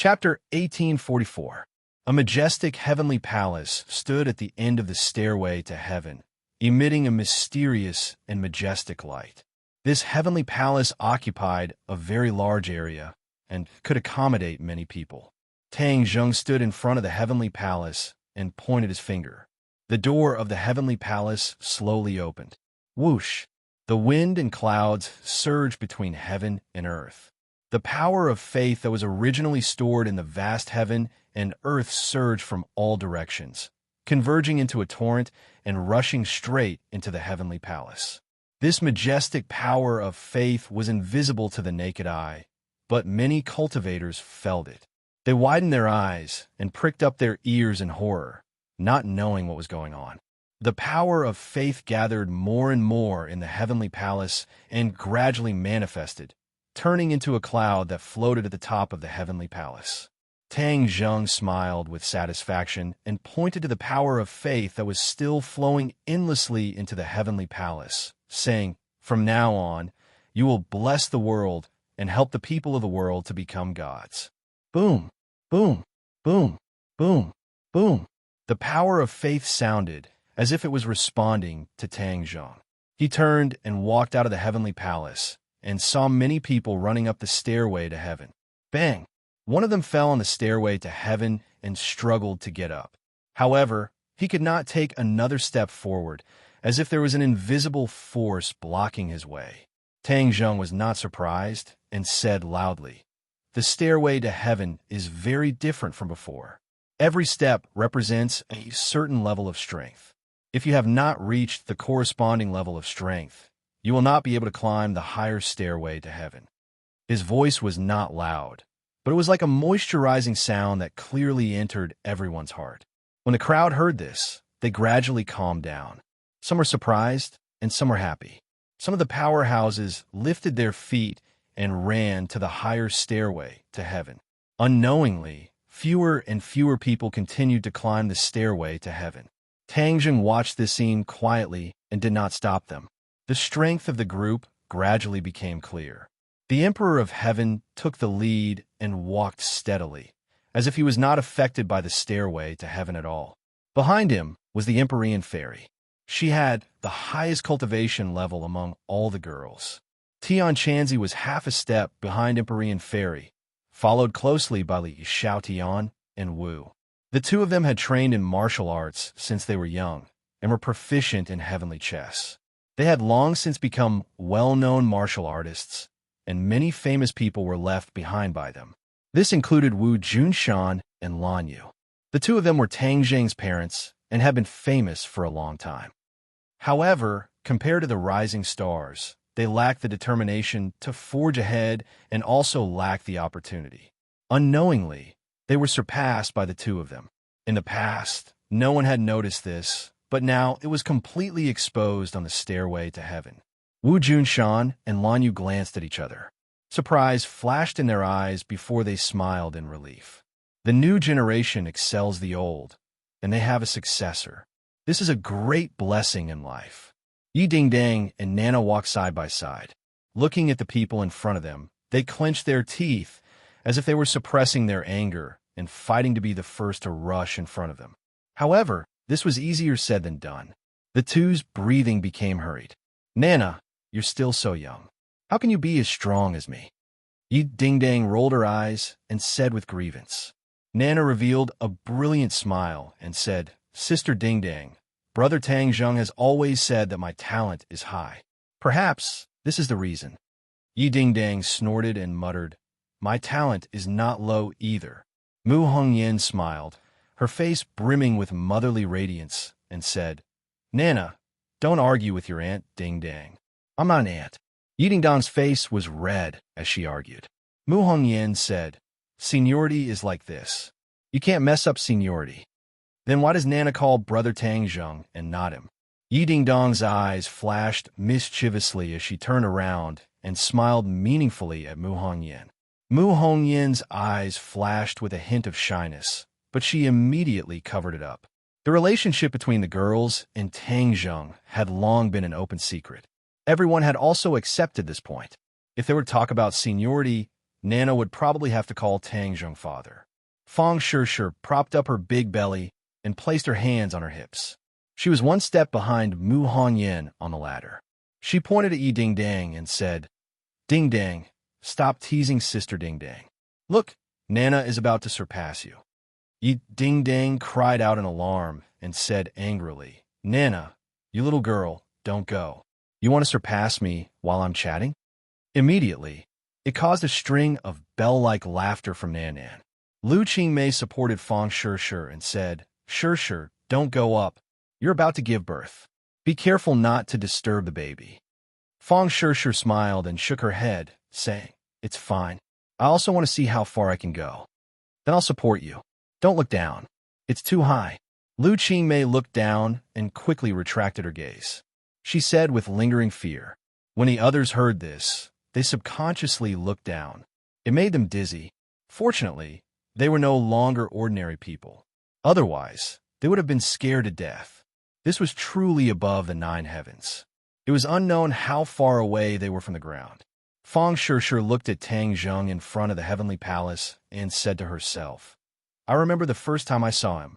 Chapter 1844. A majestic heavenly palace stood at the end of the stairway to heaven, emitting a mysterious and majestic light. This heavenly palace occupied a very large area and could accommodate many people. Tang Zheng stood in front of the heavenly palace and pointed his finger. The door of the heavenly palace slowly opened. Whoosh! The wind and clouds surged between heaven and earth. The power of faith that was originally stored in the vast heaven and earth surged from all directions, converging into a torrent and rushing straight into the heavenly palace. This majestic power of faith was invisible to the naked eye, but many cultivators felt it. They widened their eyes and pricked up their ears in horror, not knowing what was going on. The power of faith gathered more and more in the heavenly palace and gradually manifested, turning into a cloud that floated at the top of the heavenly palace. Tang Zheng smiled with satisfaction and pointed to the power of faith that was still flowing endlessly into the heavenly palace, saying, "From now on, you will bless the world and help the people of the world to become gods." Boom, boom, boom, boom, boom. The power of faith sounded as if it was responding to Tang Zheng. He turned and walked out of the heavenly palace and saw many people running up the stairway to heaven. Bang! One of them fell on the stairway to heaven and struggled to get up. However, he could not take another step forward, as if there was an invisible force blocking his way. Tang Zheng was not surprised and said loudly, "The stairway to heaven is very different from before. Every step represents a certain level of strength. If you have not reached the corresponding level of strength, you will not be able to climb the higher stairway to heaven." His voice was not loud, but it was like a moisturizing sound that clearly entered everyone's heart. When the crowd heard this, they gradually calmed down. Some were surprised, and some were happy. Some of the powerhouses lifted their feet and ran to the higher stairway to heaven. Unknowingly, fewer and fewer people continued to climb the stairway to heaven. Tang Zheng watched this scene quietly and did not stop them. The strength of the group gradually became clear. The Emperor of Heaven took the lead and walked steadily, as if he was not affected by the stairway to heaven at all. Behind him was the Empyrean Fairy. She had the highest cultivation level among all the girls. Tian Chanzi was half a step behind Empyrean Fairy, followed closely by Li Xiaotian and Wu. The two of them had trained in martial arts since they were young and were proficient in heavenly chess. They had long since become well-known martial artists, and many famous people were left behind by them. This included Wu Junshan and Lan Yu. The two of them were Tang Zheng's parents and had been famous for a long time. However, compared to the rising stars, they lacked the determination to forge ahead and also lacked the opportunity. Unknowingly, they were surpassed by the two of them. In the past, no one had noticed this, but now it was completely exposed on the stairway to heaven. Wu Junshan and Lan Yu glanced at each other. Surprise flashed in their eyes before they smiled in relief. The new generation excels the old, and they have a successor. This is a great blessing in life. Yi Dingdang and Nana walked side by side. Looking at the people in front of them, they clenched their teeth as if they were suppressing their anger and fighting to be the first to rush in front of them. However, this was easier said than done. The two's breathing became hurried. "Nana, you're still so young. How can you be as strong as me?" Yi Dingdang rolled her eyes and said with grievance. Nana revealed a brilliant smile and said, "Sister Dingdang, Brother Tang Zheng has always said that my talent is high. Perhaps this is the reason." Yi Dingdang snorted and muttered, "My talent is not low either." Mu Hongyan smiled, her face brimming with motherly radiance, and said, "Nana, don't argue with your Aunt Dingdang. I'm not an ant." Yi Dingdang's face was red as she argued. Mu Hongyan said, "Seniority is like this. You can't mess up seniority." Then why does Nana call Brother Tang Zheng and not him? Yi Dingdang's eyes flashed mischievously as she turned around and smiled meaningfully at Mu Hongyan. Mu Hongyan's eyes flashed with a hint of shyness, but she immediately covered it up. The relationship between the girls and Tang Zheng had long been an open secret. Everyone had also accepted this point. If they were to talk about seniority, Nana would probably have to call Tang Zheng father. Fang Shishir propped up her big belly and placed her hands on her hips. She was one step behind Mu Hongyan on the ladder. She pointed at Yi Ding Dang and said, "Ding Dang, stop teasing Sister Ding Dang. Look, Nana is about to surpass you." Yi Ding Dang cried out in alarm and said angrily, "Nana, you little girl, don't go. You want to surpass me while I'm chatting?" Immediately, it caused a string of bell-like laughter from Nan. Lu Qingmei supported Fang Shishir and said, "Shishir, don't go up. You're about to give birth. Be careful not to disturb the baby." Fang Shishir smiled and shook her head, saying, "It's fine. I also want to see how far I can go. Then I'll support you. Don't look down. It's too high." Lu Qingmei looked down and quickly retracted her gaze. She said with lingering fear. When the others heard this, they subconsciously looked down. It made them dizzy. Fortunately, they were no longer ordinary people. Otherwise, they would have been scared to death. This was truly above the 9 heavens. It was unknown how far away they were from the ground. Fang Shishir looked at Tang Zheng in front of the heavenly palace and said to herself, "I remember the first time I saw him.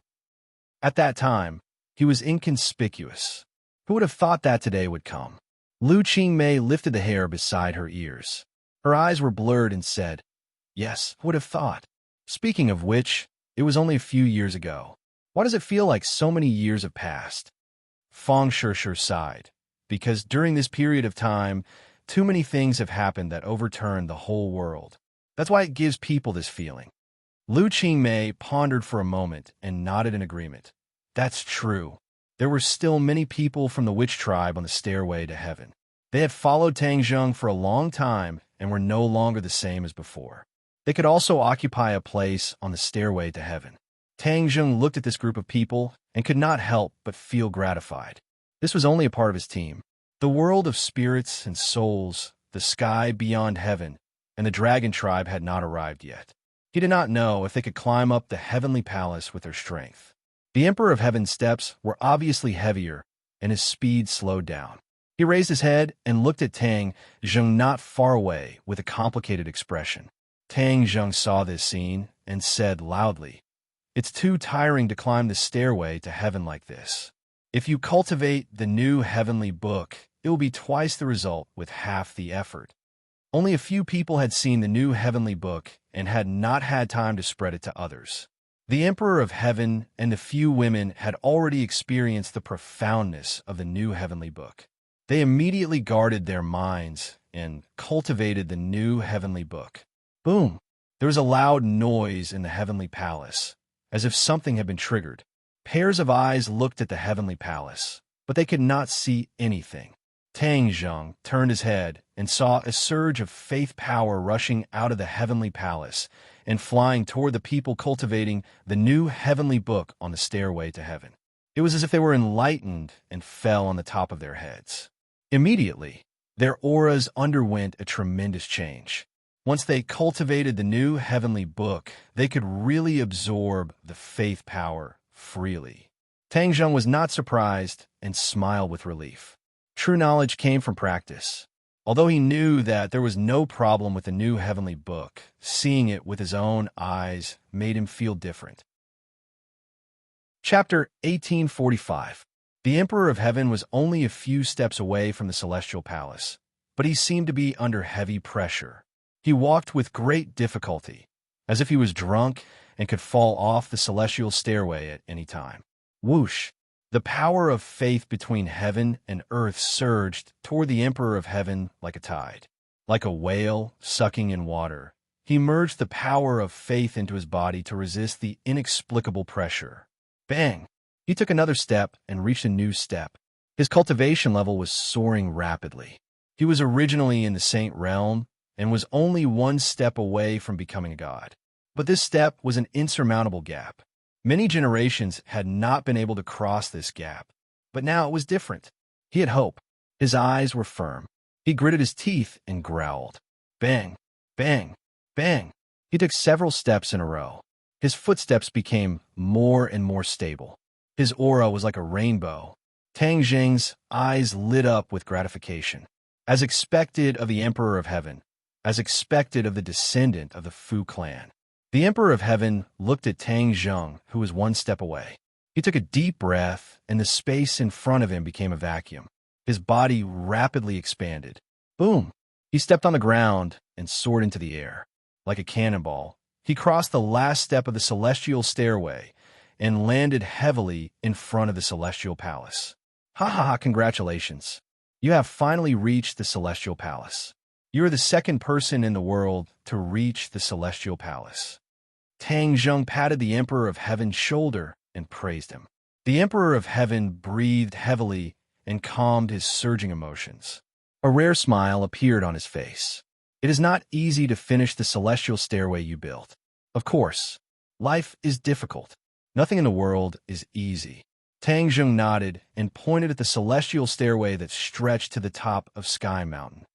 At that time, he was inconspicuous. Who would have thought that today would come?" Lu Qingmei lifted the hair beside her ears. Her eyes were blurred and said, "Yes, who would have thought? Speaking of which, it was only a few years ago. Why does it feel like so many years have passed?" Fang Shishir sighed, because during this period of time, too many things have happened that overturned the whole world. That's why it gives people this feeling. Lu Qingmei pondered for a moment and nodded in agreement. That's true. There were still many people from the witch tribe on the stairway to heaven. They had followed Tang Zheng for a long time and were no longer the same as before. They could also occupy a place on the stairway to heaven. Tang Zheng looked at this group of people and could not help but feel gratified. This was only a part of his team. The world of spirits and souls, the sky beyond heaven, and the dragon tribe had not arrived yet. He did not know if they could climb up the heavenly palace with their strength. The Emperor of Heaven's steps were obviously heavier, and his speed slowed down. He raised his head and looked at Tang Zheng not far away with a complicated expression. Tang Zheng saw this scene and said loudly, "It's too tiring to climb the stairway to heaven like this. If you cultivate the new heavenly book, it will be twice the result with half the effort." Only a few people had seen the new heavenly book and had not had time to spread it to others. The Emperor of Heaven and the few women had already experienced the profoundness of the new heavenly book. They immediately guarded their minds and cultivated the new heavenly book. Boom! There was a loud noise in the heavenly palace, as if something had been triggered. Pairs of eyes looked at the heavenly palace, but they could not see anything. Tang Zheng turned his head and saw a surge of faith power rushing out of the heavenly palace and flying toward the people cultivating the new heavenly book on the stairway to heaven. It was as if they were enlightened and fell on the top of their heads. Immediately, their auras underwent a tremendous change. Once they cultivated the new heavenly book, they could really absorb the faith power freely. Tang Zheng was not surprised and smiled with relief. True knowledge came from practice. Although he knew that there was no problem with the new heavenly book, seeing it with his own eyes made him feel different. Chapter 1845. The Emperor of Heaven was only a few steps away from the celestial palace, but he seemed to be under heavy pressure. He walked with great difficulty, as if he was drunk and could fall off the celestial stairway at any time. Whoosh! The power of faith between heaven and earth surged toward the Emperor of Heaven like a tide. Like a whale sucking in water, he merged the power of faith into his body to resist the inexplicable pressure. Bang! He took another step and reached a new step. His cultivation level was soaring rapidly. He was originally in the saint realm and was only one step away from becoming a god. But this step was an insurmountable gap. Many generations had not been able to cross this gap, but now it was different. He had hope. His eyes were firm. He gritted his teeth and growled. Bang! Bang! Bang! He took several steps in a row. His footsteps became more and more stable. His aura was like a rainbow. Tang Zheng's eyes lit up with gratification. As expected of the Emperor of Heaven, as expected of the descendant of the Fu clan. The Emperor of Heaven looked at Tang Zheng, who was one step away. He took a deep breath, and the space in front of him became a vacuum. His body rapidly expanded. Boom! He stepped on the ground and soared into the air. Like a cannonball, he crossed the last step of the celestial stairway and landed heavily in front of the celestial palace. Ha ha ha, congratulations. You have finally reached the celestial palace. You are the second person in the world to reach the celestial palace. Tang Zheng patted the Emperor of Heaven's shoulder and praised him. The Emperor of Heaven breathed heavily and calmed his surging emotions. A rare smile appeared on his face. It is not easy to finish the celestial stairway you built. Of course, life is difficult. Nothing in the world is easy. Tang Zheng nodded and pointed at the celestial stairway that stretched to the top of Sky Mountain.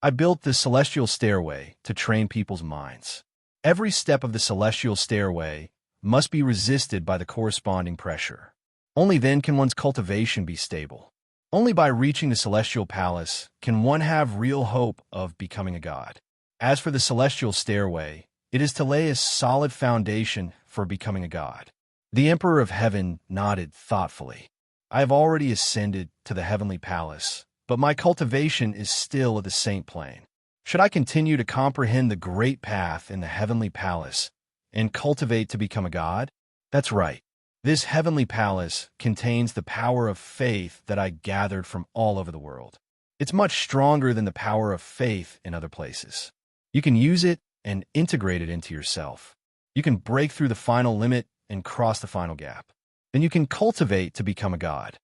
I built this celestial stairway to train people's minds. Every step of the celestial stairway must be resisted by the corresponding pressure. Only then can one's cultivation be stable. Only by reaching the celestial palace can one have real hope of becoming a god. As for the celestial stairway, it is to lay a solid foundation for becoming a god. The Emperor of Heaven nodded thoughtfully. I have already ascended to the heavenly palace, but my cultivation is still at the saint plane. Should I continue to comprehend the great path in the heavenly palace and cultivate to become a god? That's right. This heavenly palace contains the power of faith that I gathered from all over the world. It's much stronger than the power of faith in other places. You can use it and integrate it into yourself. You can break through the final limit and cross the final gap. Then you can cultivate to become a god.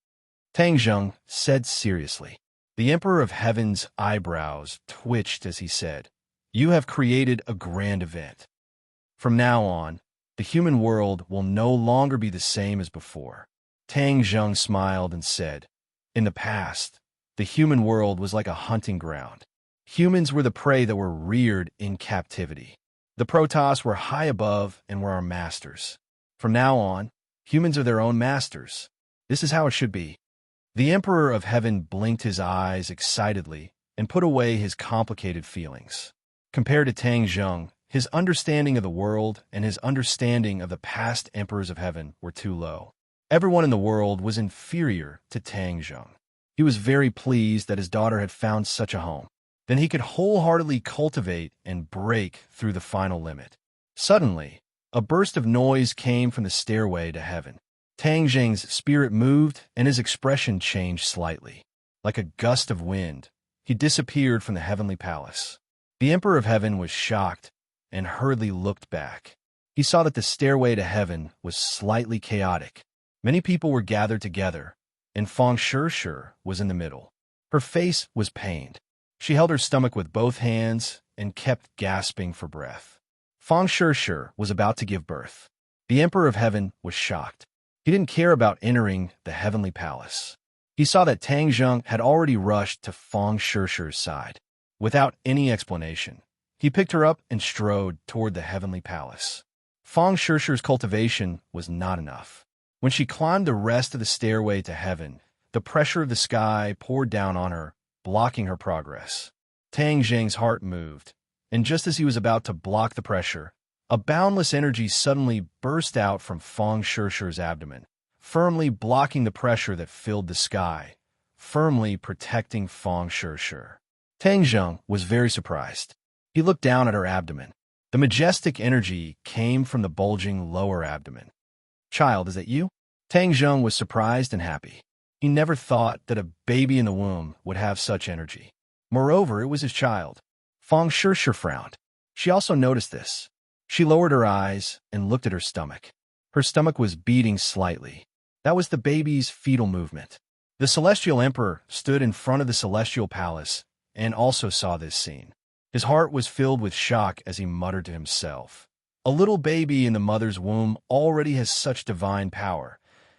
Tang Zheng said seriously. The Emperor of Heaven's eyebrows twitched as he said, "You have created a grand event. From now on, the human world will no longer be the same as before." Tang Zheng smiled and said, "In the past, the human world was like a hunting ground. Humans were the prey that were reared in captivity. The Protoss were high above and were our masters. From now on, humans are their own masters. This is how it should be." The Emperor of Heaven blinked his eyes excitedly and put away his complicated feelings. Compared to Tang Zheng, his understanding of the world and his understanding of the past Emperors of Heaven were too low. Everyone in the world was inferior to Tang Zheng. He was very pleased that his daughter had found such a home. Then he could wholeheartedly cultivate and break through the final limit. Suddenly, a burst of noise came from the stairway to heaven. Tang Zheng's spirit moved and his expression changed slightly. Like a gust of wind, he disappeared from the heavenly palace. The Emperor of Heaven was shocked and hurriedly looked back. He saw that the stairway to heaven was slightly chaotic. Many people were gathered together, and Fang Shishir was in the middle. Her face was pained. She held her stomach with both hands and kept gasping for breath. Fang Shishir was about to give birth. The Emperor of Heaven was shocked. He didn't care about entering the heavenly palace. He saw that Tang Zheng had already rushed to Fang Shishir's side. Without any explanation, he picked her up and strode toward the heavenly palace. Fang Shishir's cultivation was not enough. When she climbed the rest of the stairway to heaven, the pressure of the sky poured down on her, blocking her progress. Tang Zheng's heart moved, and just as he was about to block the pressure, a boundless energy suddenly burst out from Fang Shishir's abdomen, firmly blocking the pressure that filled the sky, firmly protecting Fang Shishir. Tang Zheng was very surprised. He looked down at her abdomen. The majestic energy came from the bulging lower abdomen. "Child, is that you?" Tang Zheng was surprised and happy. He never thought that a baby in the womb would have such energy. Moreover, it was his child. Fang Shishir frowned. She also noticed this. She lowered her eyes and looked at her stomach. Her stomach was beating slightly. That was the baby's fetal movement. The Celestial Emperor stood in front of the Celestial Palace and also saw this scene. His heart was filled with shock as he muttered to himself, "A little baby in the mother's womb already has such divine power.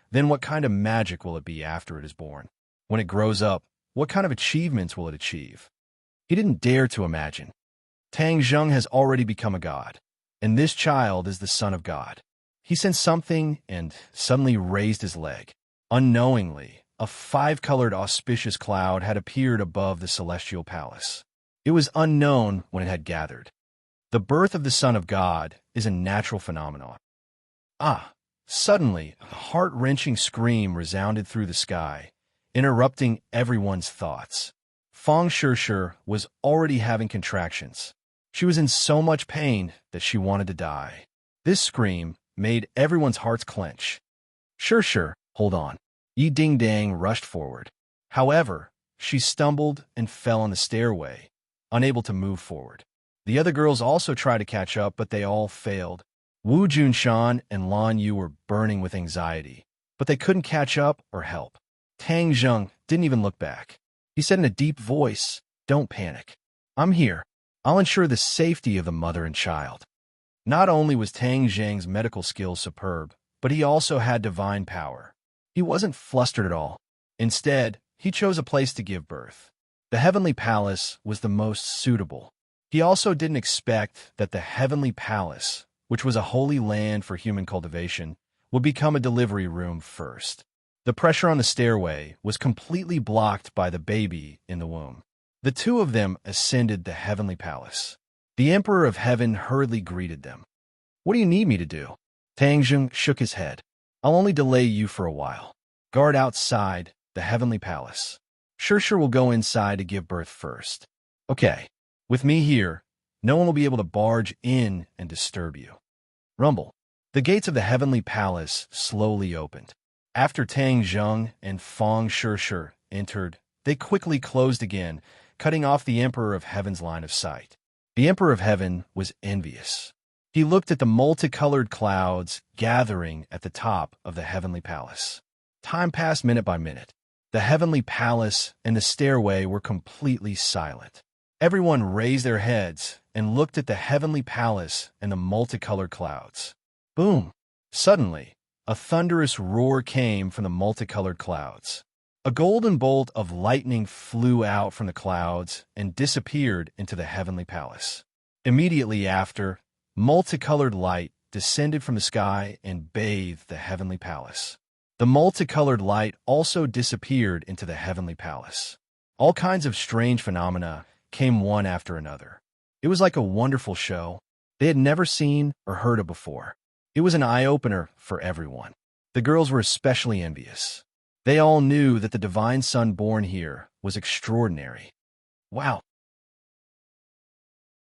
Then what kind of magic will it be after it is born? When it grows up, what kind of achievements will it achieve?" He didn't dare to imagine. Tang Zheng has already become a god, and this child is the son of God. He sensed something and suddenly raised his leg. Unknowingly, a five-colored auspicious cloud had appeared above the celestial palace. It was unknown when it had gathered. The birth of the Son of God is a natural phenomenon. Ah! Suddenly, a heart-wrenching scream resounded through the sky, interrupting everyone's thoughts. Feng Shishir was already having contractions. She was in so much pain that she wanted to die. This scream made everyone's hearts clench. Shishir, hold on. Yi Ding Dang rushed forward. However, she stumbled and fell on the stairway, unable to move forward. The other girls also tried to catch up, but they all failed. Wu Junshan and Lan Yu were burning with anxiety, but they couldn't catch up or help. Tang Zheng didn't even look back. He said in a deep voice, "Don't panic. I'm here. I'll ensure the safety of the mother and child." Not only was Tang Zheng's medical skills superb, but he also had divine power. He wasn't flustered at all. Instead, he chose a place to give birth. The Heavenly Palace was the most suitable. He also didn't expect that the Heavenly Palace, which was a holy land for human cultivation, would become a delivery room first. The pressure on the stairway was completely blocked by the baby in the womb. The two of them ascended the Heavenly Palace. The Emperor of Heaven hurriedly greeted them. "What do you need me to do?" Tang Zheng shook his head. "I'll only delay you for a while. Guard outside the Heavenly Palace. Shishir will go inside to give birth first. Okay. With me here, no one will be able to barge in and disturb you." Rumble. The gates of the Heavenly Palace slowly opened. After Tang Zheng and Feng Shishir entered, they quickly closed again, cutting off the Emperor of Heaven's line of sight. The Emperor of Heaven was envious. He looked at the multicolored clouds gathering at the top of the Heavenly Palace. Time passed minute by minute. The Heavenly Palace and the stairway were completely silent. Everyone raised their heads and looked at the Heavenly Palace and the multicolored clouds. Boom! Suddenly, a thunderous roar came from the multicolored clouds. A golden bolt of lightning flew out from the clouds and disappeared into the Heavenly Palace. Immediately after, multicolored light descended from the sky and bathed the Heavenly Palace. The multicolored light also disappeared into the Heavenly Palace. All kinds of strange phenomena came one after another. It was like a wonderful show they had never seen or heard of before. It was an eye-opener for everyone. The girls were especially envious. They all knew that the divine son born here was extraordinary. Wow.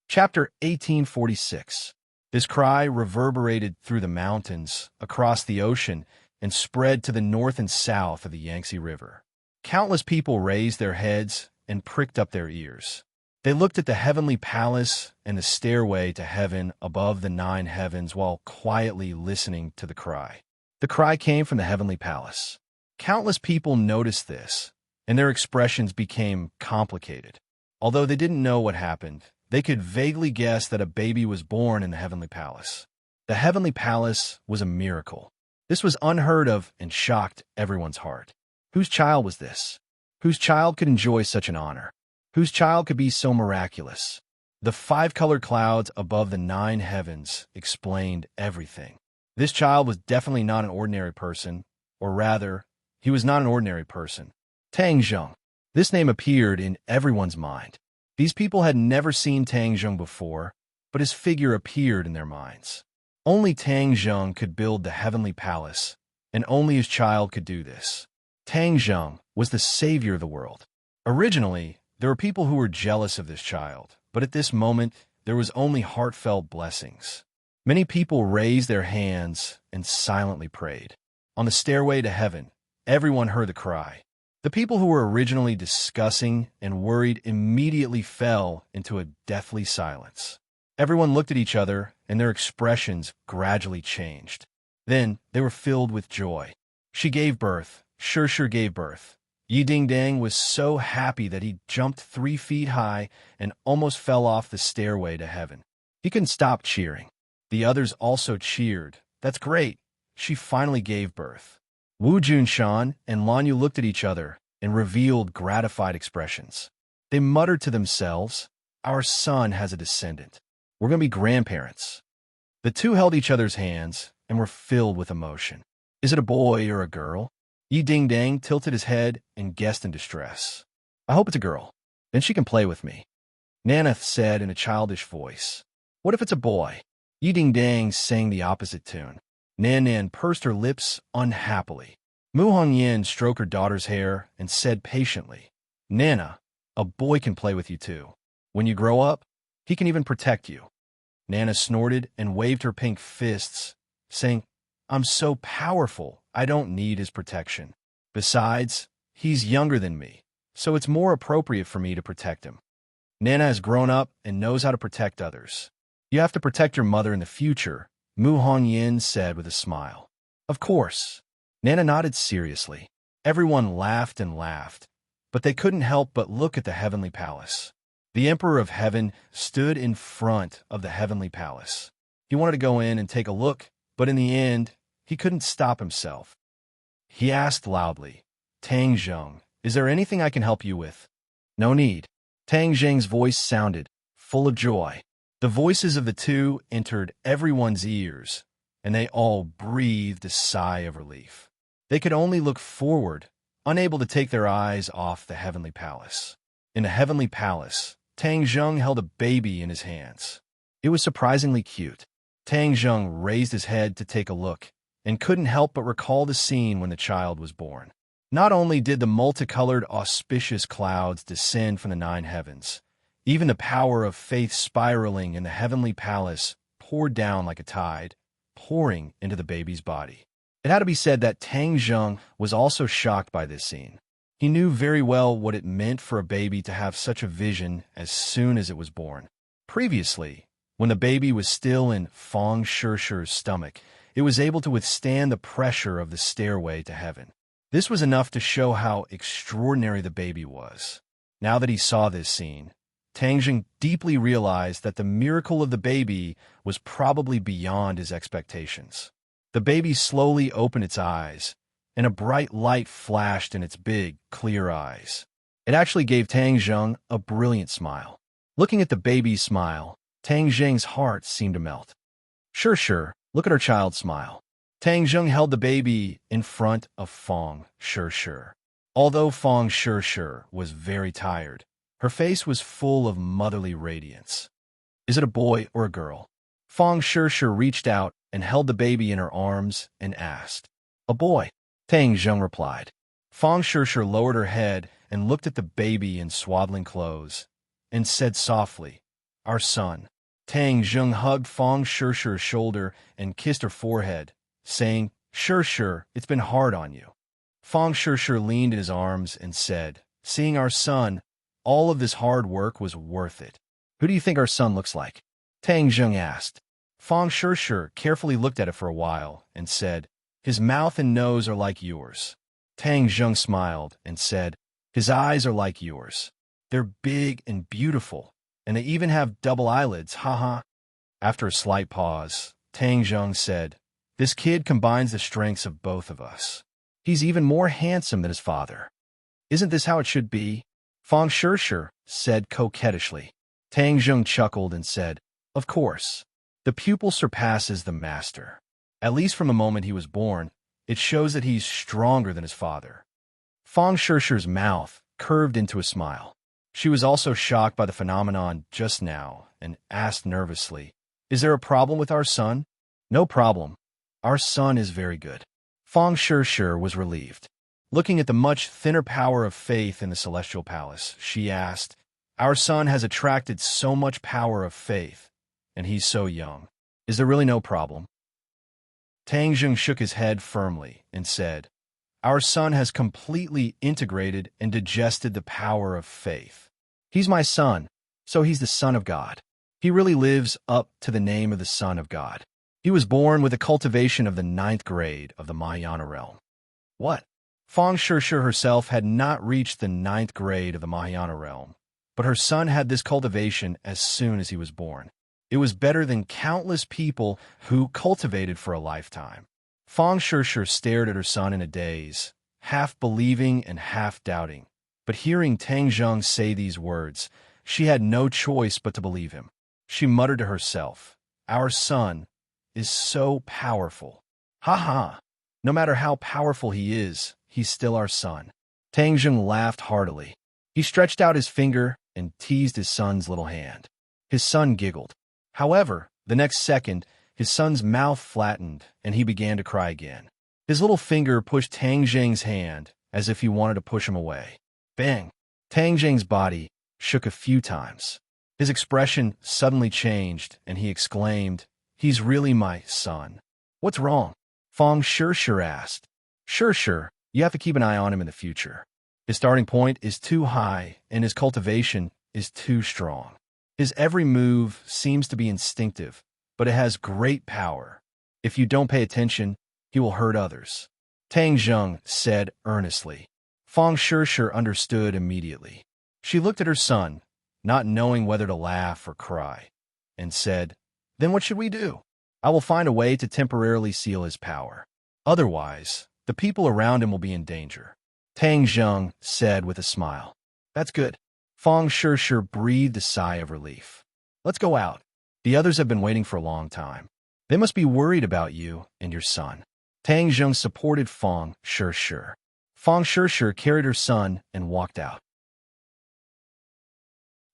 Chapter 1846. This cry reverberated through the mountains, across the ocean, and spread to the north and south of the Yangtze River. Countless people raised their heads and pricked up their ears. They looked at the Heavenly Palace and the stairway to heaven above the 9 heavens while quietly listening to the cry. The cry came from the Heavenly Palace. Countless people noticed this, and their expressions became complicated. Although they didn't know what happened, they could vaguely guess that a baby was born in the Heavenly Palace. The Heavenly Palace was a miracle. This was unheard of and shocked everyone's heart. Whose child was this? Whose child could enjoy such an honor? Whose child could be so miraculous? The 5-colored clouds above the 9 heavens explained everything. This child was definitely not an ordinary person, or rather, he was not an ordinary person. Tang Zheng. This name appeared in everyone's mind. These people had never seen Tang Zheng before, but his figure appeared in their minds. Only Tang Zheng could build the Heavenly Palace, and only his child could do this. Tang Zheng was the savior of the world. Originally, there were people who were jealous of this child, but at this moment, there was only heartfelt blessings. Many people raised their hands and silently prayed. On the stairway to heaven, everyone heard the cry. The people who were originally discussing and worried immediately fell into a deathly silence. Everyone looked at each other, and their expressions gradually changed. Then they were filled with joy. She gave birth. Shishir gave birth. Yi Ding Dang was so happy that he jumped 3 feet high and almost fell off the stairway to heaven. He couldn't stop cheering. The others also cheered. That's great. She finally gave birth. Wu Junshan and Lan Yu looked at each other and revealed gratified expressions. They muttered to themselves, "Our son has a descendant. We're going to be grandparents." The two held each other's hands and were filled with emotion. Is it a boy or a girl? Yi Ding Dang tilted his head and guessed in distress. I hope it's a girl. Then she can play with me. Nana said in a childish voice. What if it's a boy? Yi Ding Dang sang the opposite tune. Nan Nan pursed her lips unhappily. Mu Hongyan stroked her daughter's hair and said patiently, Nana, a boy can play with you too. When you grow up, he can even protect you. Nana snorted and waved her pink fists, saying, I'm so powerful, I don't need his protection. Besides, he's younger than me, so it's more appropriate for me to protect him. Nana has grown up and knows how to protect others. You have to protect your mother in the future, Mu Hongyan said with a smile. Of course. Nana nodded seriously. Everyone laughed and laughed, but they couldn't help but look at the heavenly palace. The Emperor of Heaven stood in front of the heavenly palace. He wanted to go in and take a look, but in the end, he couldn't stop himself. He asked loudly, Tang Zheng, is there anything I can help you with? No need. Tang Zheng's voice sounded, full of joy. The voices of the two entered everyone's ears, and they all breathed a sigh of relief. They could only look forward, unable to take their eyes off the heavenly palace. In the heavenly palace, Tang Zheng held a baby in his hands. It was surprisingly cute. Tang Zheng raised his head to take a look, and couldn't help but recall the scene when the child was born. Not only did the multicolored auspicious clouds descend from the nine heavens, even the power of faith spiraling in the heavenly palace poured down like a tide, pouring into the baby's body. It had to be said that Tang Zheng was also shocked by this scene. He knew very well what it meant for a baby to have such a vision as soon as it was born. Previously, when the baby was still in Fang Shishi's stomach, it was able to withstand the pressure of the stairway to heaven. This was enough to show how extraordinary the baby was. Now that he saw this scene, Tang Zheng deeply realized that the miracle of the baby was probably beyond his expectations. The baby slowly opened its eyes, and a bright light flashed in its big, clear eyes. It actually gave Tang Zheng a brilliant smile. Looking at the baby's smile, Tang Zheng's heart seemed to melt. Sure, look at our child smile. Tang Zheng held the baby in front of Fang Shishi. Although Fang Shishi was very tired, her face was full of motherly radiance. Is it a boy or a girl? Fang Shishi reached out and held the baby in her arms and asked. A boy, Tang Zheng replied. Fang Shishi lowered her head and looked at the baby in swaddling clothes and said softly, Our son. Tang Zheng hugged Fang Shishi's shoulder and kissed her forehead, saying, Sure, it's been hard on you. Fang Shishi leaned in his arms and said, Seeing our son, all of this hard work was worth it. Who do you think our son looks like? Tang Zheng asked. Fang Shishi carefully looked at it for a while and said, His mouth and nose are like yours. Tang Zheng smiled and said, His eyes are like yours. They're big and beautiful, and they even have double eyelids, haha. After a slight pause, Tang Zheng said, This kid combines the strengths of both of us. He's even more handsome than his father. Isn't this how it should be? Fang Shishi said coquettishly. Tang Zheng chuckled and said, Of course. The pupil surpasses the master. At least from the moment he was born, it shows that he's stronger than his father. Fang Shishi's mouth curved into a smile. She was also shocked by the phenomenon just now and asked nervously, Is there a problem with our son? No problem. Our son is very good. Fang Shishi was relieved. Looking at the much thinner power of faith in the celestial palace, she asked, Our son has attracted so much power of faith, and he's so young. Is there really no problem? Tang Zheng shook his head firmly and said, Our son has completely integrated and digested the power of faith. He's my son, so he's the Son of God. He really lives up to the name of the Son of God. He was born with a cultivation of the 9th grade of the Mahayana realm. What? Fang Shishi herself had not reached the 9th grade of the Mahayana realm, but her son had this cultivation as soon as he was born. It was better than countless people who cultivated for a lifetime. Fang Shishi stared at her son in a daze, half believing and half doubting. But hearing Tang Zheng say these words, she had no choice but to believe him. She muttered to herself, Our son is so powerful. Ha! No matter how powerful he is, he's still our son. Tang Zheng laughed heartily. He stretched out his finger and teased his son's little hand. His son giggled. However, the next second, his son's mouth flattened and he began to cry again. His little finger pushed Tang Zheng's hand as if he wanted to push him away. Bang! Tang Zheng's body shook a few times. His expression suddenly changed and he exclaimed, "He's really my son." "What's wrong?" Fang Shishir asked. Shishir, you have to keep an eye on him in the future. His starting point is too high and his cultivation is too strong. His every move seems to be instinctive, but it has great power. If you don't pay attention, he will hurt others. Tang Zheng said earnestly. Fang Shishir understood immediately. She looked at her son, not knowing whether to laugh or cry, and said, "Then what should we do? I will find a way to temporarily seal his power. Otherwise, the people around him will be in danger." Tang Zheng said with a smile. "That's good." Fang Shishir breathed a sigh of relief. "Let's go out. The others have been waiting for a long time. They must be worried about you and your son." Tang Zheng supported Fang Shishir. Fang Shishir carried her son and walked out.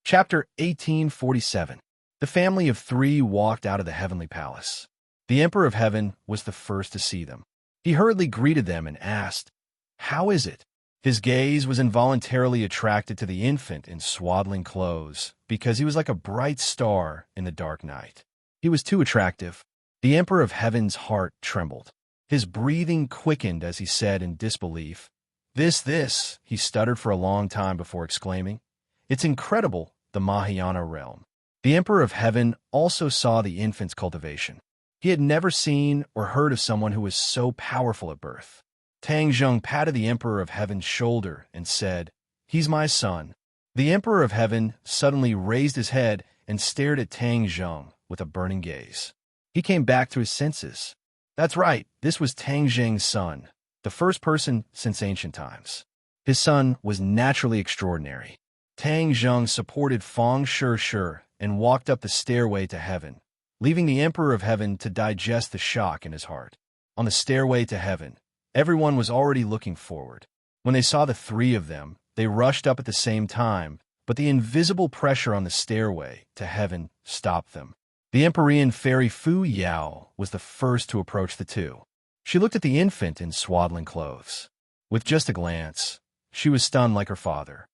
Chapter 1847. The family of three walked out of the heavenly palace. The Emperor of Heaven was the first to see them. He hurriedly greeted them and asked, "How is it?" His gaze was involuntarily attracted to the infant in swaddling clothes because he was like a bright star in the dark night. He was too attractive. The Emperor of Heaven's heart trembled. His breathing quickened as he said in disbelief, This, he stuttered for a long time before exclaiming, "It's incredible, the Mahayana realm." The Emperor of Heaven also saw the infant's cultivation. He had never seen or heard of someone who was so powerful at birth. Tang Zheng patted the Emperor of Heaven's shoulder and said, "He's my son." The Emperor of Heaven suddenly raised his head and stared at Tang Zheng with a burning gaze. He came back to his senses. That's right, this was Tang Zheng's son, the first person since ancient times. His son was naturally extraordinary. Tang Zheng supported Fang Shishir and walked up the stairway to heaven, leaving the Emperor of Heaven to digest the shock in his heart. On the stairway to heaven, everyone was already looking forward. When they saw the three of them, they rushed up at the same time, but the invisible pressure on the stairway to heaven stopped them. The Empyrean fairy Fu Yao was the first to approach the two. She looked at the infant in swaddling clothes. With just a glance, she was stunned like her father.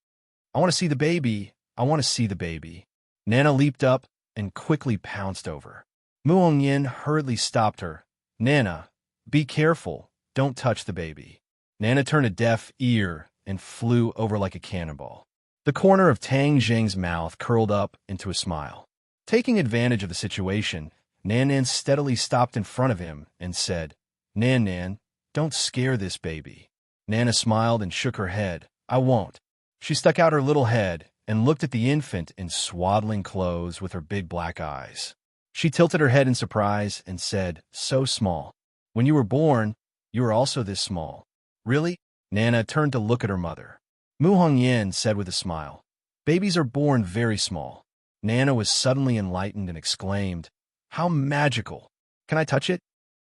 "I want to see the baby. I want to see the baby." Nana leaped up and quickly pounced over. Mu Hongyan hurriedly stopped her. "Nana, be careful. Don't touch the baby." Nana turned a deaf ear and flew over like a cannonball. The corner of Tang Zheng's mouth curled up into a smile. Taking advantage of the situation, Nan steadily stopped in front of him and said, Nan, don't scare this baby." Nana smiled and shook her head. "I won't." She stuck out her little head and looked at the infant in swaddling clothes with her big black eyes. She tilted her head in surprise and said, "So small. When you were born, you were also this small." "Really?" Nana turned to look at her mother. Mu Hongyan said with a smile, "Babies are born very small." Nana was suddenly enlightened and exclaimed, "How magical! Can I touch it?"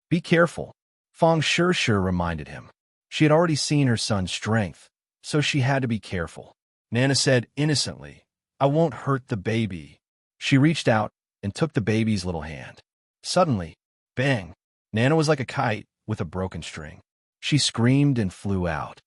"Be careful," Fang Shishir reminded him. She had already seen her son's strength, so she had to be careful. Nana said innocently, "I won't hurt the baby." She reached out and took the baby's little hand. Suddenly, bang! Nana was like a kite with a broken string. She screamed and flew out.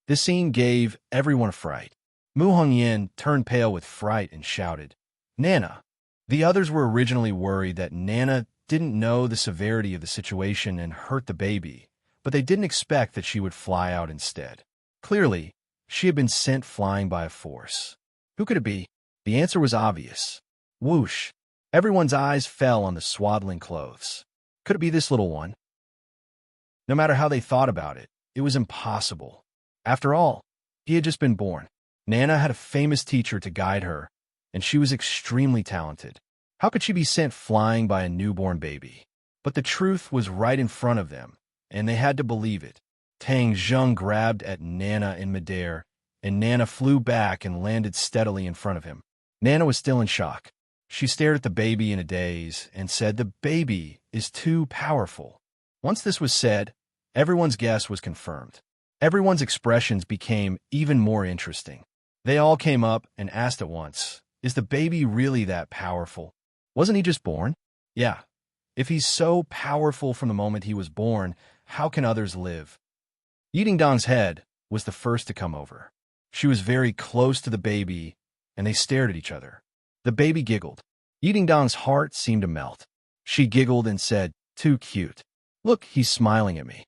This scene gave everyone a fright. Mu Hongyan turned pale with fright and shouted, "Nana!" The others were originally worried that Nana didn't know the severity of the situation and hurt the baby, but they didn't expect that she would fly out instead. Clearly, she had been sent flying by a force. Who could it be? The answer was obvious. Whoosh! Everyone's eyes fell on the swaddling clothes. Could it be this little one? No matter how they thought about it, it was impossible. After all, he had just been born. Nana had a famous teacher to guide her, and she was extremely talented. How could she be sent flying by a newborn baby? But the truth was right in front of them, and they had to believe it. Tang Zheng grabbed at Nana in midair, and Nana flew back and landed steadily in front of him. Nana was still in shock. She stared at the baby in a daze and said, "The baby is too powerful." Once this was said, everyone's guess was confirmed. Everyone's expressions became even more interesting. They all came up and asked at once, "Is the baby really that powerful? Wasn't he just born?" "Yeah. If he's so powerful from the moment he was born, how can others live?" Yidingdong's head was the first to come over. She was very close to the baby, and they stared at each other. The baby giggled. Yidingdong's heart seemed to melt. She giggled and said, "Too cute. Look, he's smiling at me."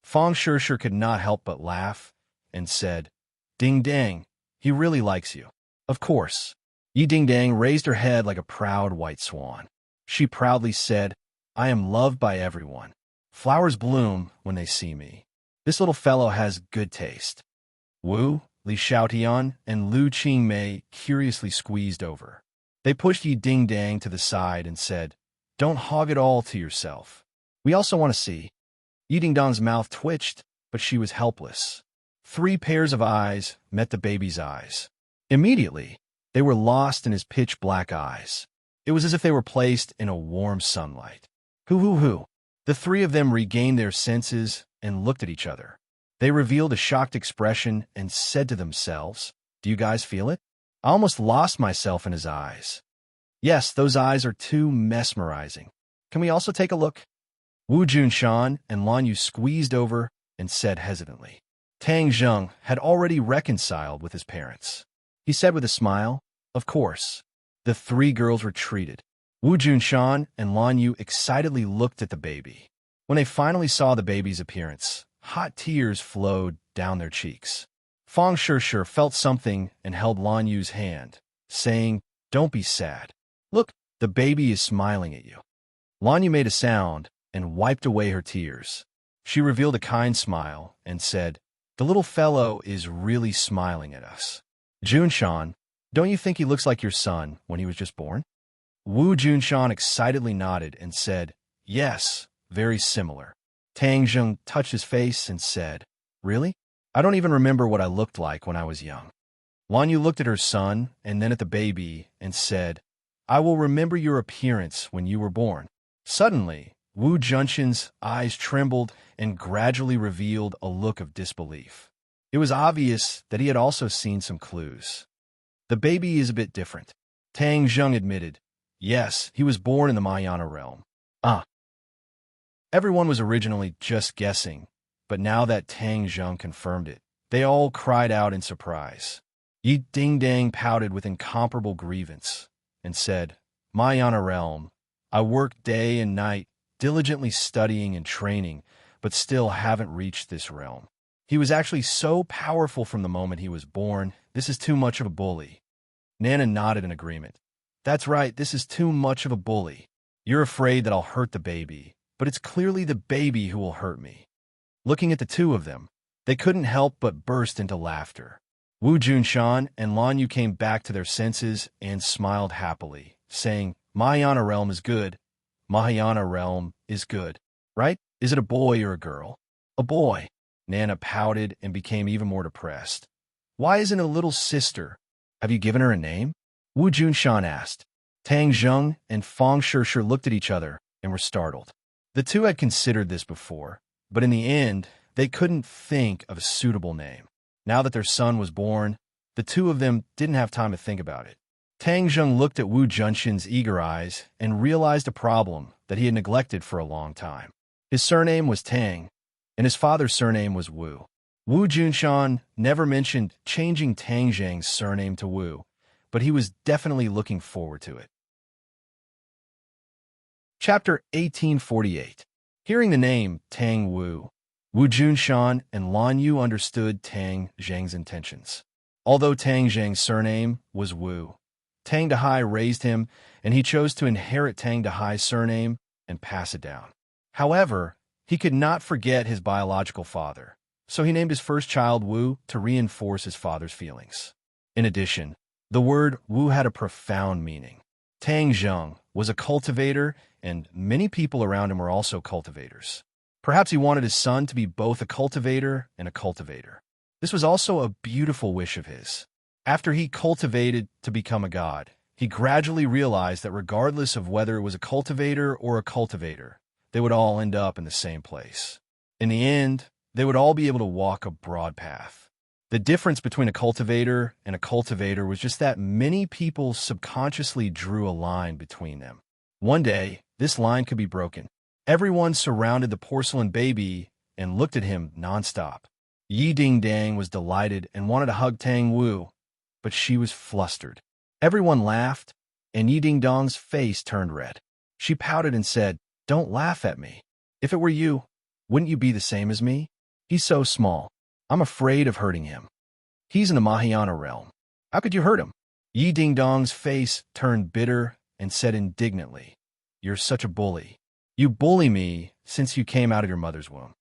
Fong Shishir could not help but laugh and said, "Ding Dang, he really likes you." "Of course." Yi Ding Dang raised her head like a proud white swan. She proudly said, "I am loved by everyone. Flowers bloom when they see me. This little fellow has good taste." Wu, Li Xiaotian, and Lu Qingmei curiously squeezed over. They pushed Yi Ding Dang to the side and said, "Don't hog it all to yourself. We also want to see." Yi Ding Dong's mouth twitched, but she was helpless. 3 pairs of eyes met the baby's eyes. Immediately, they were lost in his pitch-black eyes. It was as if they were placed in a warm sunlight. Hoo. The 3 of them regained their senses and looked at each other. They revealed a shocked expression and said to themselves, "Do you guys feel it? I almost lost myself in his eyes." "Yes, those eyes are too mesmerizing. Can we also take a look?" Wu Junshan and Lan Yu squeezed over and said hesitantly. Tang Zheng had already reconciled with his parents. He said with a smile, "Of course." The 3 girls retreated. Wu Junshan and Lan Yu excitedly looked at the baby. When they finally saw the baby's appearance, hot tears flowed down their cheeks. Fong Shishir felt something and held Lan Yu's hand, saying, "Don't be sad. Look, the baby is smiling at you." Lan Yu made a sound and wiped away her tears. She revealed a kind smile and said, "The little fellow is really smiling at us." "Junshan, don't you think he looks like your son when he was just born?" Wu Junshan excitedly nodded and said, "Yes, very similar." Tang Zheng touched his face and said, "Really? I don't even remember what I looked like when I was young." Lan Yu looked at her son and then at the baby and said, "I will remember your appearance when you were born." Suddenly, Wu Junshan's eyes trembled and gradually revealed a look of disbelief. It was obvious that he had also seen some clues. "The baby is a bit different," Tang Zheng admitted. "Yes, he was born in the Mahayana realm." Everyone was originally just guessing, but now that Tang Zheng confirmed it, they all cried out in surprise. Yi Ding Dang pouted with incomparable grievance and said, "Mahayana realm, I work day and night, diligently studying and training, but still haven't reached this realm. He was actually so powerful from the moment he was born. This is too much of a bully." Nana nodded in agreement. "That's right, this is too much of a bully. You're afraid that I'll hurt the baby, but it's clearly the baby who will hurt me." Looking at the 2 of them, they couldn't help but burst into laughter. Wu Junshan and Lan Yu came back to their senses and smiled happily, saying, "Mahayana realm is good. Mahayana realm is good. Right? Is it a boy or a girl?" "A boy." Nana pouted and became even more depressed. "Why isn't it a little sister? Have you given her a name?" Wu Junshan asked. Tang Zheng and Fong Shishir looked at each other and were startled. The 2 had considered this before, but in the end, they couldn't think of a suitable name. Now that their son was born, the 2 of them didn't have time to think about it. Tang Zheng looked at Wu Junshan's eager eyes and realized a problem that he had neglected for a long time. His surname was Tang, and his father's surname was Wu. Wu Junshan never mentioned changing Tang Zheng's surname to Wu, but he was definitely looking forward to it. Chapter 1848. Hearing the name Tang Wu, Wu Junshan and Lan Yu understood Tang Zheng's intentions. Although Tang Zheng's surname was Wu, Tang Dahai raised him, and he chose to inherit Tang Dahai's surname and pass it down. However, he could not forget his biological father, so he named his first child Wu to reinforce his father's feelings. In addition, the word Wu had a profound meaning. Tang Zheng was a cultivator, and many people around him were also cultivators. Perhaps he wanted his son to be both a cultivator and a cultivator. This was also a beautiful wish of his. After he cultivated to become a god, he gradually realized that regardless of whether it was a cultivator or a cultivator, they would all end up in the same place. In the end, they would all be able to walk a broad path. The difference between a cultivator and a cultivator was just that many people subconsciously drew a line between them. One day, this line could be broken. Everyone surrounded the porcelain baby and looked at him nonstop. Yi Ding Dang was delighted and wanted to hug Tang Wu, but she was flustered. Everyone laughed, and Yi Ding Dong's face turned red. She pouted and said, "Don't laugh at me. If it were you, wouldn't you be the same as me? He's so small. I'm afraid of hurting him. He's in the Mahayana realm. How could you hurt him?" Yi Ding Dong's face turned bitter and said indignantly, "You're such a bully. You bully me since you came out of your mother's womb."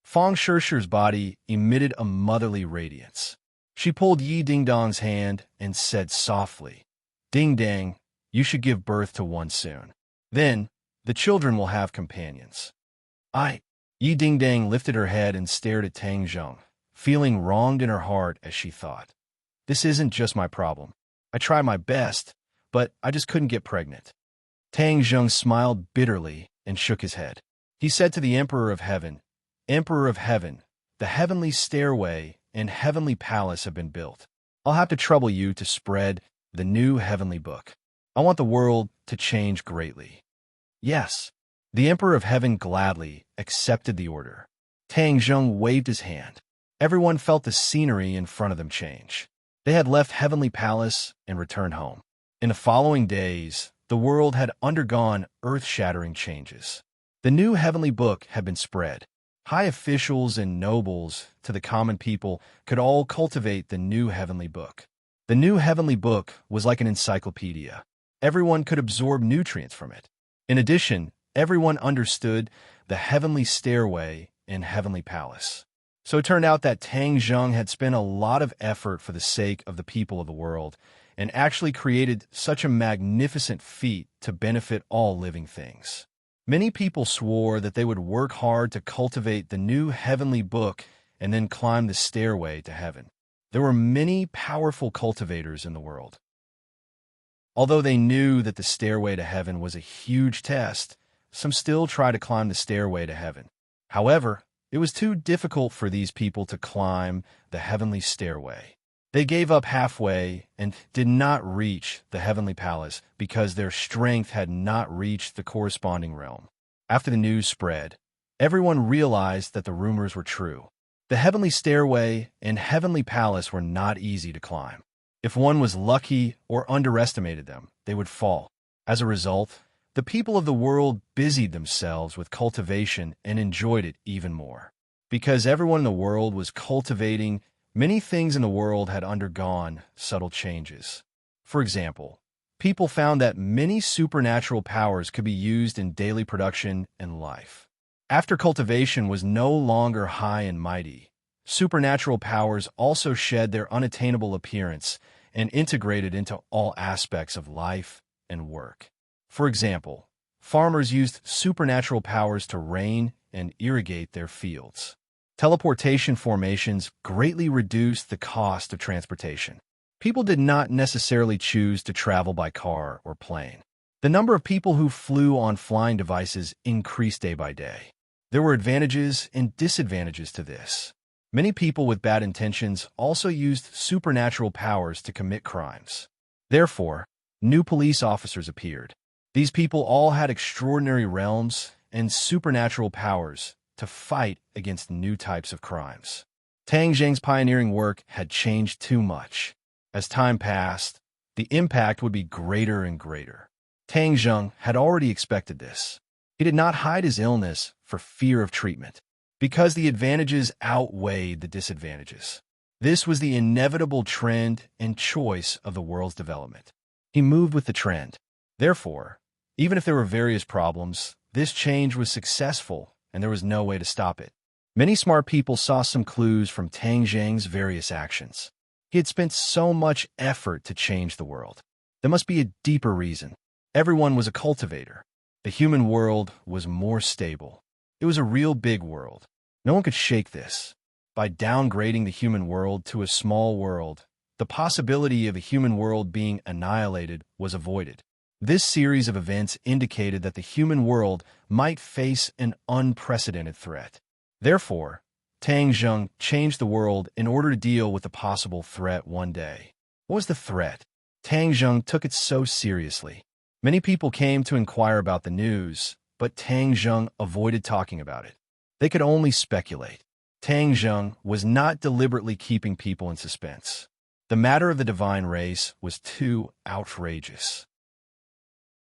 Fang Shishi's body emitted a motherly radiance. She pulled Yi Ding Dong's hand and said softly, "Ding Dang, you should give birth to one soon. Then, the children will have companions." Yi Ding Dang lifted her head and stared at Tang Zheng, feeling wronged in her heart as she thought, "This isn't just my problem. I tried my best, but I just couldn't get pregnant." Tang Zheng smiled bitterly and shook his head. He said to the Emperor of Heaven, "Emperor of Heaven, the heavenly stairway and heavenly palace have been built. I'll have to trouble you to spread the new heavenly book. I want the world to change greatly." Yes, the Emperor of Heaven gladly accepted the order. Tang Zheng waved his hand. Everyone felt the scenery in front of them change. They had left Heavenly Palace and returned home. In the following days, the world had undergone earth-shattering changes. The new heavenly book had been spread. High officials and nobles to the common people could all cultivate the new heavenly book. The new heavenly book was like an encyclopedia. Everyone could absorb nutrients from it. In addition, everyone understood the heavenly stairway and heavenly palace. So it turned out that Tang Zheng had spent a lot of effort for the sake of the people of the world and actually created such a magnificent feat to benefit all living things. Many people swore that they would work hard to cultivate the new heavenly book and then climb the stairway to heaven. There were many powerful cultivators in the world. Although they knew that the stairway to heaven was a huge test, some still tried to climb the stairway to heaven. However, it was too difficult for these people to climb the heavenly stairway. They gave up halfway and did not reach the heavenly palace because their strength had not reached the corresponding realm. After the news spread, everyone realized that the rumors were true. The heavenly stairway and heavenly palace were not easy to climb. If one was lucky or underestimated them, they would fall. As a result, the people of the world busied themselves with cultivation and enjoyed it even more. Because everyone in the world was cultivating, many things in the world had undergone subtle changes. For example, people found that many supernatural powers could be used in daily production and life. After cultivation was no longer high and mighty, supernatural powers also shed their unattainable appearance and integrated into all aspects of life and work. For example, farmers used supernatural powers to rain and irrigate their fields. Teleportation formations greatly reduced the cost of transportation. People did not necessarily choose to travel by car or plane. The number of people who flew on flying devices increased day by day. There were advantages and disadvantages to this. Many people with bad intentions also used supernatural powers to commit crimes. Therefore, new police officers appeared. These people all had extraordinary realms and supernatural powers to fight against new types of crimes. Tang Zheng's pioneering work had changed too much. As time passed, the impact would be greater and greater. Tang Zheng had already expected this. He did not hide his illness for fear of treatment, because the advantages outweighed the disadvantages. This was the inevitable trend and choice of the world's development. He moved with the trend. Therefore, even if there were various problems, this change was successful and there was no way to stop it. Many smart people saw some clues from Tang Zheng's various actions. He had spent so much effort to change the world. There must be a deeper reason. Everyone was a cultivator. The human world was more stable. It was a real big world. No one could shake this. By downgrading the human world to a small world, the possibility of a human world being annihilated was avoided. This series of events indicated that the human world might face an unprecedented threat. Therefore, Tang Zheng changed the world in order to deal with the possible threat one day. What was the threat? Tang Zheng took it so seriously. Many people came to inquire about the news, but Tang Zheng avoided talking about it. They could only speculate. Tang Zheng was not deliberately keeping people in suspense. The matter of the divine race was too outrageous.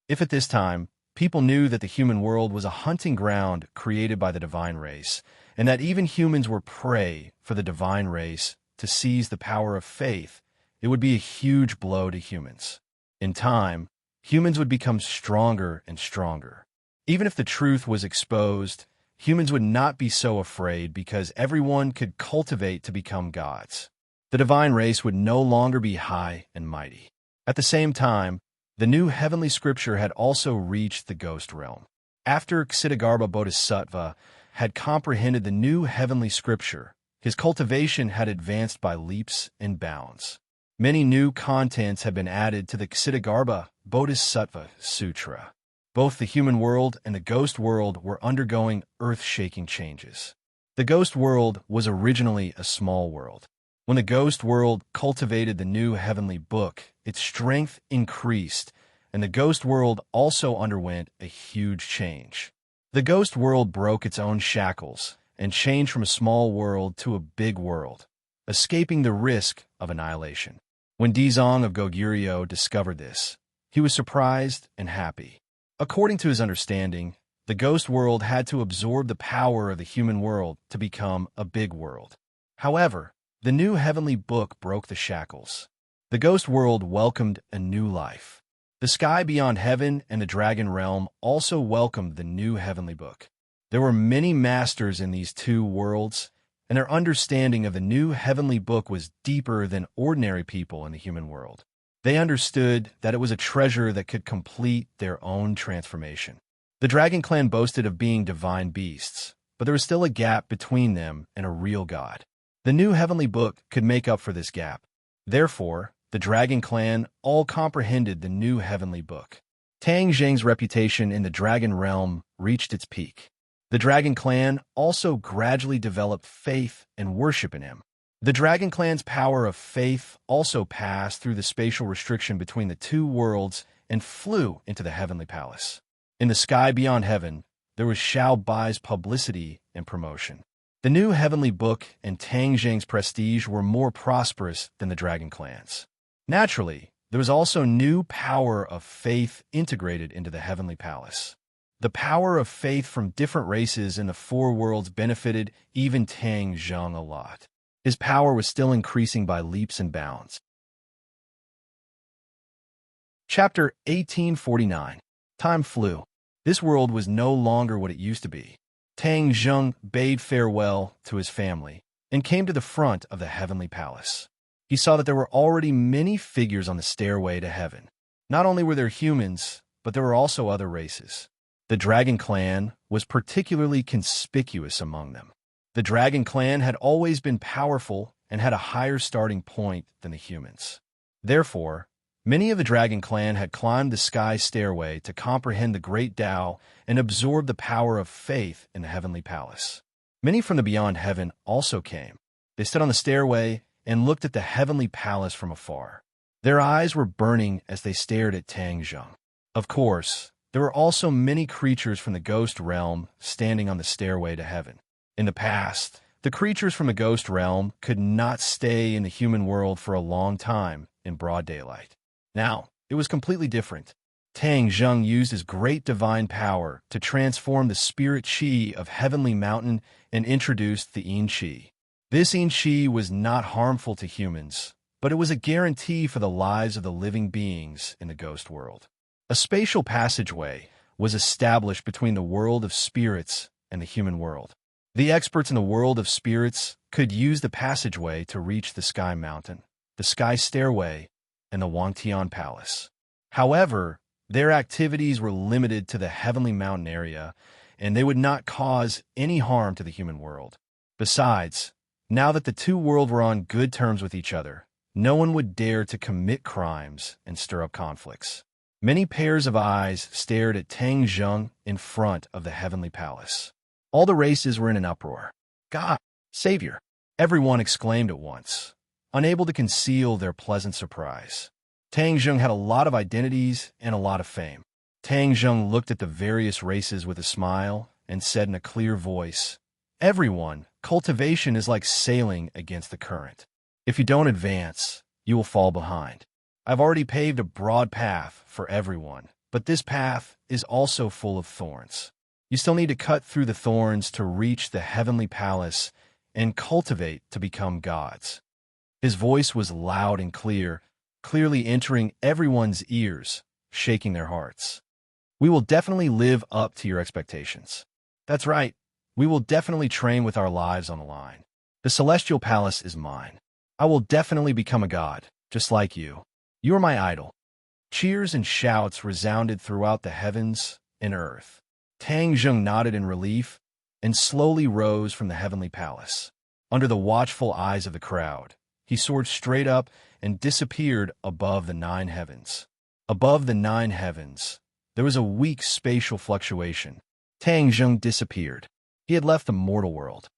If at this time, people knew that the human world was a hunting ground created by the divine race, and that even humans were prey for the divine race to seize the power of faith, it would be a huge blow to humans. In time, humans would become stronger and stronger. Even if the truth was exposed, humans would not be so afraid because everyone could cultivate to become gods. The divine race would no longer be high and mighty. At the same time, the new heavenly scripture had also reached the ghost realm. After Ksitigarbha Bodhisattva had comprehended the new heavenly scripture, his cultivation had advanced by leaps and bounds. Many new contents have been added to the Ksitigarbha Bodhisattva Sutra. Both the human world and the ghost world were undergoing earth-shaking changes. The ghost world was originally a small world. When the ghost world cultivated the new heavenly book, its strength increased, and the ghost world also underwent a huge change. The ghost world broke its own shackles and changed from a small world to a big world, escaping the risk of annihilation. When Dizong of Goguryeo discovered this, he was surprised and happy. According to his understanding, the ghost world had to absorb the power of the human world to become a big world. However, the new heavenly book broke the shackles. The ghost world welcomed a new life. The sky beyond heaven and the dragon realm also welcomed the new heavenly book. There were many masters in these two worlds, and their understanding of the new heavenly book was deeper than ordinary people in the human world. They understood that it was a treasure that could complete their own transformation. The dragon clan boasted of being divine beasts, but there was still a gap between them and a real god. The new heavenly book could make up for this gap. Therefore, the dragon clan all comprehended the new heavenly book. Tang Zheng's reputation in the dragon realm reached its peak. The dragon clan also gradually developed faith and worship in him. The dragon clan's power of faith also passed through the spatial restriction between the two worlds and flew into the heavenly palace. In the sky beyond heaven, there was Xiao Bai's publicity and promotion. The new heavenly book and Tang Zheng's prestige were more prosperous than the dragon clan's. Naturally, there was also new power of faith integrated into the heavenly palace. The power of faith from different races in the four worlds benefited even Tang Zheng a lot. His power was still increasing by leaps and bounds. Chapter 1849. Time flew. This world was no longer what it used to be. Tang Zheng bade farewell to his family and came to the front of the heavenly palace. He saw that there were already many figures on the stairway to heaven. Not only were there humans, but there were also other races. The dragon clan was particularly conspicuous among them. The dragon clan had always been powerful and had a higher starting point than the humans. Therefore, many of the dragon clan had climbed the sky stairway to comprehend the great Tao and absorb the power of faith in the heavenly palace. Many from the beyond heaven also came. They stood on the stairway and looked at the heavenly palace from afar. Their eyes were burning as they stared at Tang Zheng. Of course, there were also many creatures from the ghost realm standing on the stairway to heaven. In the past, the creatures from the ghost realm could not stay in the human world for a long time in broad daylight. Now, it was completely different. Tang Zheng used his great divine power to transform the spirit qi of Heavenly Mountain and introduced the yin qi. This yin qi was not harmful to humans, but it was a guarantee for the lives of the living beings in the ghost world. A spatial passageway was established between the world of spirits and the human world. The experts in the world of spirits could use the passageway to reach the Sky Mountain, the Sky Stairway, and the Wangtian Palace. However, their activities were limited to the Heavenly Mountain area, and they would not cause any harm to the human world. Besides, now that the two worlds were on good terms with each other, no one would dare to commit crimes and stir up conflicts. Many pairs of eyes stared at Tang Zheng in front of the Heavenly Palace. All the races were in an uproar. God, Savior! Everyone exclaimed at once, unable to conceal their pleasant surprise. Tang Zheng had a lot of identities and a lot of fame. Tang Zheng looked at the various races with a smile and said in a clear voice, "Everyone, cultivation is like sailing against the current. If you don't advance, you will fall behind. I've already paved a broad path for everyone, but this path is also full of thorns. You still need to cut through the thorns to reach the heavenly palace and cultivate to become gods." His voice was loud and clear, clearly entering everyone's ears, shaking their hearts. "We will definitely live up to your expectations. That's right. We will definitely train with our lives on the line. The celestial palace is mine. I will definitely become a god, just like you. You are my idol." Cheers and shouts resounded throughout the heavens and earth. Tang Zheng nodded in relief and slowly rose from the heavenly palace. Under the watchful eyes of the crowd, he soared straight up and disappeared above the 9 heavens. Above the 9 heavens, there was a weak spatial fluctuation. Tang Zheng disappeared. He had left the mortal world.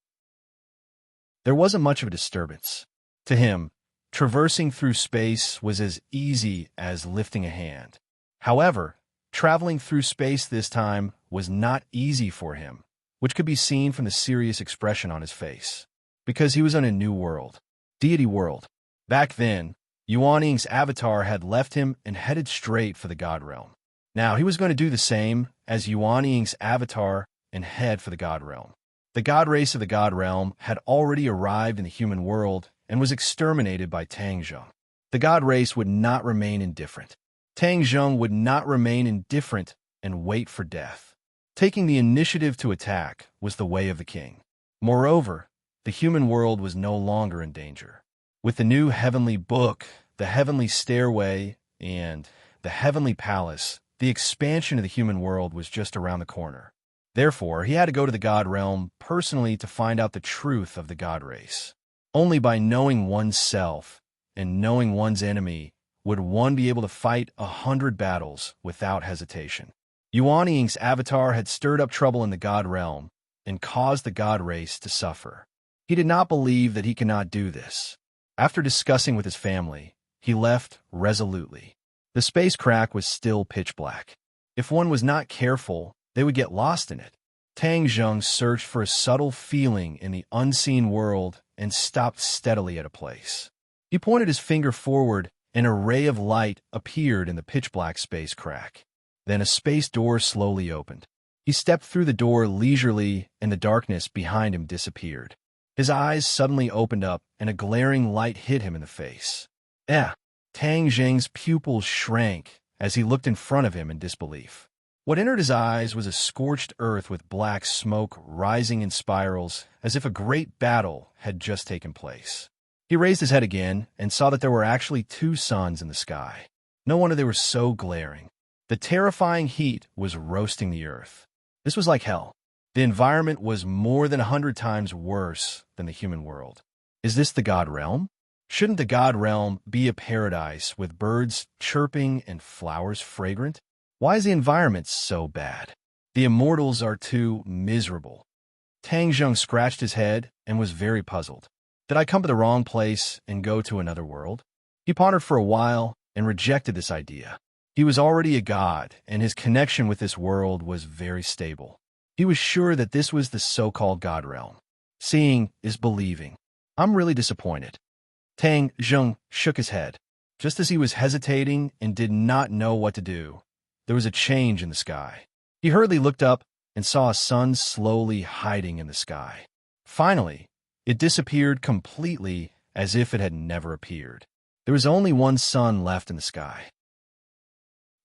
There wasn't much of a disturbance. To him, traversing through space was as easy as lifting a hand. However, traveling through space this time was not easy for him, which could be seen from the serious expression on his face. Because he was in a new world, deity world. Back then, Yuan Ying's avatar had left him and headed straight for the God realm. Now he was going to do the same as Yuan Ying's avatar and head for the God realm. The god race of the God realm had already arrived in the human world and was exterminated by Tang Zheng. The god race would not remain indifferent. Tang Zheng would not remain indifferent and wait for death. Taking the initiative to attack was the way of the king. Moreover, the human world was no longer in danger. With the new heavenly book, the heavenly stairway, and the heavenly palace, the expansion of the human world was just around the corner. Therefore, he had to go to the God realm personally to find out the truth of the God race. Only by knowing oneself and knowing one's enemy would one be able to fight 100 battles without hesitation. Yuan Ying's avatar had stirred up trouble in the God realm and caused the God race to suffer. He did not believe that he could not do this. After discussing with his family, he left resolutely. The space crack was still pitch black. If one was not careful, they would get lost in it. Tang Zheng searched for a subtle feeling in the unseen world and stopped steadily at a place. He pointed his finger forward, and a ray of light appeared in the pitch-black space crack. Then a space door slowly opened. He stepped through the door leisurely, and the darkness behind him disappeared. His eyes suddenly opened up, and a glaring light hit him in the face. Tang Zheng's pupils shrank as he looked in front of him in disbelief. What entered his eyes was a scorched earth with black smoke rising in spirals, as if a great battle had just taken place. He raised his head again and saw that there were actually 2 suns in the sky. No wonder they were so glaring. The terrifying heat was roasting the earth. This was like hell. The environment was more than 100 times worse than the human world. Is this the God realm? Shouldn't the God realm be a paradise with birds chirping and flowers fragrant? Why is the environment so bad? The immortals are too miserable. Tang Zheng scratched his head and was very puzzled. Did I come to the wrong place and go to another world? He pondered for a while and rejected this idea. He was already a god, and his connection with this world was very stable. He was sure that this was the so-called God realm. Seeing is believing. I'm really disappointed. Tang Zheng shook his head. Just as he was hesitating and did not know what to do, there was a change in the sky. He hurriedly looked up and saw a sun slowly hiding in the sky. Finally, it disappeared completely as if it had never appeared. There was only one sun left in the sky.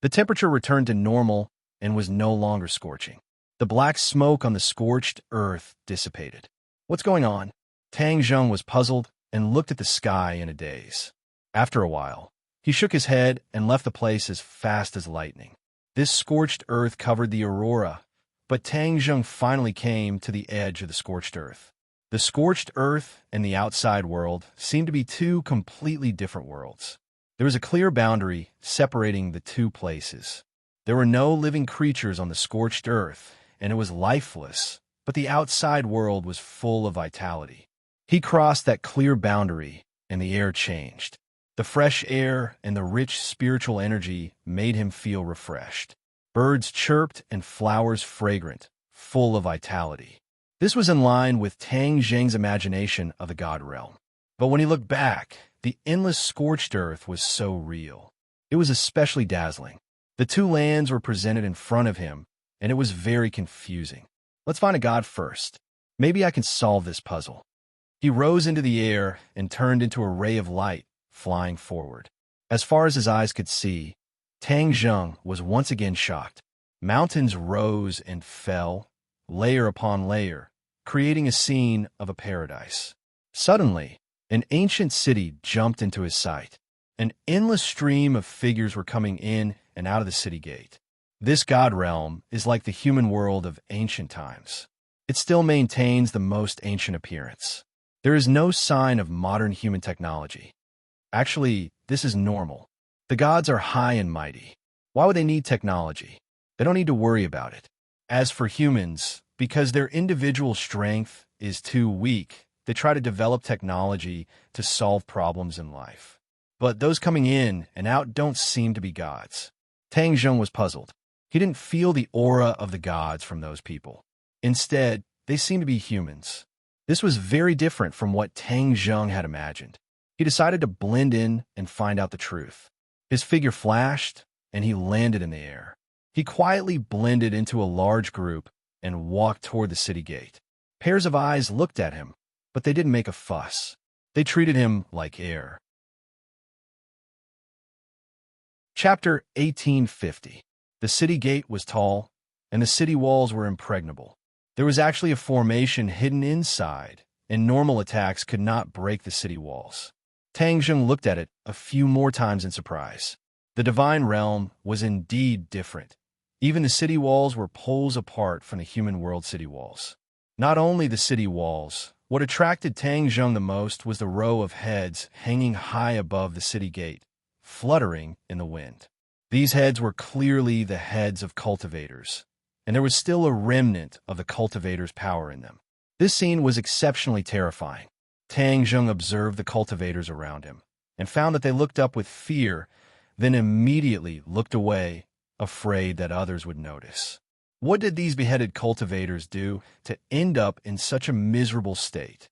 The temperature returned to normal and was no longer scorching. The black smoke on the scorched earth dissipated. What's going on? Tang Zheng was puzzled and looked at the sky in a daze. After a while, he shook his head and left the place as fast as lightning. This scorched earth covered the aurora, but Tang Zheng finally came to the edge of the scorched earth. The scorched earth and the outside world seemed to be 2 completely different worlds. There was a clear boundary separating the 2 places. There were no living creatures on the scorched earth, and it was lifeless, but the outside world was full of vitality. He crossed that clear boundary, and the air changed. The fresh air and the rich spiritual energy made him feel refreshed. Birds chirped and flowers fragrant, full of vitality. This was in line with Tang Zheng's imagination of the God realm. But when he looked back, the endless scorched earth was so real. It was especially dazzling. The two lands were presented in front of him, and it was very confusing. Let's find a God first. Maybe I can solve this puzzle. He rose into the air and turned into a ray of light, flying forward. As far as his eyes could see, Tang Zheng was once again shocked. Mountains rose and fell, layer upon layer, creating a scene of a paradise. Suddenly, an ancient city jumped into his sight. An endless stream of figures were coming in and out of the city gate. This God realm is like the human world of ancient times. It still maintains the most ancient appearance. There is no sign of modern human technology. Actually, this is normal. The gods are high and mighty. Why would they need technology? They don't need to worry about it. As for humans, because their individual strength is too weak, they try to develop technology to solve problems in life. But those coming in and out don't seem to be gods. Tang Zheng was puzzled. He didn't feel the aura of the gods from those people. Instead, they seemed to be humans. This was very different from what Tang Zheng had imagined. He decided to blend in and find out the truth. His figure flashed, and he landed in the air. He quietly blended into a large group and walked toward the city gate. Pairs of eyes looked at him, but they didn't make a fuss. They treated him like air. Chapter 1850. The city gate was tall, and the city walls were impregnable. There was actually a formation hidden inside, and normal attacks could not break the city walls. Tang Zheng looked at it a few more times in surprise. The divine realm was indeed different. Even the city walls were poles apart from the human world city walls. Not only the city walls, what attracted Tang Zheng the most was the row of heads hanging high above the city gate, fluttering in the wind. These heads were clearly the heads of cultivators, and there was still a remnant of the cultivators' power in them. This scene was exceptionally terrifying. Tang Zheng observed the cultivators around him and found that they looked up with fear, then immediately looked away, afraid that others would notice. What did these beheaded cultivators do to end up in such a miserable state?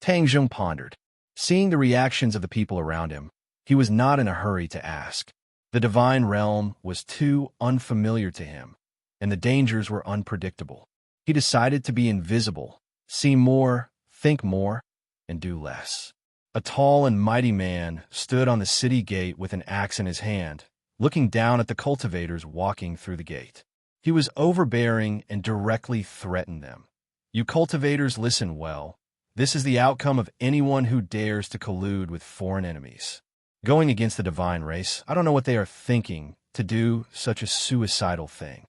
Tang Zheng pondered. Seeing the reactions of the people around him, he was not in a hurry to ask. The divine realm was too unfamiliar to him, and the dangers were unpredictable. He decided to be invisible, see more, think more, and do less. A tall and mighty man stood on the city gate with an axe in his hand, looking down at the cultivators walking through the gate. He was overbearing and directly threatened them. You cultivators, listen well. This is the outcome of anyone who dares to collude with foreign enemies. Going against the divine race, I don't know what they are thinking to do such a suicidal thing.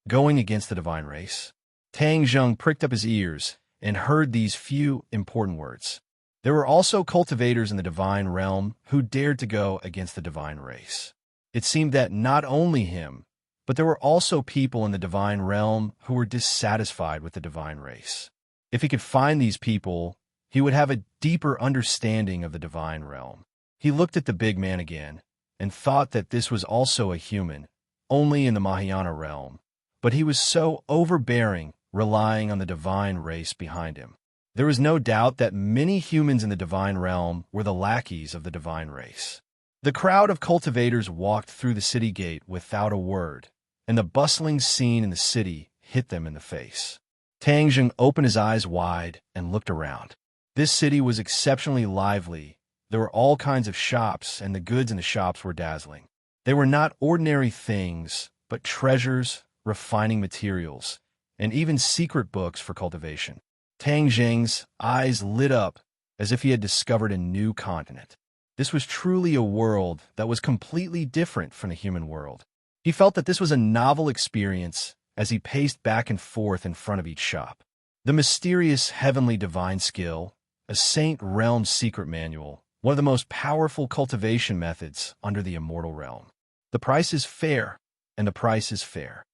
Going against the divine race? Tang Zheng pricked up his ears and heard these few important words. There were also cultivators in the divine realm who dared to go against the divine race. It seemed that not only him, but there were also people in the divine realm who were dissatisfied with the divine race. If he could find these people, he would have a deeper understanding of the divine realm. He looked at the big man again and thought that this was also a human, only in the Mahayana realm, but he was so overbearing, relying on the divine race behind him. There was no doubt that many humans in the divine realm were the lackeys of the divine race. The crowd of cultivators walked through the city gate without a word, and the bustling scene in the city hit them in the face. Tang Zheng opened his eyes wide and looked around. This city was exceptionally lively. There were all kinds of shops, and the goods in the shops were dazzling. They were not ordinary things, but treasures, refining materials, and even secret books for cultivation. Tang Zheng's eyes lit up as if he had discovered a new continent. This was truly a world that was completely different from the human world. He felt that this was a novel experience as he paced back and forth in front of each shop. The mysterious heavenly divine skill, a Saint Realm secret manual, one of the most powerful cultivation methods under the immortal realm. The price is fair, and the price is fair.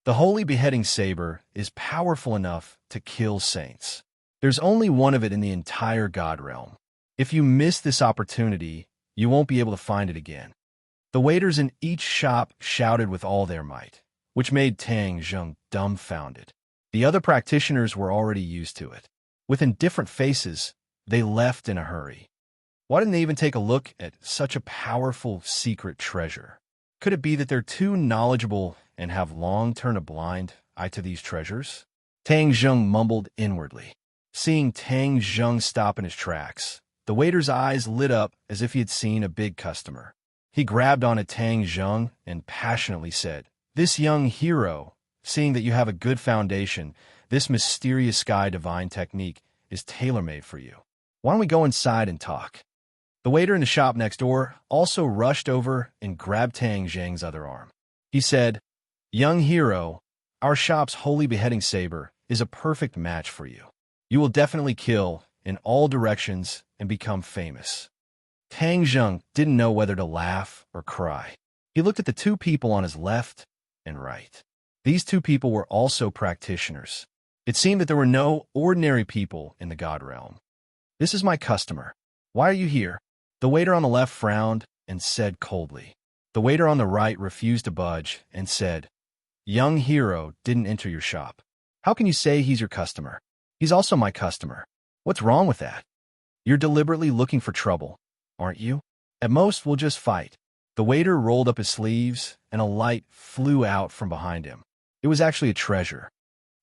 The holy beheading saber is powerful enough to kill saints. There's only one of it in the entire God realm. If you miss this opportunity, you won't be able to find it again." The waiters in each shop shouted with all their might, which made Tang Zheng dumbfounded. The other practitioners were already used to it. With indifferent faces, they left in a hurry. Why didn't they even take a look at such a powerful secret treasure? Could it be that they're too knowledgeable and have long turned a blind eye to these treasures? Tang Zheng mumbled inwardly. Seeing Tang Zheng stop in his tracks, the waiter's eyes lit up as if he had seen a big customer. He grabbed onto Tang Zheng and passionately said, "This young hero, seeing that you have a good foundation, this mysterious sky divine technique is tailor-made for you. Why don't we go inside and talk?" The waiter in the shop next door also rushed over and grabbed Tang Zheng's other arm. He said, "Young hero, our shop's holy beheading saber is a perfect match for you. You will definitely kill in all directions and become famous." Tang Zheng didn't know whether to laugh or cry. He looked at the two people on his left and right. These two people were also practitioners. It seemed that there were no ordinary people in the God realm. "This is my customer. Why are you here?" The waiter on the left frowned and said coldly. The waiter on the right refused to budge and said, "Young hero didn't enter your shop. How can you say he's your customer? He's also my customer. What's wrong with that? You're deliberately looking for trouble, aren't you? At most, we'll just fight." The waiter rolled up his sleeves, and a light flew out from behind him. It was actually a treasure.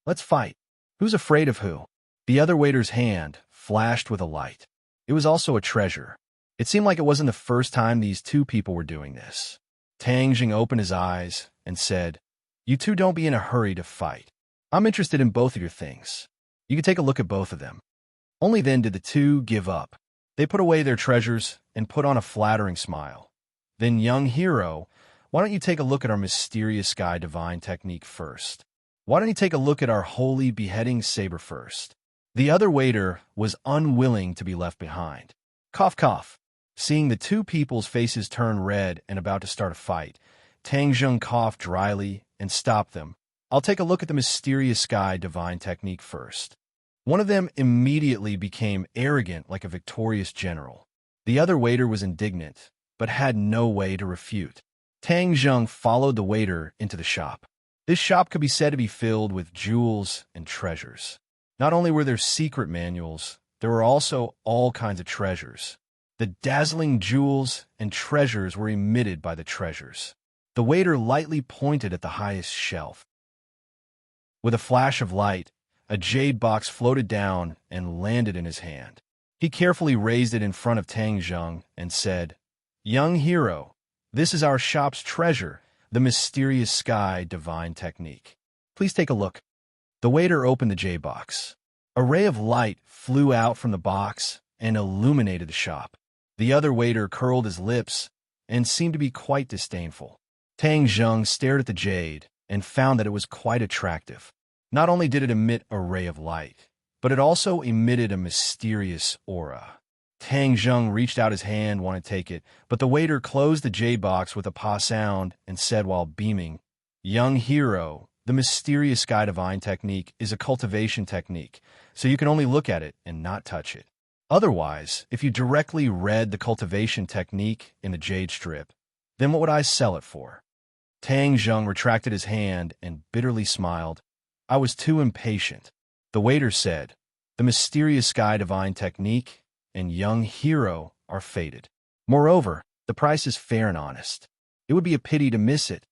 "Let's fight. Who's afraid of who?" The other waiter's hand flashed with a light. It was also a treasure. It seemed like it wasn't the first time these two people were doing this. Tang Jing opened his eyes and said, "You two don't be in a hurry to fight. I'm interested in both of your things. You can take a look at both of them." Only then did the two give up. They put away their treasures and put on a flattering smile. "Then, young hero, why don't you take a look at our mysterious sky divine technique first? Why don't you take a look at our holy beheading saber first?" The other waiter was unwilling to be left behind. Cough, cough. Seeing the two people's faces turn red and about to start a fight, Tang Zheng coughed dryly and stopped them. "I'll take a look at the mysterious sky divine technique first." One of them immediately became arrogant like a victorious general. The other waiter was indignant, but had no way to refute. Tang Zheng followed the waiter into the shop. This shop could be said to be filled with jewels and treasures. Not only were there secret manuals, there were also all kinds of treasures. The dazzling jewels and treasures were emitted by the treasures. The waiter lightly pointed at the highest shelf. With a flash of light, a jade box floated down and landed in his hand. He carefully raised it in front of Tang Zheng and said, "Young hero, this is our shop's treasure, the mysterious sky divine technique. Please take a look." The waiter opened the jade box. A ray of light flew out from the box and illuminated the shop. The other waiter curled his lips and seemed to be quite disdainful. Tang Zheng stared at the jade and found that it was quite attractive. Not only did it emit a ray of light, but it also emitted a mysterious aura. Tang Zheng reached out his hand, wanted to take it, but the waiter closed the jade box with a pa sound and said while beaming, "Young hero, the mysterious sky divine technique is a cultivation technique, so you can only look at it and not touch it. Otherwise, if you directly read the cultivation technique in the jade strip, then what would I sell it for?" Tang Zheng retracted his hand and bitterly smiled. "I was too impatient." The waiter said, "The mysterious sky divine technique and young hero are fated. Moreover, the price is fair and honest. It would be a pity to miss it."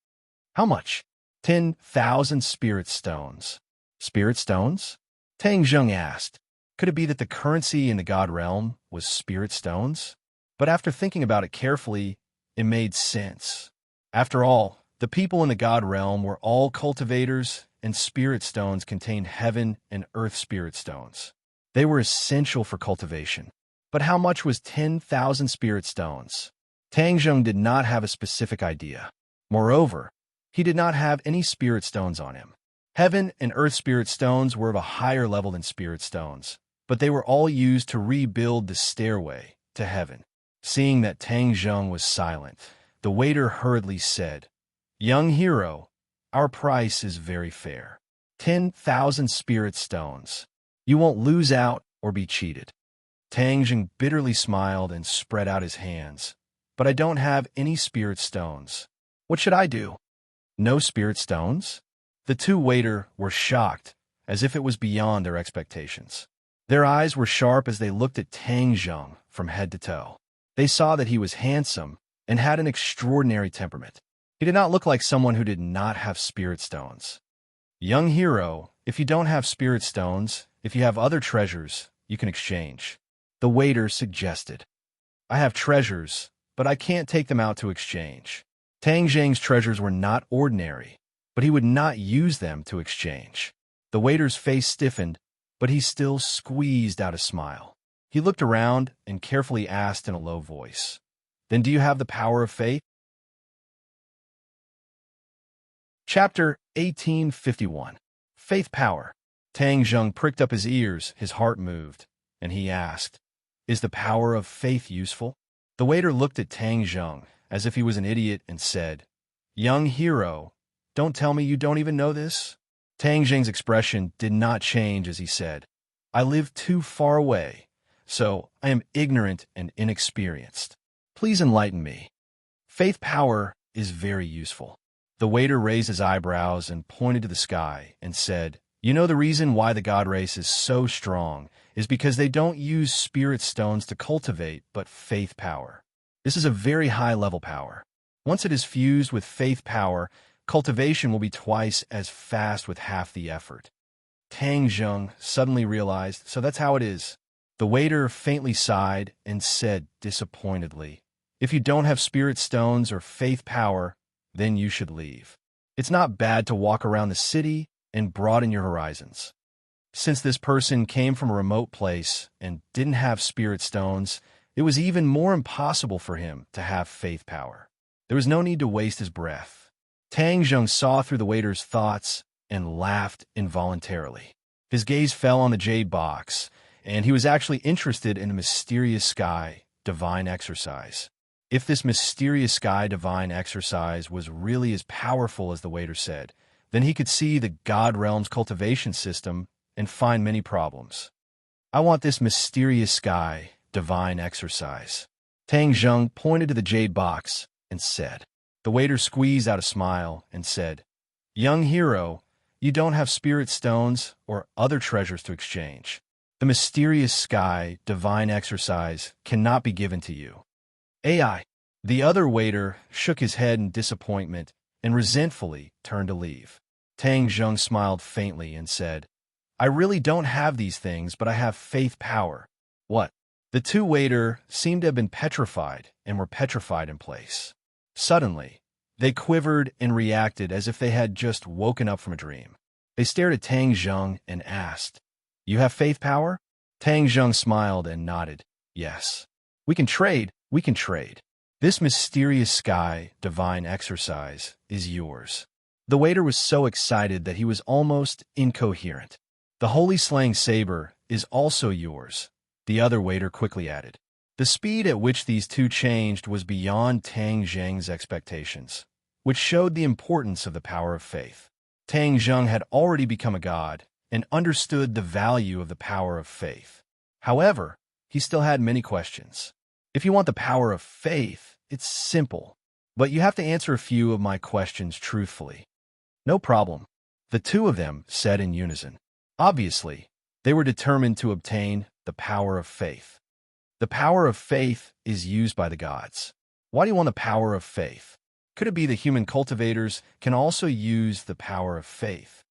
"How much?" 10,000 spirit stones. Spirit stones? Tang Zheng asked. Could it be that the currency in the God realm was spirit stones? But after thinking about it carefully, it made sense. After all, the people in the God realm were all cultivators, and spirit stones contained heaven and earth spirit stones. They were essential for cultivation. But how much was 10,000 spirit stones? Tang Zheng did not have a specific idea. Moreover, he did not have any spirit stones on him. Heaven and earth spirit stones were of a higher level than spirit stones, but they were all used to rebuild the stairway to heaven. Seeing that Tang Zheng was silent, the waiter hurriedly said, "Young hero, our price is very fair. 10,000 spirit stones. You won't lose out or be cheated. Tang Jing bitterly smiled and spread out his hands. But I don't have any spirit stones. What should I do? No spirit stones? The two waiters were shocked, as if it was beyond their expectations. Their eyes were sharp as they looked at Tang Jing from head to toe. They saw that he was handsome and had an extraordinary temperament. He did not look like someone who did not have spirit stones. Young hero, if you don't have spirit stones, if you have other treasures, you can exchange. The waiter suggested. I have treasures, but I can't take them out to exchange. Tang Jing's treasures were not ordinary, but he would not use them to exchange. The waiter's face stiffened, but he still squeezed out a smile. He looked around and carefully asked in a low voice, Then do you have the power of faith? Chapter 1851. Faith Power. Tang Jing pricked up his ears, his heart moved, and he asked, Is the power of faith useful? The waiter looked at Tang Jing as if he was an idiot and said, Young hero, don't tell me you don't even know this? Tang Jing's expression did not change as he said, I live too far away, so I am ignorant and inexperienced. Please enlighten me. Faith power is very useful. The waiter raised his eyebrows and pointed to the sky and said, You know the reason why the god race is so strong is because they don't use spirit stones to cultivate, but faith power. This is a very high-level power. Once it is fused with faith power, cultivation will be twice as fast with half the effort. Tang Jing suddenly realized, so that's how it is. The waiter faintly sighed and said disappointedly, If you don't have spirit stones or faith power, then you should leave. It's not bad to walk around the city and broaden your horizons. Since this person came from a remote place and didn't have spirit stones, it was even more impossible for him to have faith power. There was no need to waste his breath. Tang Jing saw through the waiter's thoughts and laughed involuntarily. His gaze fell on the jade box, and he was actually interested in the mysterious sky divine exercise. If this mysterious sky divine exercise was really as powerful as the waiter said, then he could see the God Realm's cultivation system and find many problems. I want this mysterious sky divine exercise. Tang Jing pointed to the jade box and said. The waiter squeezed out a smile and said, Young hero, you don't have spirit stones or other treasures to exchange. The mysterious sky divine exercise cannot be given to you. AI. The other waiter shook his head in disappointment and resentfully turned to leave. Tang Jing smiled faintly and said, I really don't have these things, but I have faith power. What? The two waiters seemed to have been petrified and were petrified in place. Suddenly, they quivered and reacted as if they had just woken up from a dream. They stared at Tang Jing and asked, You have faith power? Tang Jing smiled and nodded, Yes. We can trade. This mysterious sky divine exercise is yours. The waiter was so excited that he was almost incoherent. The holy slaying saber is also yours, the other waiter quickly added. The speed at which these two changed was beyond Tang Jing's expectations, which showed the importance of the power of faith. Tang Jing had already become a god and understood the value of the power of faith. However, he still had many questions. If you want the power of faith, it's simple, but you have to answer a few of my questions truthfully. No problem, the two of them said in unison. Obviously, they were determined to obtain the power of faith. The power of faith is used by the gods. Why do you want the power of faith? Could it be the human cultivators can also use the power of faith?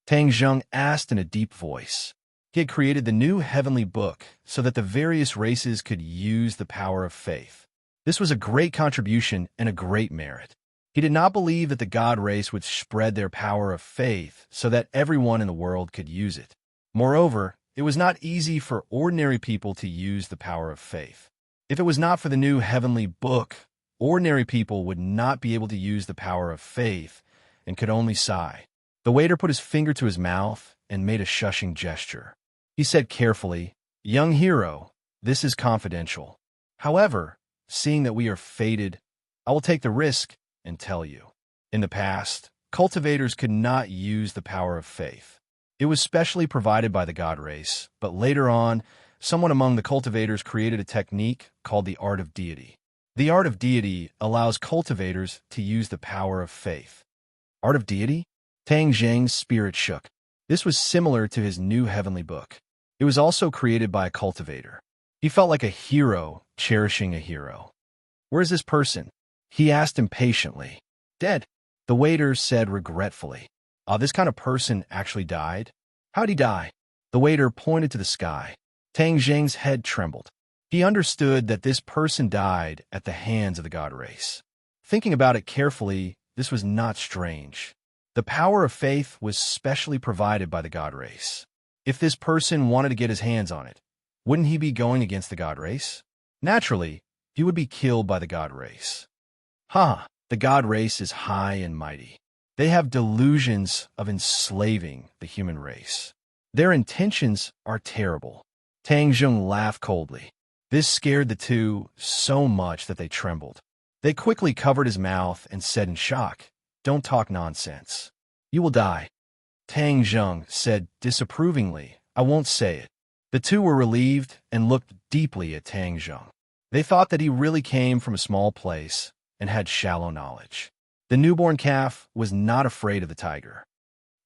Tang Jing asked in a deep voice. He had created the new heavenly book so that the various races could use the power of faith. This was a great contribution and a great merit. He did not believe that the god race would spread their power of faith so that everyone in the world could use it. Moreover, it was not easy for ordinary people to use the power of faith. If it was not for the new heavenly book, ordinary people would not be able to use the power of faith and could only sigh. The waiter put his finger to his mouth and made a shushing gesture. He said carefully, Young hero, this is confidential. However, seeing that we are fated, I will take the risk and tell you. In the past, cultivators could not use the power of faith. It was specially provided by the god race, but later on, someone among the cultivators created a technique called the art of deity. The art of deity allows cultivators to use the power of faith. Art of deity? Tang Zheng's spirit shook. This was similar to his new heavenly book. It was also created by a cultivator. He felt like a hero cherishing a hero. "Where is this person?" he asked impatiently. "Dead," the waiter said regretfully. This kind of person actually died? How'd he die? The waiter pointed to the sky. Tang Zheng's head trembled. He understood that this person died at the hands of the god race. Thinking about it carefully, this was not strange. The power of faith was specially provided by the god race. If this person wanted to get his hands on it, wouldn't he be going against the god race? Naturally, he would be killed by the god race. The god race is high and mighty. They have delusions of enslaving the human race. Their intentions are terrible. Tang Zheng laughed coldly. This scared the two so much that they trembled. They quickly covered his mouth and said in shock, "Don't talk nonsense. You will die." Tang Zheng said disapprovingly, "I won't say it." The two were relieved and looked deeply at Tang Zheng. They thought that he really came from a small place and had shallow knowledge. The newborn calf was not afraid of the tiger.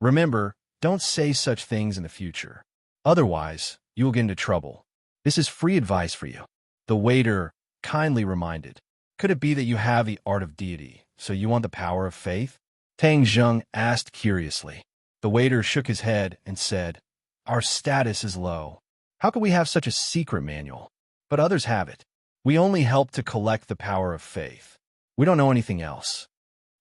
"Remember, don't say such things in the future. Otherwise, you will get into trouble. This is free advice for you," the waiter kindly reminded. "Could it be that you have the art of deity, so you want the power of faith?" Tang Zheng asked curiously. The waiter shook his head and said, "Our status is low. How could we have such a secret manual? But others have it. We only help to collect the power of faith. We don't know anything else."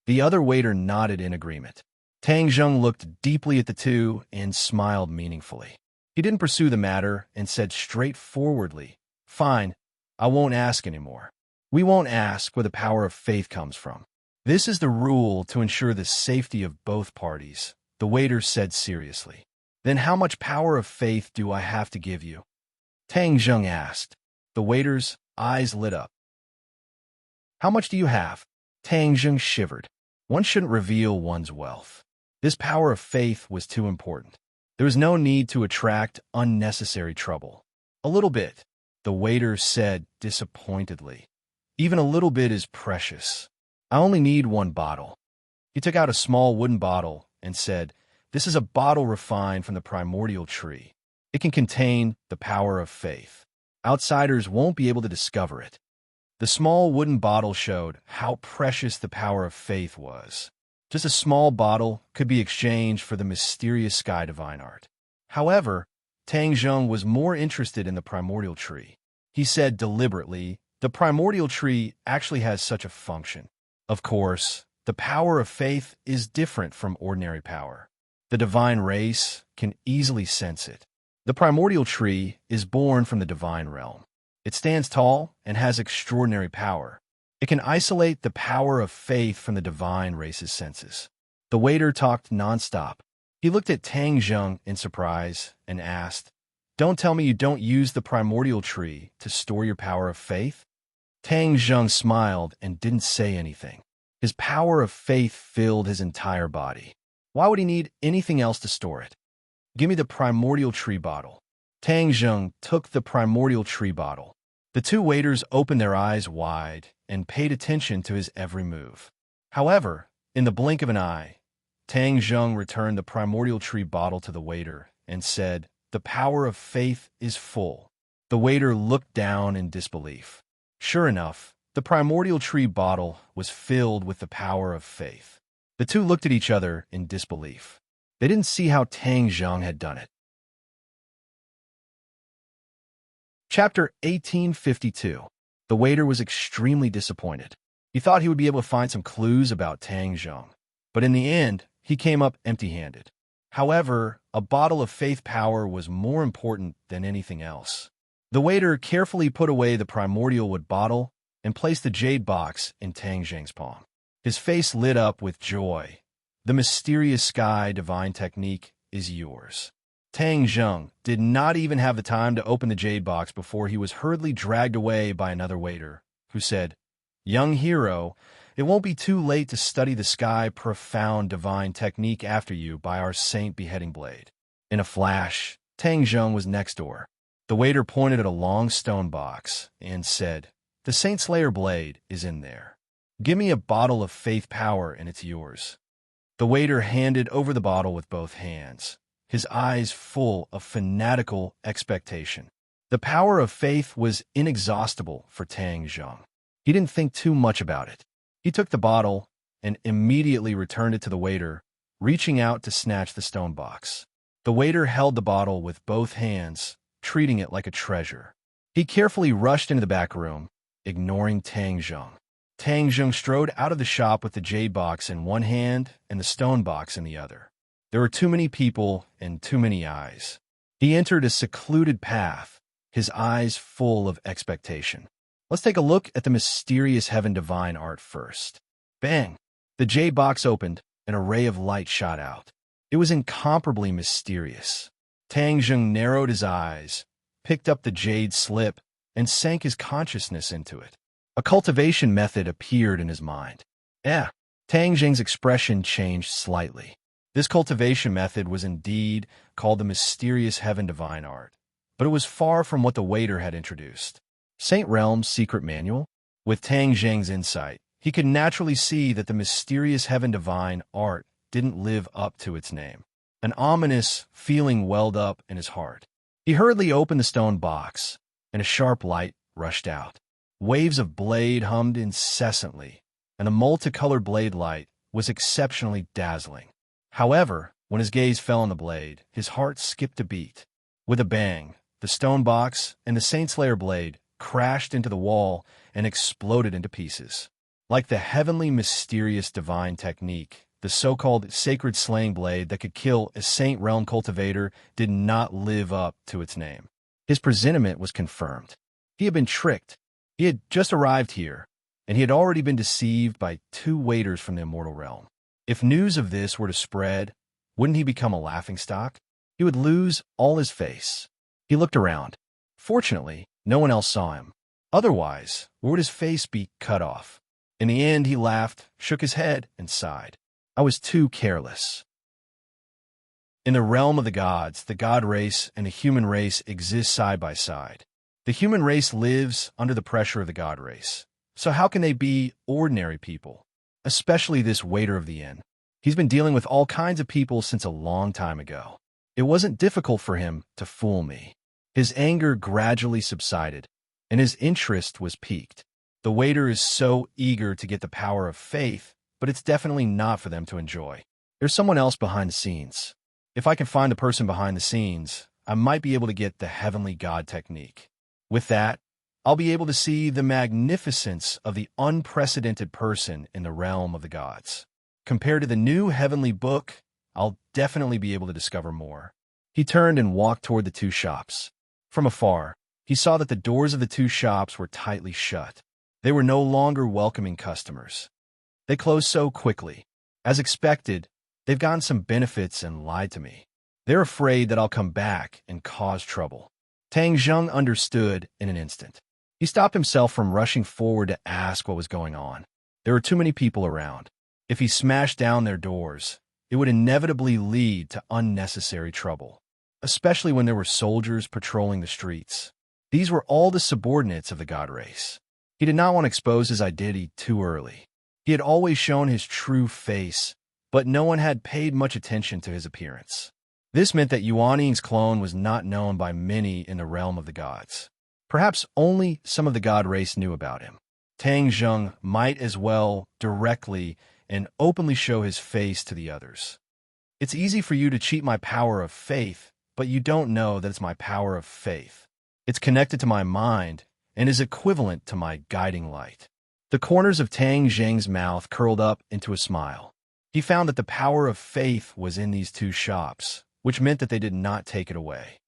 The other waiter nodded in agreement. Tang Zheng looked deeply at the two and smiled meaningfully. He didn't pursue the matter and said straightforwardly, "Fine, I won't ask anymore. We won't ask where the power of faith comes from. This is the rule to ensure the safety of both parties," the waiter said seriously. "Then how much power of faith do I have to give you?" Tang Zheng asked. The waiter's eyes lit up. "How much do you have?" Tang Zheng shivered. One shouldn't reveal one's wealth. This power of faith was too important. There was no need to attract unnecessary trouble. "A little bit," the waiter said disappointedly. "Even a little bit is precious. I only need one bottle." He took out a small wooden bottle and said, "This is a bottle refined from the primordial tree. It can contain the power of faith. Outsiders won't be able to discover it." The small wooden bottle showed how precious the power of faith was. Just a small bottle could be exchanged for the mysterious sky divine art. However, Tang Zheng was more interested in the primordial tree. He said deliberately, "The primordial tree actually has such a function. Of course, the power of faith is different from ordinary power. The divine race can easily sense it. The primordial tree is born from the divine realm. It stands tall and has extraordinary power. It can isolate the power of faith from the divine race's senses." The waiter talked nonstop. He looked at Tang Zheng in surprise and asked, "Don't tell me you don't use the primordial tree to store your power of faith?" Tang Zheng smiled and didn't say anything. His power of faith filled his entire body. Why would he need anything else to store it? "Give me the primordial tree bottle." Tang Zheng took the primordial tree bottle. The two waiters opened their eyes wide and paid attention to his every move. However, in the blink of an eye, Tang Zheng returned the primordial tree bottle to the waiter and said, "The power of faith is full." The waiter looked down in disbelief. Sure enough, the primordial tree bottle was filled with the power of faith. The two looked at each other in disbelief. They didn't see how Tang Zheng had done it. Chapter 1852. The waiter was extremely disappointed. He thought he would be able to find some clues about Tang Zheng, but in the end, he came up empty-handed. However, a bottle of faith power was more important than anything else. The waiter carefully put away the primordial wood bottle and placed the jade box in Tang Zheng's palm. His face lit up with joy. "The mysterious sky divine technique is yours." Tang Zheng did not even have the time to open the jade box before he was hurriedly dragged away by another waiter, who said, "Young hero, it won't be too late to study the sky profound divine technique after you by our saint beheading blade." In a flash, Tang Zheng was next door. The waiter pointed at a long stone box and said, "The Saint Slayer blade is in there. Give me a bottle of faith power and it's yours." The waiter handed over the bottle with both hands, his eyes full of fanatical expectation. The power of faith was inexhaustible for Tang Zheng. He didn't think too much about it. He took the bottle and immediately returned it to the waiter, reaching out to snatch the stone box. The waiter held the bottle with both hands, treating it like a treasure. He carefully rushed into the back room, ignoring Tang Zheng. Tang Zheng strode out of the shop with the jade box in one hand and the stone box in the other. There were too many people and too many eyes. He entered a secluded path, his eyes full of expectation. Let's take a look at the mysterious heaven divine art first. Bang! The jade box opened, and a ray of light shot out. It was incomparably mysterious. Tang Zheng narrowed his eyes, picked up the jade slip, and sank his consciousness into it. A cultivation method appeared in his mind. Tang Zheng's expression changed slightly. This cultivation method was indeed called the mysterious heaven divine art, but it was far from what the waiter had introduced. Saint Realm's secret manual? With Tang Zheng's insight, he could naturally see that the mysterious heaven divine art didn't live up to its name. An ominous feeling welled up in his heart. He hurriedly opened the stone box, and a sharp light rushed out. Waves of blade hummed incessantly, and the multicolored blade light was exceptionally dazzling. However, when his gaze fell on the blade, his heart skipped a beat. With a bang, the stone box and the Saint Slayer blade crashed into the wall and exploded into pieces. Like the heavenly mysterious divine technique, the so-called sacred slaying blade that could kill a Saint Realm cultivator did not live up to its name. His presentiment was confirmed. He had been tricked. He had just arrived here, and he had already been deceived by two waiters from the immortal realm. If news of this were to spread, wouldn't he become a laughingstock? He would lose all his face. He looked around. Fortunately, no one else saw him. Otherwise, where would his face be cut off? In the end, he laughed, shook his head, and sighed. I was too careless. In the realm of the gods, the god race and the human race exist side by side. The human race lives under the pressure of the god race. So how can they be ordinary people? Especially this waiter of the inn. He's been dealing with all kinds of people since a long time ago. It wasn't difficult for him to fool me. His anger gradually subsided, and his interest was piqued. The waiter is so eager to get the power of faith, but it's definitely not for them to enjoy. There's someone else behind the scenes. If I can find the person behind the scenes, I might be able to get the heavenly god technique. With that, I'll be able to see the magnificence of the unprecedented person in the realm of the gods. Compared to the new heavenly book, I'll definitely be able to discover more. He turned and walked toward the two shops. From afar, he saw that the doors of the two shops were tightly shut. They were no longer welcoming customers. They closed so quickly. As expected, they've gotten some benefits and lied to me. They're afraid that I'll come back and cause trouble. Tang Zheng understood in an instant. He stopped himself from rushing forward to ask what was going on. There were too many people around. If he smashed down their doors, it would inevitably lead to unnecessary trouble, especially when there were soldiers patrolling the streets. These were all the subordinates of the god race. He did not want to expose his identity too early. He had always shown his true face, but no one had paid much attention to his appearance. This meant that Yuaning's clone was not known by many in the realm of the gods. Perhaps only some of the god race knew about him. Tang Zheng might as well directly and openly show his face to the others. It's easy for you to cheat my power of faith, but you don't know that it's my power of faith. It's connected to my mind and is equivalent to my guiding light. The corners of Tang Zheng's mouth curled up into a smile. He found that the power of faith was in these two shops, which meant that they did not take it away.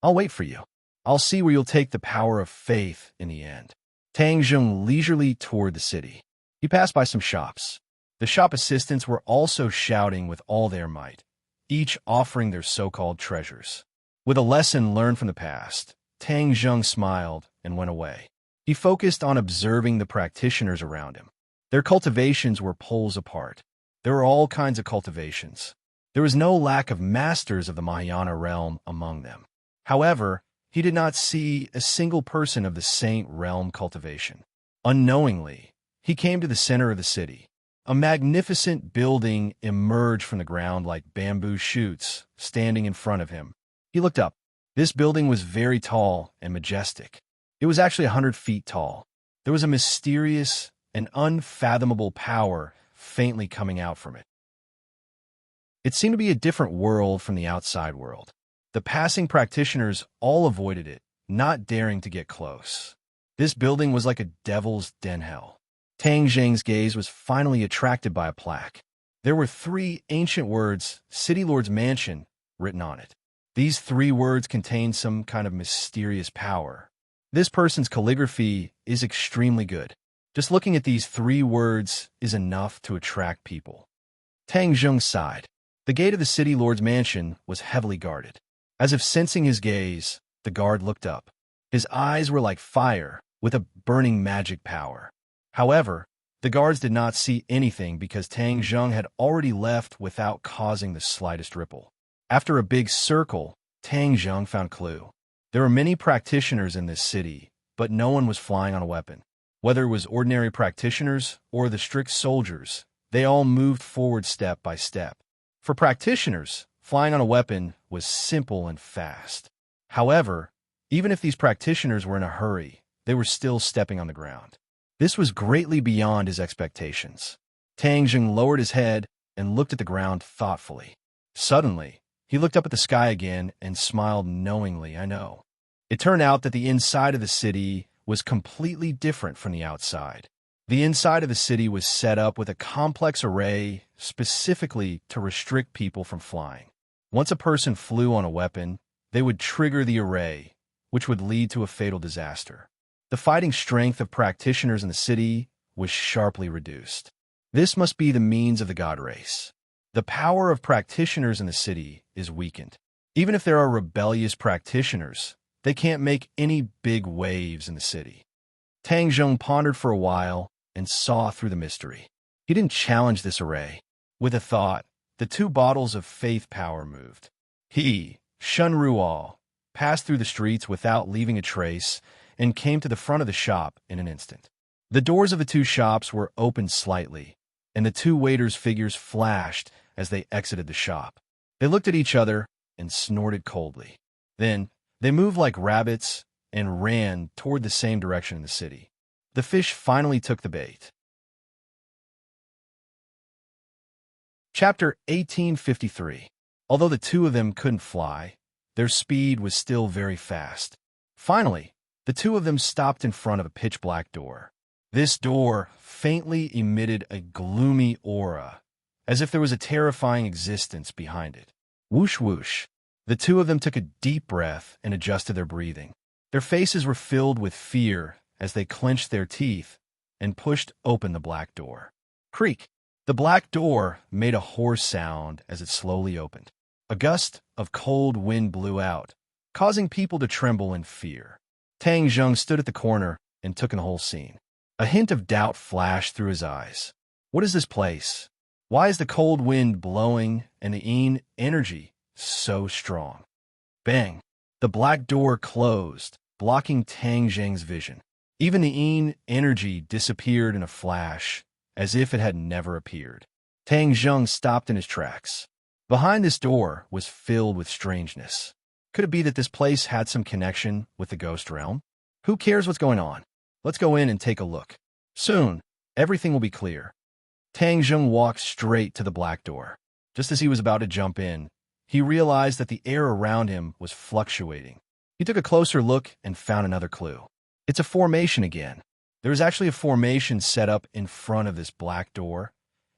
I'll wait for you. I'll see where you'll take the power of faith in the end. Tang Zheng leisurely toured the city. He passed by some shops. The shop assistants were also shouting with all their might, each offering their so-called treasures. With a lesson learned from the past, Tang Zheng smiled and went away. He focused on observing the practitioners around him. Their cultivations were poles apart. There were all kinds of cultivations. There was no lack of masters of the Mahayana realm among them. However, he did not see a single person of the saint realm cultivation. Unknowingly, he came to the center of the city. A magnificent building emerged from the ground like bamboo shoots standing in front of him. He looked up. This building was very tall and majestic. It was actually 100 feet tall. There was a mysterious and unfathomable power faintly coming out from it. It seemed to be a different world from the outside world. The passing practitioners all avoided it, not daring to get close. This building was like a devil's den hell. Tang Zheng's gaze was finally attracted by a plaque. There were 3 ancient words, City Lord's Mansion, written on it. These 3 words contained some kind of mysterious power. This person's calligraphy is extremely good. Just looking at these 3 words is enough to attract people. Tang Zheng sighed. The gate of the City Lord's Mansion was heavily guarded. As if sensing his gaze, the guard looked up. His eyes were like fire, with a burning magic power. However, the guards did not see anything because Tang Zheng had already left without causing the slightest ripple. After a big circle, Tang Zheng found clue. There were many practitioners in this city, but no one was flying on a weapon. Whether it was ordinary practitioners or the strict soldiers, they all moved forward step by step. For practitioners, flying on a weapon was simple and fast. However, even if these practitioners were in a hurry, they were still stepping on the ground. This was greatly beyond his expectations. Tang Zheng lowered his head and looked at the ground thoughtfully. Suddenly, he looked up at the sky again and smiled knowingly, I know. It turned out that the inside of the city was completely different from the outside. The inside of the city was set up with a complex array specifically to restrict people from flying. Once a person flew on a weapon, they would trigger the array, which would lead to a fatal disaster. The fighting strength of practitioners in the city was sharply reduced. This must be the means of the god race. The power of practitioners in the city is weakened. Even if there are rebellious practitioners, they can't make any big waves in the city. Tang Zheng pondered for a while and saw through the mystery. He didn't challenge this array. With a thought, the 2 bottles of faith power moved. He, Shun Rual, passed through the streets without leaving a trace and came to the front of the shop in an instant. The doors of the 2 shops were opened slightly, and the 2 waiters' figures flashed as they exited the shop. They looked at each other and snorted coldly. Then, they moved like rabbits and ran toward the same direction in the city. The fish finally took the bait. Chapter 1853. Although the 2 of them couldn't fly, their speed was still very fast. Finally, the 2 of them stopped in front of a pitch-black door. This door faintly emitted a gloomy aura, as if there was a terrifying existence behind it. Whoosh whoosh. The 2 of them took a deep breath and adjusted their breathing. Their faces were filled with fear as they clenched their teeth and pushed open the black door. Creak! The black door made a hoarse sound as it slowly opened. A gust of cold wind blew out, causing people to tremble in fear. Tang Zheng stood at the corner and took in the whole scene. A hint of doubt flashed through his eyes. What is this place? Why is the cold wind blowing and the yin energy so strong? Bang! The black door closed, blocking Tang Zheng's vision. Even the yin energy disappeared in a flash, as if it had never appeared. Tang Zheng stopped in his tracks. Behind this door was filled with strangeness. Could it be that this place had some connection with the ghost realm? Who cares what's going on? Let's go in and take a look. Soon, everything will be clear. Tang Zheng walked straight to the black door. Just as he was about to jump in, he realized that the air around him was fluctuating. He took a closer look and found another clue. It's a formation again. There was actually a formation set up in front of this black door,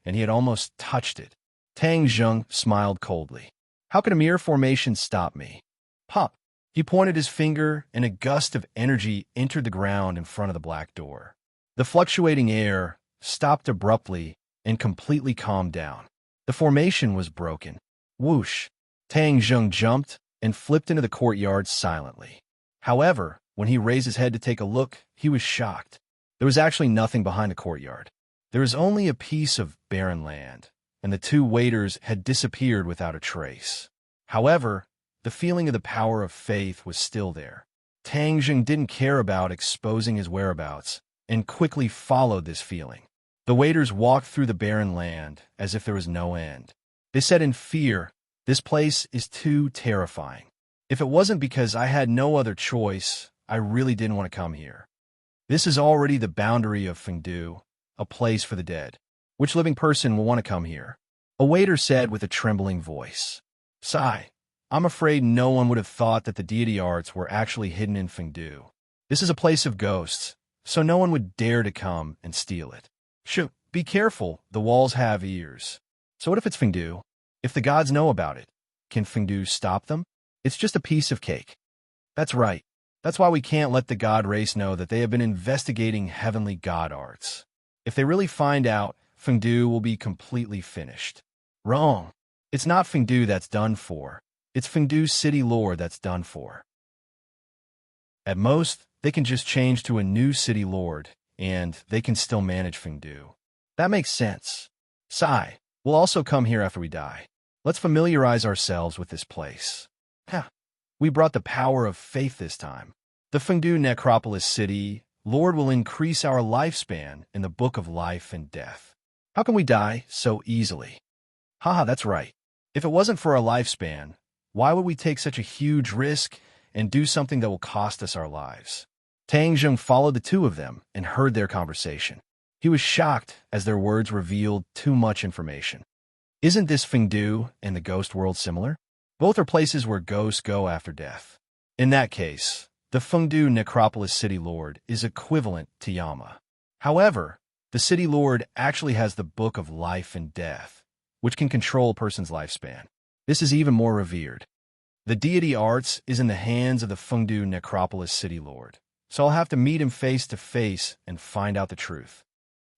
and he had almost touched it. Tang Zheng smiled coldly. How could a mere formation stop me? Pop! He pointed his finger, and a gust of energy entered the ground in front of the black door. The fluctuating air stopped abruptly and completely calmed down. The formation was broken. Whoosh! Tang Zheng jumped and flipped into the courtyard silently. However, when he raised his head to take a look, he was shocked. There was actually nothing behind the courtyard. There was only a piece of barren land, and the two waiters had disappeared without a trace. However, the feeling of the power of faith was still there. Tang Jing didn't care about exposing his whereabouts and quickly followed this feeling. The waiters walked through the barren land as if there was no end. They said in fear, "This place is too terrifying. If it wasn't because I had no other choice, I really didn't want to come here. This is already the boundary of Fengdu, a place for the dead. Which living person will want to come here?" A waiter said with a trembling voice. "Sigh, I'm afraid no one would have thought that the deity arts were actually hidden in Fengdu. This is a place of ghosts, so no one would dare to come and steal it. Shoo, be careful, the walls have ears. So what if it's Fengdu? If the gods know about it, can Fengdu stop them? It's just a piece of cake." "That's right. That's why we can't let the god race know that they have been investigating heavenly god arts. If they really find out, Fengdu will be completely finished." "Wrong. It's not Fengdu that's done for. It's Fengdu's city lord that's done for. At most, they can just change to a new city lord, and they can still manage Fengdu. That makes sense. Sai, we'll also come here after we die. Let's familiarize ourselves with this place." We brought the power of faith this time. The Fengdu necropolis city, Lord will increase our lifespan in the book of life and death. How can we die so easily? Haha, that's right. If it wasn't for our lifespan, why would we take such a huge risk and do something that will cost us our lives? Tang Zheng followed the two of them and heard their conversation. He was shocked as their words revealed too much information. Isn't this Fengdu and the ghost world similar? Both are places where ghosts go after death. In that case, the Fengdu necropolis city lord is equivalent to Yama. However, the city lord actually has the book of life and death, which can control a person's lifespan. This is even more revered. The deity arts is in the hands of the Fengdu necropolis city lord, so I'll have to meet him face to face and find out the truth.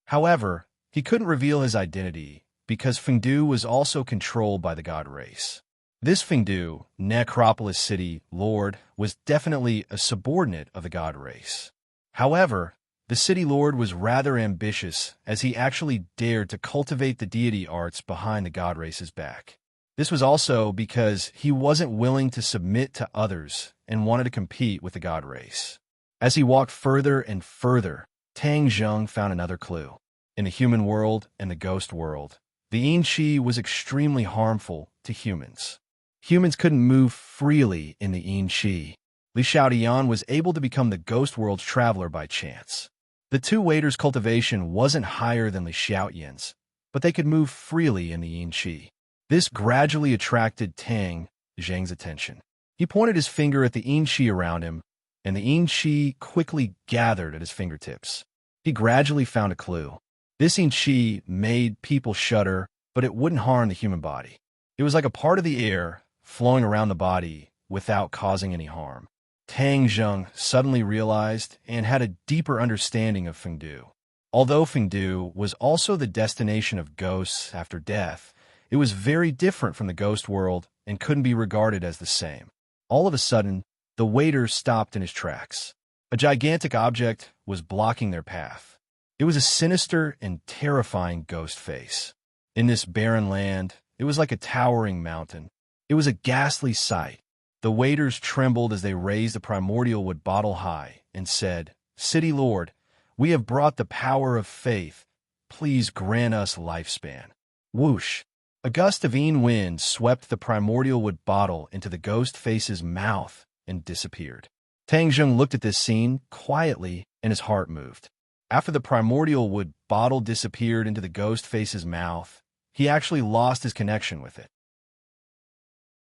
However, he couldn't reveal his identity because Fengdu was also controlled by the god race. This Fengdu necropolis city lord was definitely a subordinate of the god race. However, the city lord was rather ambitious as he actually dared to cultivate the deity arts behind the god race's back. This was also because he wasn't willing to submit to others and wanted to compete with the god race. As he walked further and further, Tang Zheng found another clue. In the human world and the ghost world, the yin qi was extremely harmful to humans. Humans couldn't move freely in the yin qi. Li Xiaodian was able to become the ghost world's traveler by chance. The two waiters' cultivation wasn't higher than Li Xiaoyan's, but they could move freely in the yin qi. This gradually attracted Tang Zheng's attention. He pointed his finger at the yin qi around him, and the yin qi quickly gathered at his fingertips. He gradually found a clue. This yin qi made people shudder, but it wouldn't harm the human body. It was like a part of the air flowing around the body without causing any harm. Tang Zheng suddenly realized and had a deeper understanding of Fengdu. Although Fengdu was also the destination of ghosts after death, it was very different from the ghost world and couldn't be regarded as the same. All of a sudden, the waiter stopped in his tracks. A gigantic object was blocking their path. It was a sinister and terrifying ghost face. In this barren land, it was like a towering mountain. It was a ghastly sight. The waiters trembled as they raised the primordial wood bottle high and said, "City Lord, we have brought the power of faith. Please grant us lifespan." Whoosh! A gust of yin wind swept the primordial wood bottle into the ghost face's mouth and disappeared. Tang Zheng looked at this scene quietly and his heart moved. After the primordial wood bottle disappeared into the ghost face's mouth, he actually lost his connection with it.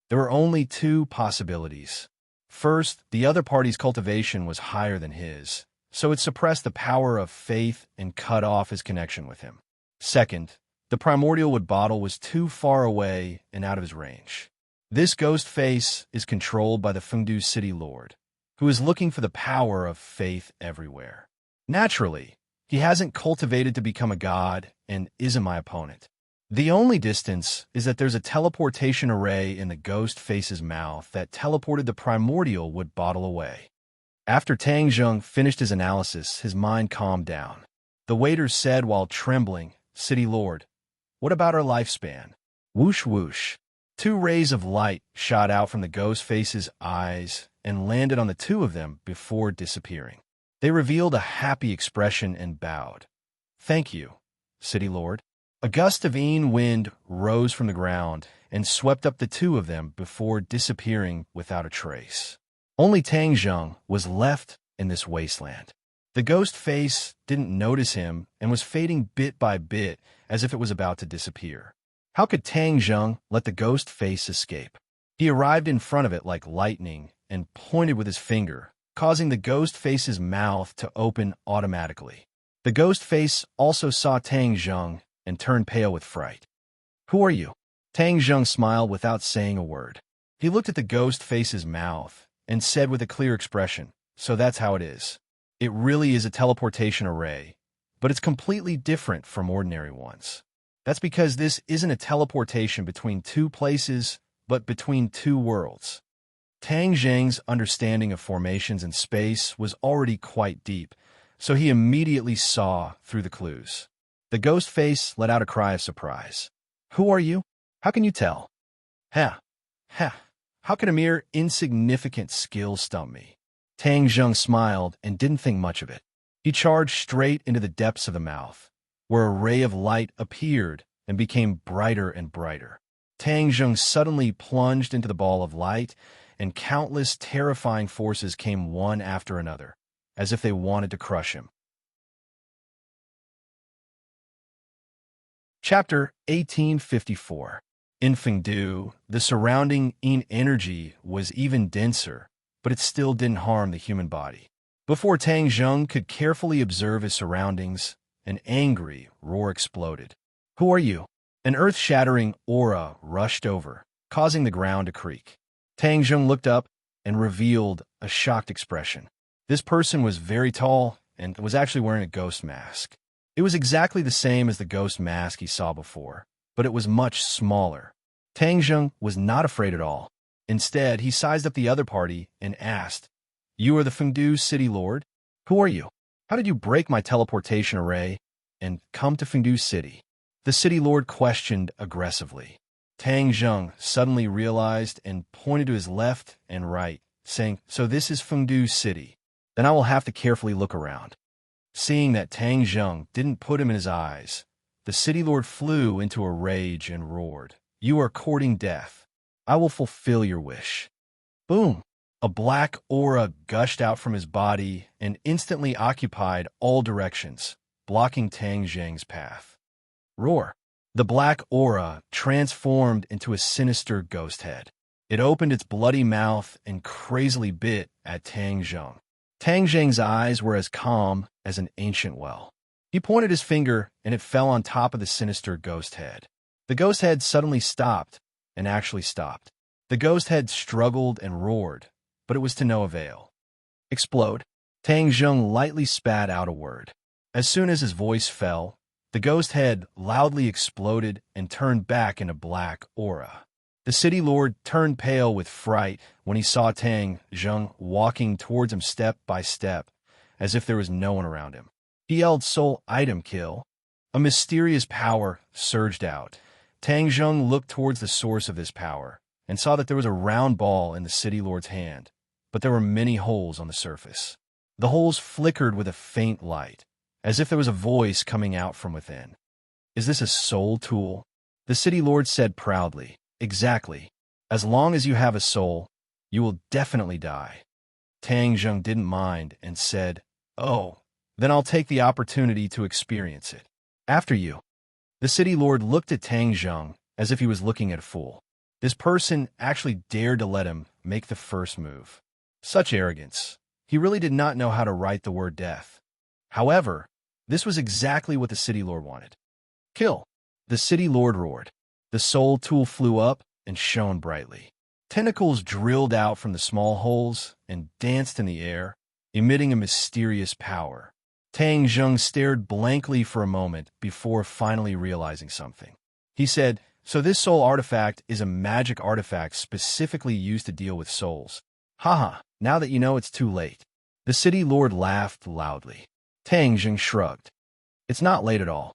There were only two possibilities. First, the other party's cultivation was higher than his, so it suppressed the power of faith and cut off his connection with him. Second, the primordial wood bottle was too far away and out of his range. This ghost face is controlled by the Fengdu city lord, who is looking for the power of faith everywhere. Naturally, he hasn't cultivated to become a god and isn't my opponent. The only distance is that there's a teleportation array in the ghost face's mouth that teleported the primordial wood bottle away. After Tang Zheng finished his analysis, his mind calmed down. The waiter said while trembling, "City Lord, What about our lifespan? Whoosh whoosh. Two rays of light shot out from the ghost face's eyes and landed on the two of them before disappearing. They revealed a happy expression and bowed. Thank you, City Lord. A gust of wind rose from the ground and swept up the two of them before disappearing without a trace. Only Tang Zheng was left in this wasteland. The ghost face didn't notice him and was fading bit by bit as if it was about to disappear. How could Tang Zheng let the ghost face escape? He arrived in front of it like lightning and pointed with his finger, causing the ghost face's mouth to open automatically. The ghost face also saw Tang Zheng and turned pale with fright. Who are you? Tang Zheng smiled without saying a word. He looked at the ghost face's mouth and said with a clear expression, so that's how it is. It really is a teleportation array, but it's completely different from ordinary ones. That's because this isn't a teleportation between two places, but between two worlds. Tang Zheng's understanding of formations in space was already quite deep, so he immediately saw through the clues. The ghost face let out a cry of surprise. Who are you? How can you tell? Ha! How can a mere insignificant skill stump me? Tang Zheng smiled and didn't think much of it. He charged straight into the depths of the mouth, where a ray of light appeared and became brighter and brighter. Tang Zheng suddenly plunged into the ball of light, and countless terrifying forces came one after another, as if they wanted to crush him. Chapter 1854. In Fengdu, the surrounding yin energy was even denser, but it still didn't harm the human body. Before Tang Zheng could carefully observe his surroundings, an angry roar exploded. Who are you? An earth-shattering aura rushed over, causing the ground to creak. Tang Zheng looked up and revealed a shocked expression. This person was very tall and was actually wearing a ghost mask. It was exactly the same as the ghost mask he saw before, but it was much smaller. Tang Zheng was not afraid at all. Instead, he sized up the other party and asked, You are the Fengdu City Lord? Who are you? How did you break my teleportation array and come to Fengdu City? The City Lord questioned aggressively. Tang Zheng suddenly realized and pointed to his left and right, saying, So this is Fengdu City. Then I will have to carefully look around. Seeing that Tang Zheng didn't put him in his eyes, the City Lord flew into a rage and roared, You are courting death. I will fulfill your wish. Boom! A black aura gushed out from his body and instantly occupied all directions, blocking Tang Zheng's path. Roar! The black aura transformed into a sinister ghost head. It opened its bloody mouth and crazily bit at Tang Zheng. Tang Zheng's eyes were as calm as an ancient well. He pointed his finger and it fell on top of the sinister ghost head. The ghost head suddenly stopped and actually stopped. The ghost head struggled and roared, but it was to no avail. Explode. Tang Zheng lightly spat out a word. As soon as his voice fell, the ghost head loudly exploded and turned back into black aura. The City Lord turned pale with fright when he saw Tang Zheng walking towards him step by step, as if there was no one around him. He yelled soul item kill. A mysterious power surged out. Tang Zheng looked towards the source of this power and saw that there was a round ball in the City Lord's hand, but there were many holes on the surface. The holes flickered with a faint light, as if there was a voice coming out from within. Is this a soul tool? The City Lord said proudly. Exactly. As long as you have a soul, you will definitely die. Tang Zheng didn't mind and said, Oh, then I'll take the opportunity to experience it. After you. The City Lord looked at Tang Zheng as if he was looking at a fool. This person actually dared to let him make the first move. Such arrogance. He really did not know how to write the word death. However, this was exactly what the City Lord wanted. Kill. The City Lord roared. The soul tool flew up and shone brightly. Tentacles drilled out from the small holes and danced in the air, emitting a mysterious power. Tang Zheng stared blankly for a moment before finally realizing something. He said, So this soul artifact is a magic artifact specifically used to deal with souls. Haha, now that you know, it's too late. The City Lord laughed loudly. Tang Zheng shrugged. It's not late at all.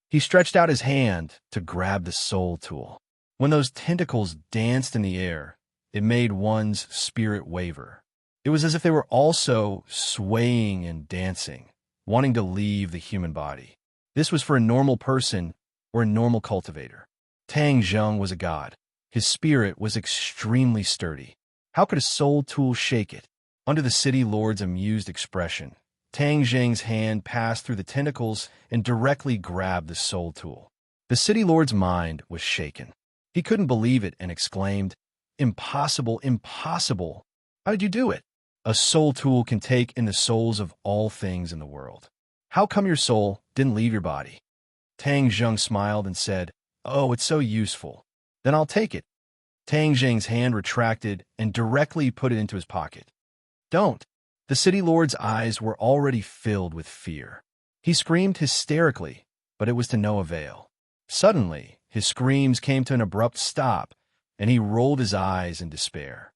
He stretched out his hand to grab the soul tool. When those tentacles danced in the air, it made one's spirit waver. It was as if they were also swaying and dancing, wanting to leave the human body. This was for a normal person or a normal cultivator. Tang Zheng was a god. His spirit was extremely sturdy. How could a soul tool shake it? Under the city lord's amused expression, Tang Zheng's hand passed through the tentacles and directly grabbed the soul tool. The city lord's mind was shaken. He couldn't believe it and exclaimed, "Impossible, impossible! How did you do it? A soul tool can take in the souls of all things in the world. How come your soul didn't leave your body?" Tang Zheng smiled and said, "Oh, it's so useful. Then I'll take it." Tang Zheng's hand retracted and directly put it into his pocket. "Don't." The city lord's eyes were already filled with fear. He screamed hysterically, but it was to no avail. Suddenly, his screams came to an abrupt stop, and he rolled his eyes in despair.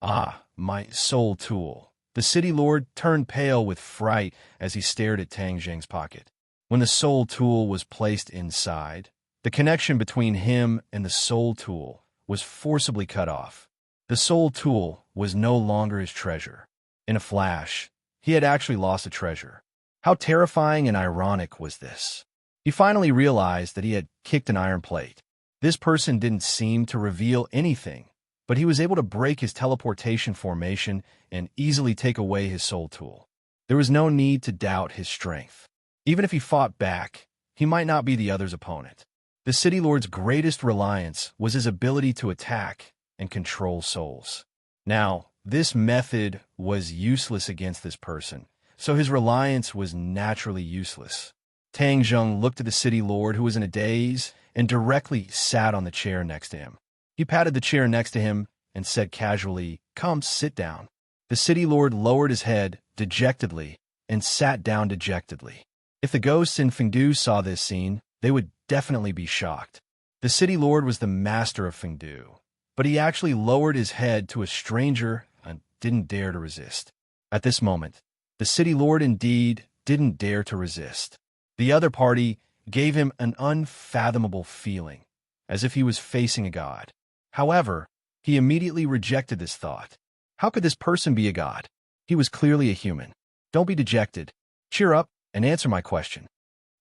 "Ah, my soul tool." The city lord turned pale with fright as he stared at Tang Zheng's pocket. When the soul tool was placed inside, the connection between him and the soul tool was forcibly cut off. The soul tool was no longer his treasure. In a flash, he had actually lost a treasure. How terrifying and ironic was this? He finally realized that he had kicked an iron plate. This person didn't seem to reveal anything, but he was able to break his teleportation formation and easily take away his soul tool. There was no need to doubt his strength. Even if he fought back, he might not be the other's opponent. The city lord's greatest reliance was his ability to attack and control souls. Now, this method was useless against this person, so his reliance was naturally useless. Tang Zheng looked at the city lord, who was in a daze, and directly sat on the chair next to him. He patted the chair next to him and said casually, "Come, sit down." The city lord lowered his head dejectedly and sat down dejectedly. If the ghosts in Fengdu saw this scene, they would definitely be shocked. The city lord was the master of Fengdu, but he actually lowered his head to a stranger and didn't dare to resist. At this moment, the city lord indeed didn't dare to resist. The other party gave him an unfathomable feeling, as if he was facing a god. However, he immediately rejected this thought. How could this person be a god? He was clearly a human. Don't be dejected. Cheer up and answer my question.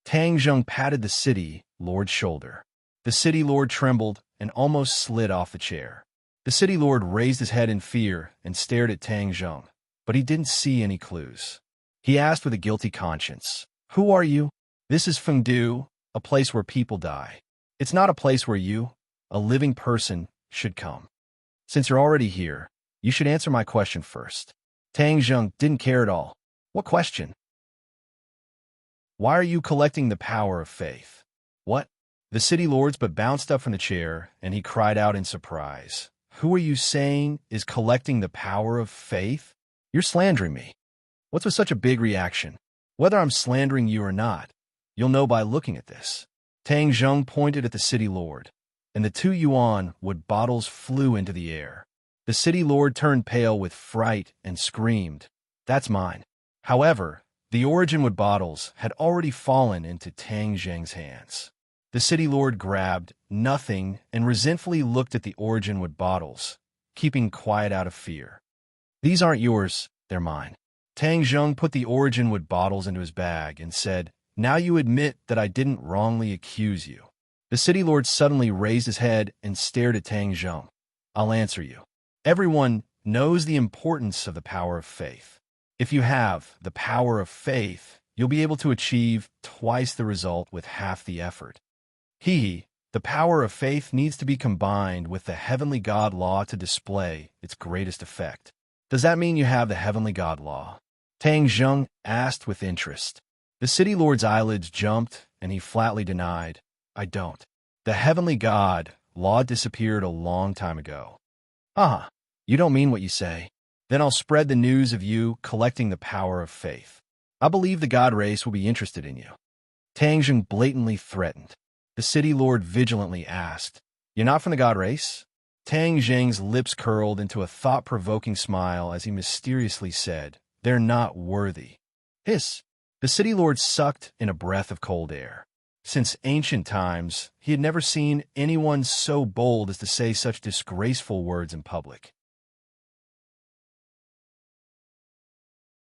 Tang Zheng patted the city lord's shoulder. The city lord trembled and almost slid off the chair. The city lord raised his head in fear and stared at Tang Zheng, but he didn't see any clues. He asked with a guilty conscience, "Who are you?" "This is Fengdu, a place where people die. It's not a place where you, a living person, should come. Since you're already here, you should answer my question first." Tang Zheng didn't care at all. "What question?" "Why are you collecting the power of faith?" "What?" The city lord's but bounced up from the chair, and he cried out in surprise. "Who are you saying is collecting the power of faith? You're slandering me." "What's with such a big reaction?" "Whether I'm slandering you or not, you'll know by looking at this." Tang Zheng pointed at the city lord, and the 2 yuan wood bottles flew into the air. The city lord turned pale with fright and screamed, "That's mine." However, the origin wood bottles had already fallen into Tang Zheng's hands. The city lord grabbed nothing and resentfully looked at the origin wood bottles, keeping quiet out of fear. "These aren't yours, they're mine." Tang Zheng put the origin wood bottles into his bag and said, "Now you admit that I didn't wrongly accuse you." The city lord suddenly raised his head and stared at Tang Zheng. "I'll answer you. Everyone knows the importance of the power of faith. If you have the power of faith, you'll be able to achieve twice the result with half the effort. The power of faith needs to be combined with the heavenly God law to display its greatest effect." "Does that mean you have the heavenly God law?" Tang Zheng asked with interest. The city lord's eyelids jumped, and he flatly denied, "I don't. The heavenly God law disappeared a long time ago." "Uh-huh. You don't mean what you say. Then I'll spread the news of you collecting the power of faith. I believe the God race will be interested in you." Tang Zheng blatantly threatened. The city lord vigilantly asked, "You're not from the God race?" Tang Zheng's lips curled into a thought-provoking smile as he mysteriously said, "They're not worthy." "Hiss." The city lord sucked in a breath of cold air. Since ancient times, he had never seen anyone so bold as to say such disgraceful words in public.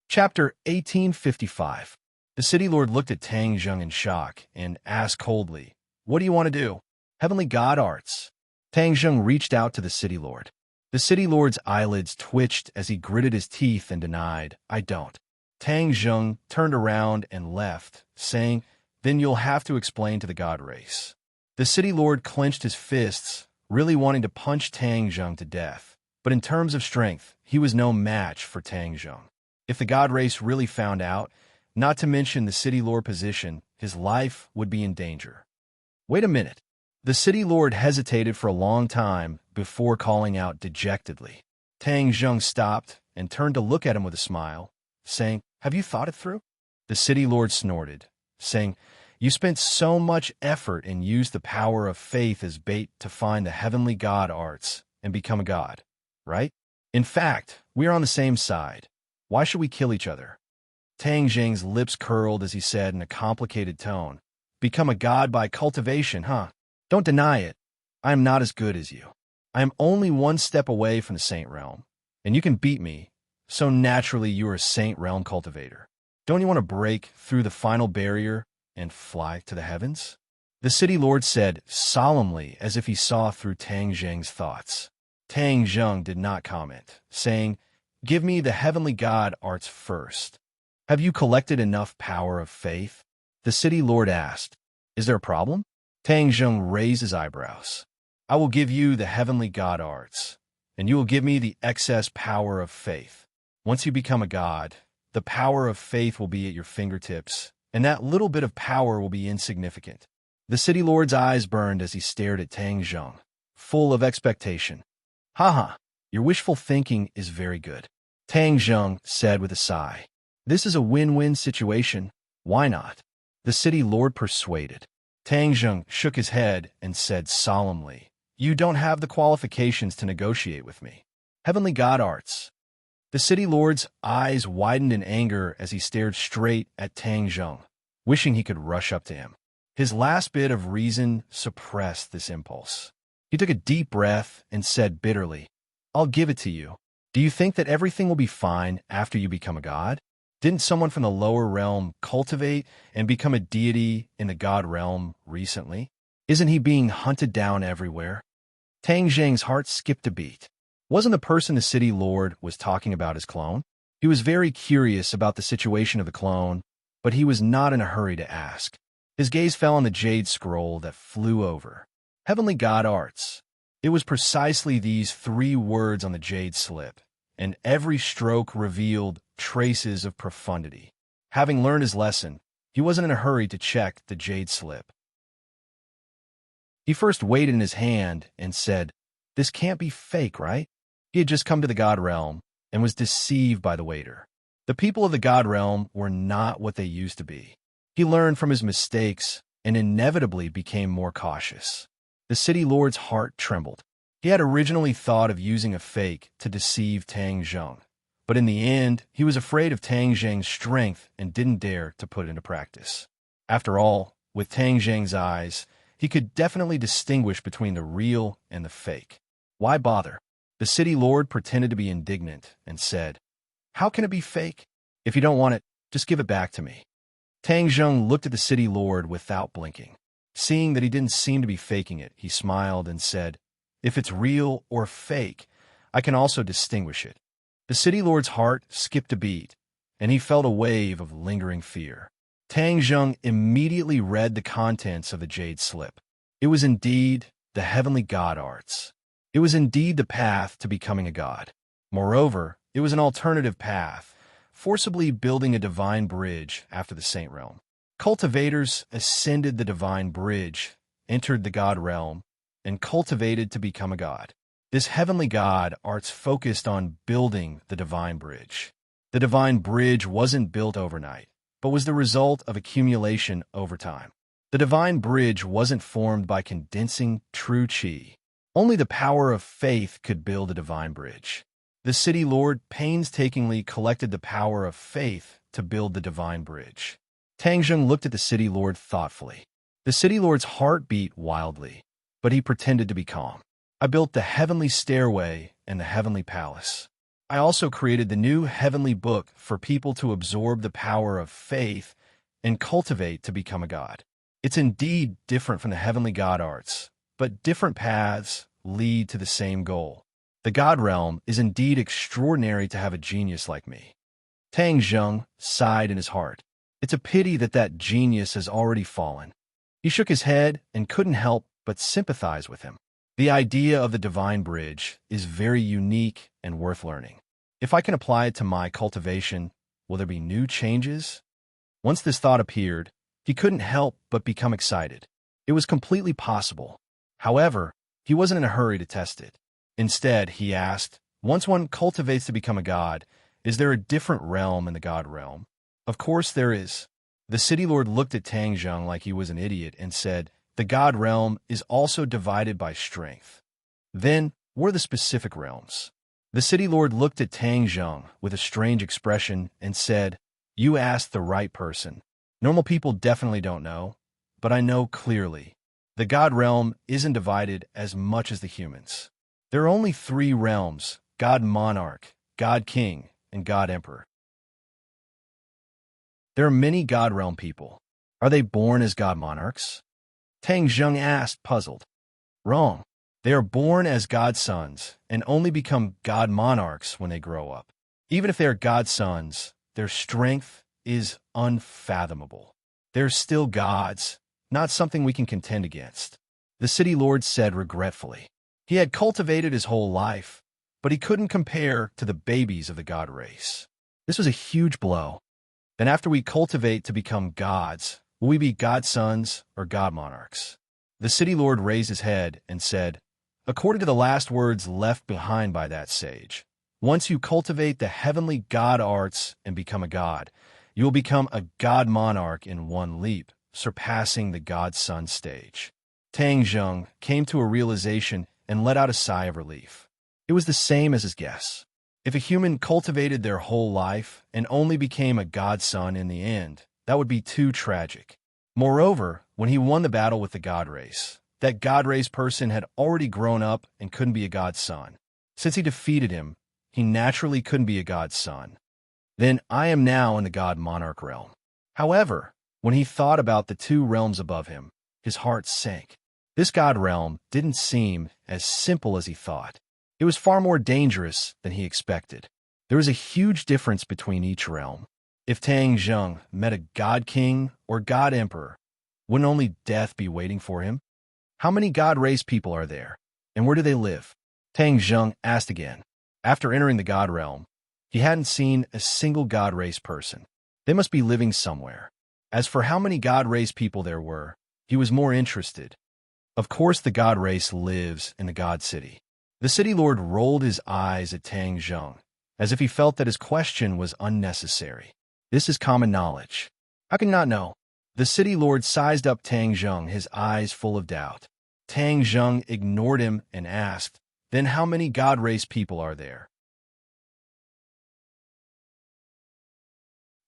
Chapter 1855. The city lord looked at Tang Zheng in shock and asked coldly, "What do you want to do?" "Heavenly God arts." Tang Zheng reached out to the city lord. The city lord's eyelids twitched as he gritted his teeth and denied, "I don't." Tang Zheng turned around and left, saying, "Then you'll have to explain to the god race." The city lord clenched his fists, really wanting to punch Tang Zheng to death. But in terms of strength, he was no match for Tang Zheng. If the god race really found out, not to mention the city lord position, his life would be in danger. "Wait a minute." The city lord hesitated for a long time before calling out dejectedly. Tang Zheng stopped and turned to look at him with a smile, saying, "Have you thought it through?" The city lord snorted, saying, "You spent so much effort and used the power of faith as bait to find the heavenly god arts and become a god, right? In fact, we are on the same side. Why should we kill each other?" Tang Zheng's lips curled as he said in a complicated tone, "Become a god by cultivation, huh? Don't deny it. I am not as good as you. I am only one step away from the Saint Realm, and you can beat me, so naturally you are a Saint Realm cultivator. Don't you want to break through the final barrier and fly to the heavens?" The city lord said solemnly as if he saw through Tang Zheng's thoughts. Tang Zheng did not comment, saying, "Give me the heavenly god arts first." "Have you collected enough power of faith?" The city lord asked. "Is there a problem?" Tang Zheng raised his eyebrows. "I will give you the heavenly god arts, and you will give me the excess power of faith. Once you become a god, the power of faith will be at your fingertips, and that little bit of power will be insignificant." The city lord's eyes burned as he stared at Tang Zheng, full of expectation. "Haha, your wishful thinking is very good," Tang Zheng said with a sigh. "This is a win-win situation. Why not?" The city lord persuaded. Tang Zheng shook his head and said solemnly, "You don't have the qualifications to negotiate with me. Heavenly god arts." The city lord's eyes widened in anger as he stared straight at Tang Zheng, wishing he could rush up to him. His last bit of reason suppressed this impulse. He took a deep breath and said bitterly, "I'll give it to you. Do you think that everything will be fine after you become a god? Didn't someone from the lower realm cultivate and become a deity in the god realm recently? Isn't he being hunted down everywhere?" Tang Zheng's heart skipped a beat. Wasn't the person the city lord was talking about his clone? He was very curious about the situation of the clone, but he was not in a hurry to ask. His gaze fell on the jade scroll that flew over. Heavenly God Arts. It was precisely these 3 words on the jade slip, and every stroke revealed traces of profundity. Having learned his lesson, he wasn't in a hurry to check the jade slip. He first weighed it in his hand and said, "This can't be fake, right?" He had just come to the God Realm and was deceived by the waiter. The people of the God Realm were not what they used to be. He learned from his mistakes and inevitably became more cautious. The city lord's heart trembled. He had originally thought of using a fake to deceive Tang Zheng, but in the end, he was afraid of Tang Zheng's strength and didn't dare to put it into practice. After all, with Tang Zheng's eyes, he could definitely distinguish between the real and the fake. Why bother? The city lord pretended to be indignant and said, "How can it be fake? If you don't want it, just give it back to me." Tang Zheng looked at the city lord without blinking. Seeing that he didn't seem to be faking it, he smiled and said, "If it's real or fake, I can also distinguish it." The city lord's heart skipped a beat, and he felt a wave of lingering fear. Tang Zheng immediately read the contents of the jade slip. It was indeed the heavenly god arts. It was indeed the path to becoming a god. Moreover, it was an alternative path, forcibly building a divine bridge after the Saint Realm. Cultivators ascended the divine bridge, entered the god realm, and cultivated to become a god. This heavenly god arts focused on building the divine bridge. The divine bridge wasn't built overnight, but was the result of accumulation over time. The divine bridge wasn't formed by condensing true chi. Only the power of faith could build a divine bridge. The city lord painstakingly collected the power of faith to build the divine bridge. Tang Zheng looked at the city lord thoughtfully. The city lord's heart beat wildly, but he pretended to be calm. I built the heavenly stairway and the heavenly palace. I also created the new heavenly book for people to absorb the power of faith and cultivate to become a god. It's indeed different from the heavenly god arts, but different paths lead to the same goal. The god realm is indeed extraordinary to have a genius like me. Tang Zheng sighed in his heart. It's a pity that that genius has already fallen. He shook his head and couldn't help but sympathize with him. The idea of the divine bridge is very unique and worth learning. If I can apply it to my cultivation, will there be new changes? Once this thought appeared, he couldn't help but become excited. It was completely possible. However, he wasn't in a hurry to test it. Instead, he asked, once one cultivates to become a god, is there a different realm in the god realm? Of course there is. The city lord looked at Tang Zheng like he was an idiot and said, the god realm is also divided by strength. Then, what are the specific realms? The city lord looked at Tang Zheng with a strange expression and said, you asked the right person. Normal people definitely don't know, but I know clearly. The god realm isn't divided as much as the humans. There are only 3 realms, God Monarch, God King, and God Emperor. There are many god realm people. Are they born as god monarchs? Tang Zheng asked, puzzled. Wrong. They are born as god sons and only become god monarchs when they grow up. Even if they are god sons, their strength is unfathomable. They're still gods, not something we can contend against. The city lord said regretfully. He had cultivated his whole life, but he couldn't compare to the babies of the god race. This was a huge blow. Then after we cultivate to become gods, will we be god sons or god monarchs? The city lord raised his head and said, according to the last words left behind by that sage, once you cultivate the heavenly god arts and become a god, you will become a god monarch in one leap, surpassing the god son stage. Tang Zheng came to a realization and let out a sigh of relief. It was the same as his guess. If a human cultivated their whole life and only became a god son in the end, that would be too tragic. Moreover, when he won the battle with the god race, that god race person had already grown up and couldn't be a god son. Since he defeated him, he naturally couldn't be a god son. Then I am now in the god monarch realm. However, when he thought about the 2 realms above him, his heart sank. This god realm didn't seem as simple as he thought. It was far more dangerous than he expected. There was a huge difference between each realm. If Tang Zheng met a god king or god emperor, wouldn't only death be waiting for him? How many god race people are there, and where do they live? Tang Zheng asked again. After entering the god realm, he hadn't seen a single god race person. They must be living somewhere. As for how many god race people there were, he was more interested. Of course the god race lives in the god city. The city lord rolled his eyes at Tang Zheng, as if he felt that his question was unnecessary. This is common knowledge. How can you not know? The city lord sized up Tang Zheng, his eyes full of doubt. Tang Zheng ignored him and asked, then how many god race people are there?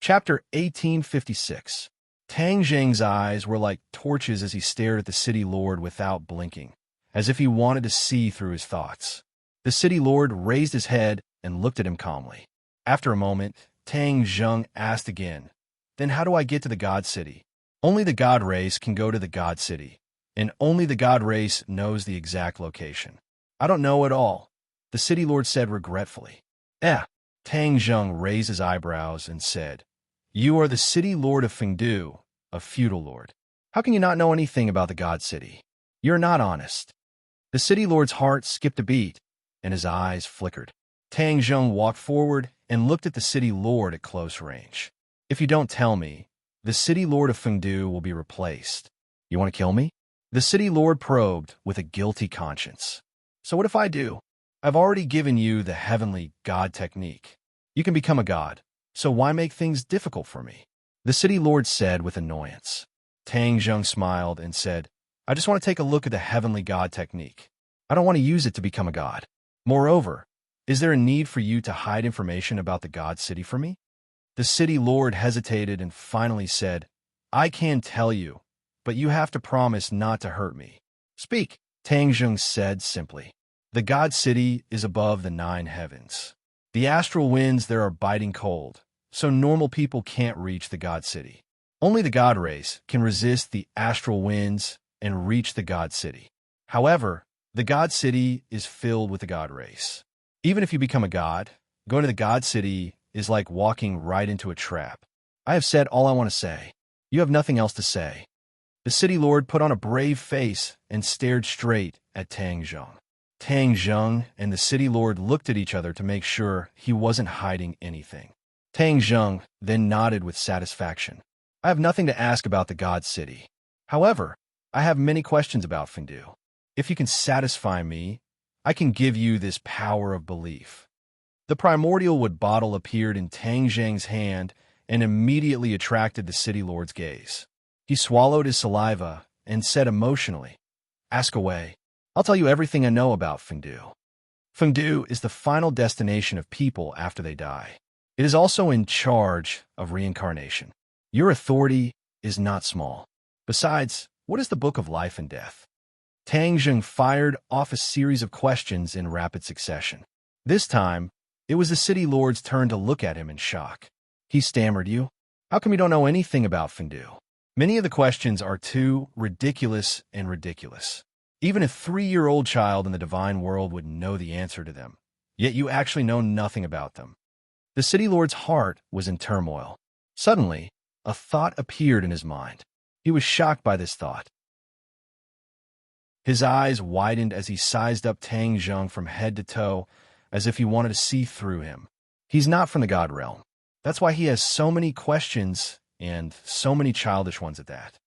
Chapter 1856. Tang Zheng's eyes were like torches as he stared at the city lord without blinking, as if he wanted to see through his thoughts. The city lord raised his head and looked at him calmly. After a moment, Tang Zheng asked again, then how do I get to the god city? Only the god race can go to the god city, and only the god race knows the exact location. I don't know at all, the city lord said regretfully. Tang Zheng raised his eyebrows and said, you are the city lord of Fengdu, a feudal lord. How can you not know anything about the god city? You're not honest. The city lord's heart skipped a beat, and his eyes flickered. Tang Zheng walked forward and looked at the city lord at close range. If you don't tell me, the city lord of Fengdu will be replaced. You want to kill me? The city lord probed with a guilty conscience. So what if I do? I've already given you the heavenly god technique. You can become a god. So why make things difficult for me? The city lord said with annoyance. Tang Zheng smiled and said, I just want to take a look at the heavenly god technique. I don't want to use it to become a god. Moreover, is there a need for you to hide information about the god city for me? The city lord hesitated and finally said, I can tell you, but you have to promise not to hurt me. Speak, Tang Zheng said simply. The God City is above the 9 heavens. The astral winds there are biting cold, so normal people can't reach the God City. Only the God race can resist the astral winds and reach the God City. However, the God City is filled with the God race. Even if you become a god, going to the God City is like walking right into a trap. I have said all I want to say. You have nothing else to say. The city lord put on a brave face and stared straight at Tang Zheng. Tang Zheng and the city lord looked at each other to make sure he wasn't hiding anything. Tang Zheng then nodded with satisfaction. I have nothing to ask about the God City. However, I have many questions about Fengdu. If you can satisfy me, I can give you this power of belief. The primordial wood bottle appeared in Tang Zheng's hand and immediately attracted the city lord's gaze. He swallowed his saliva and said emotionally, Ask away. I'll tell you everything I know about Fengdu. Fengdu is the final destination of people after they die. It is also in charge of reincarnation. Your authority is not small. Besides, what is the Book of Life and Death? Tang Zheng fired off a series of questions in rapid succession. This time, it was the city lord's turn to look at him in shock. He stammered, You? How come you don't know anything about Fengdu? Many of the questions are too ridiculous and ridiculous. Even a 3-year-old child in the divine world would know the answer to them, yet you actually know nothing about them. The city lord's heart was in turmoil. Suddenly, a thought appeared in his mind. He was shocked by this thought. His eyes widened as he sized up Tang Zheng from head to toe, as if he wanted to see through him. He's not from the God realm. That's why he has so many questions, and so many childish ones at that.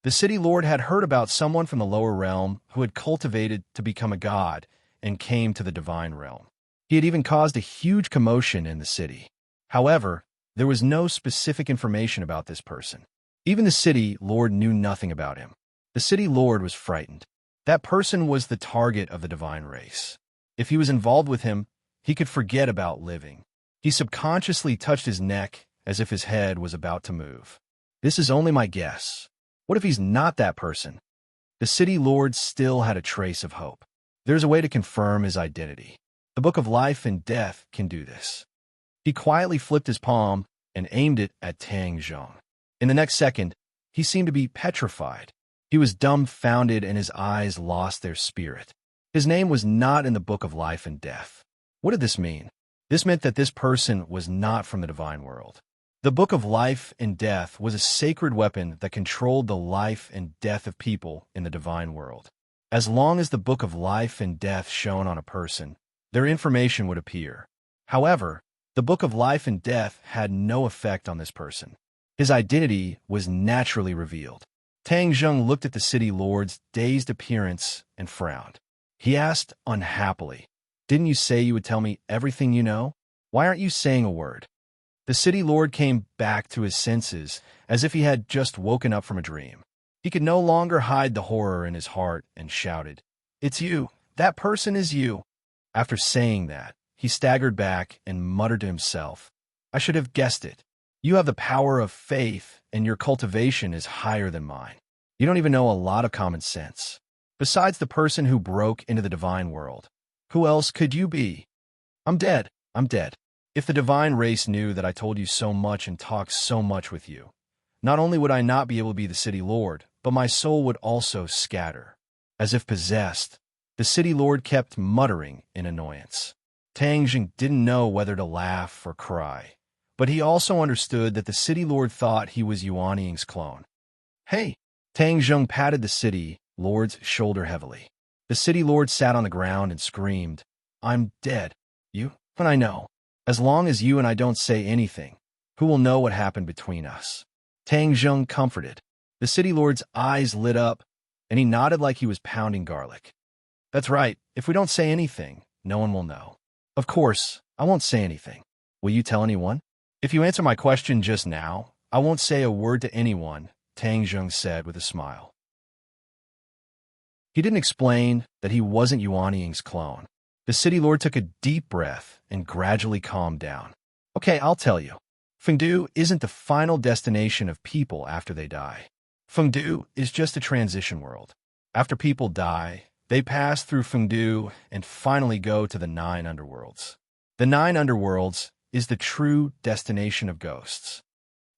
The city lord had heard about someone from the lower realm who had cultivated to become a god and came to the divine realm. He had even caused a huge commotion in the city. However, there was no specific information about this person. Even the city lord knew nothing about him. The city lord was frightened. That person was the target of the divine race. If he was involved with him, he could forget about living. He subconsciously touched his neck as if his head was about to move. This is only my guess. What if he's not that person? The city lord still had a trace of hope. There's a way to confirm his identity. The Book of Life and Death can do this. He quietly flipped his palm and aimed it at Tang Zheng. In the next second, he seemed to be petrified. He was dumbfounded and his eyes lost their spirit. His name was not in the Book of Life and Death. What did this mean? This meant that this person was not from the divine world. The Book of Life and Death was a sacred weapon that controlled the life and death of people in the divine world. As long as the Book of Life and Death shone on a person, their information would appear. However, the Book of Life and Death had no effect on this person. His identity was naturally revealed. Tang Zheng looked at the city lord's dazed appearance and frowned. He asked unhappily, Didn't you say you would tell me everything you know? Why aren't you saying a word? The city lord came back to his senses as if he had just woken up from a dream. He could no longer hide the horror in his heart and shouted, It's you! That person is you! After saying that, he staggered back and muttered to himself, I should have guessed it. You have the power of faith, and your cultivation is higher than mine. You don't even know a lot of common sense. Besides the person who broke into the divine world, who else could you be? I'm dead. I'm dead. If the divine race knew that I told you so much and talked so much with you, not only would I not be able to be the city lord, but my soul would also scatter. As if possessed, the city lord kept muttering in annoyance. Tang Zheng didn't know whether to laugh or cry, but he also understood that the city lord thought he was Yuan Ying's clone. Hey! Tang Zheng patted the city lord's shoulder heavily. The city lord sat on the ground and screamed, I'm dead. You? But I know. As long as you and I don't say anything, who will know what happened between us? Tang Zheng comforted. The city lord's eyes lit up, and he nodded like he was pounding garlic. That's right. If we don't say anything, no one will know. Of course, I won't say anything. Will you tell anyone? If you answer my question just now, I won't say a word to anyone, Tang Zheng said with a smile. He didn't explain that he wasn't Yuan Ying's clone. The city lord took a deep breath and gradually calmed down. Okay, I'll tell you. Fengdu isn't the final destination of people after they die. Fengdu is just a transition world. After people die, they pass through Fengdu and finally go to the 9 underworlds. The 9 underworlds is the true destination of ghosts.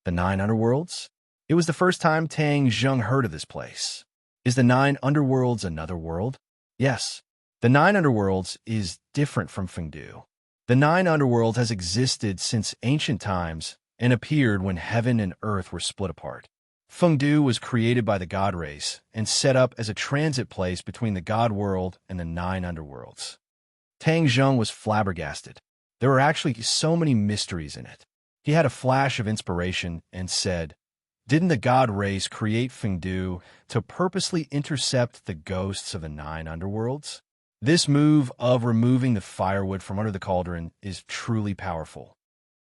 The 9 underworlds? It was the first time Tang Zheng heard of this place. Is the 9 underworlds another world? Yes. The 9 underworlds is different from Fengdu. The 9 underworlds has existed since ancient times and appeared when heaven and earth were split apart. Fengdu was created by the god race and set up as a transit place between the god world and the 9 underworlds. Tang Zheng was flabbergasted. There were actually so many mysteries in it. He had a flash of inspiration and said, "Didn't the god race create Fengdu to purposely intercept the ghosts of the 9 underworlds?" This move of removing the firewood from under the cauldron is truly powerful.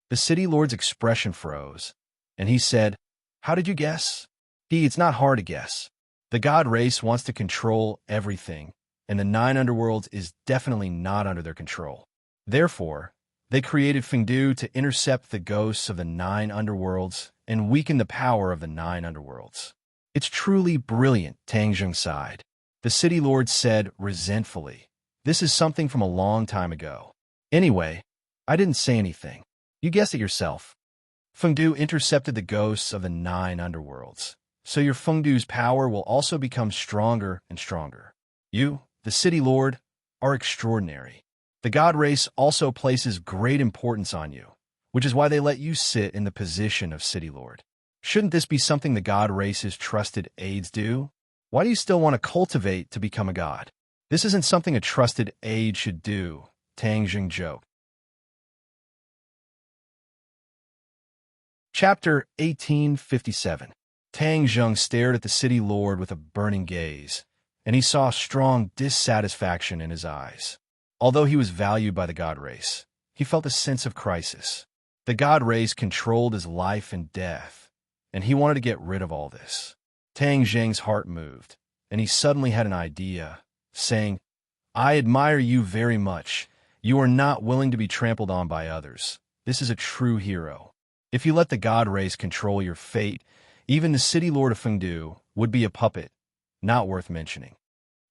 The city lord's expression froze, and he said, "How did you guess?" It's not hard to guess. The god race wants to control everything, and the 9 underworlds is definitely not under their control. Therefore, they created Fengdu to intercept the ghosts of the 9 underworlds and weaken the power of the 9 underworlds. It's truly brilliant, Tang Zheng sighed. The city lord said resentfully, "This is something from a long time ago. Anyway, I didn't say anything. You guessed it yourself. Fengdu intercepted the ghosts of the 9 underworlds, so your Fengdu's power will also become stronger and stronger. You, the city lord, are extraordinary. The god race also places great importance on you, which is why they let you sit in the position of city lord. Shouldn't this be something the god race's trusted aides do? Why do you still want to cultivate to become a god? This isn't something a trusted aide should do," Tang Zheng joked. Chapter 1857. Tang Zheng stared at the city lord with a burning gaze, and he saw strong dissatisfaction in his eyes. Although he was valued by the god race, he felt a sense of crisis. The god race controlled his life and death, and he wanted to get rid of all this. Tang Zheng's heart moved, and he suddenly had an idea, saying, "I admire you very much. You are not willing to be trampled on by others. This is a true hero. If you let the god race control your fate, even the city lord of Fengdu would be a puppet, not worth mentioning."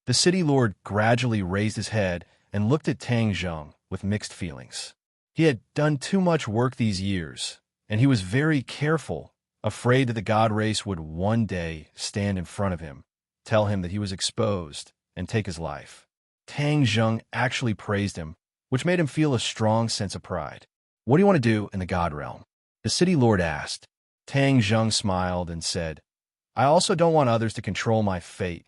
The city lord gradually raised his head and looked at Tang Zheng with mixed feelings. He had done too much work these years, and he was very careful, afraid that the god race would one day stand in front of him, tell him that he was exposed, and take his life. Tang Zheng actually praised him, which made him feel a strong sense of pride. "What do you want to do in the god realm?" the city lord asked. Tang Zheng smiled and said, "I also don't want others to control my fate.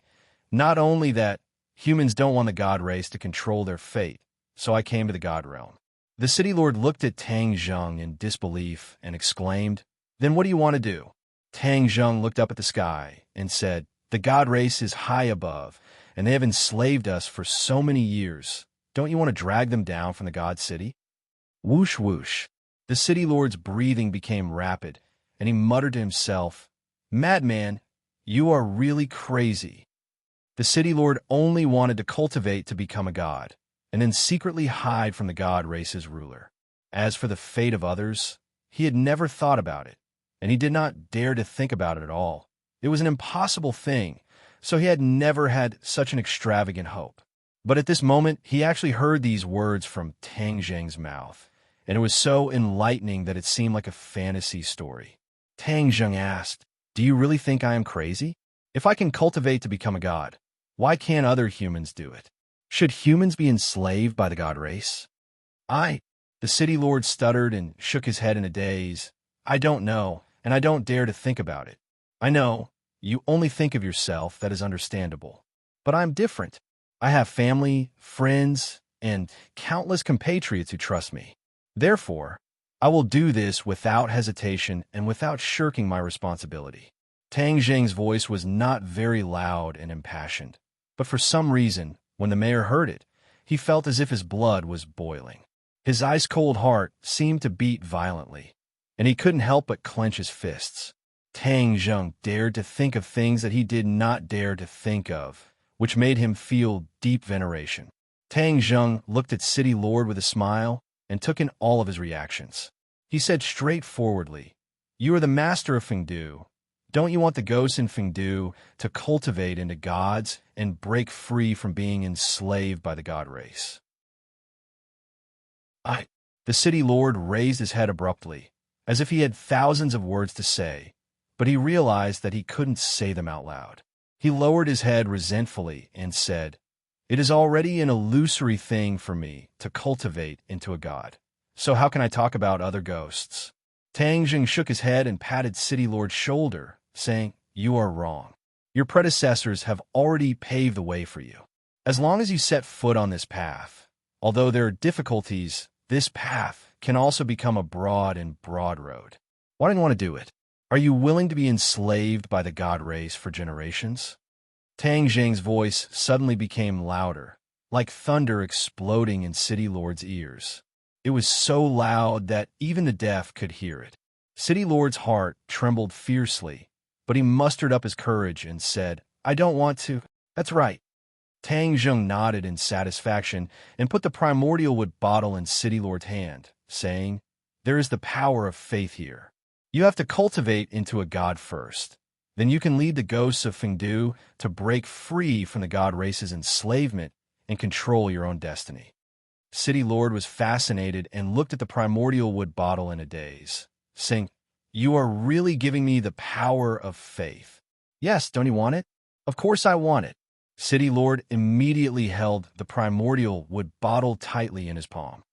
Not only that, humans don't want the god race to control their fate, so I came to the god realm." The city lord looked at Tang Zheng in disbelief and exclaimed, "Then what do you want to do?" Tang Zheng looked up at the sky and said, "The god race is high above, and they have enslaved us for so many years. Don't you want to drag them down from the god city?" Whoosh whoosh. The city lord's breathing became rapid, and he muttered to himself, "Madman, you are really crazy." The city lord only wanted to cultivate to become a god, and then secretly hide from the god race's ruler. As for the fate of others, he had never thought about it, and he did not dare to think about it at all. It was an impossible thing, so he had never had such an extravagant hope. But at this moment, he actually heard these words from Tang Zheng's mouth, and it was so enlightening that it seemed like a fantasy story. Tang Zheng asked, "Do you really think I am crazy? If I can cultivate to become a god, why can't other humans do it? Should humans be enslaved by the god race?" The city lord stuttered and shook his head in a daze. "I don't know, and I don't dare to think about it. I know, you only think of yourself, that is understandable. But I'm different. I have family, friends, and countless compatriots who trust me. Therefore, I will do this without hesitation and without shirking my responsibility." Tang Zheng's voice was not very loud and impassioned, but for some reason, when the mayor heard it, he felt as if his blood was boiling. His ice-cold heart seemed to beat violently, and he couldn't help but clench his fists. Tang Zheng dared to think of things that he did not dare to think of, which made him feel deep veneration. Tang Zheng looked at City Lord with a smile and took in all of his reactions. He said straightforwardly, "You are the master of Fengdu. Don't you want the ghosts in Fengdu to cultivate into gods and break free from being enslaved by the god race? I. The city lord raised his head abruptly, as if he had thousands of words to say, but he realized that he couldn't say them out loud. He lowered his head resentfully and said, "It is already an illusory thing for me to cultivate into a god. So how can I talk about other ghosts?" Tang Jing shook his head and patted City Lord's shoulder, saying, "You are wrong. Your predecessors have already paved the way for you. As long as you set foot on this path, although there are difficulties, this path can also become a broad road. Why don't you want to do it? Are you willing to be enslaved by the god race for generations?" Tang Jing's voice suddenly became louder, like thunder exploding in City Lord's ears. It was so loud that even the deaf could hear it. City Lord's heart trembled fiercely, but he mustered up his courage and said, "I don't want to." "That's right." Tang Jing nodded in satisfaction and put the primordial wood bottle in City Lord's hand, saying, "There is the power of faith here. You have to cultivate into a god first. Then you can lead the ghosts of Fengdu to break free from the god race's enslavement and control your own destiny." City Lord was fascinated and looked at the primordial wood bottle in a daze, saying, "You are really giving me the power of faith." "Yes, don't you want it?" "Of course I want it." City Lord immediately held the primordial wood bottle tightly in his palm.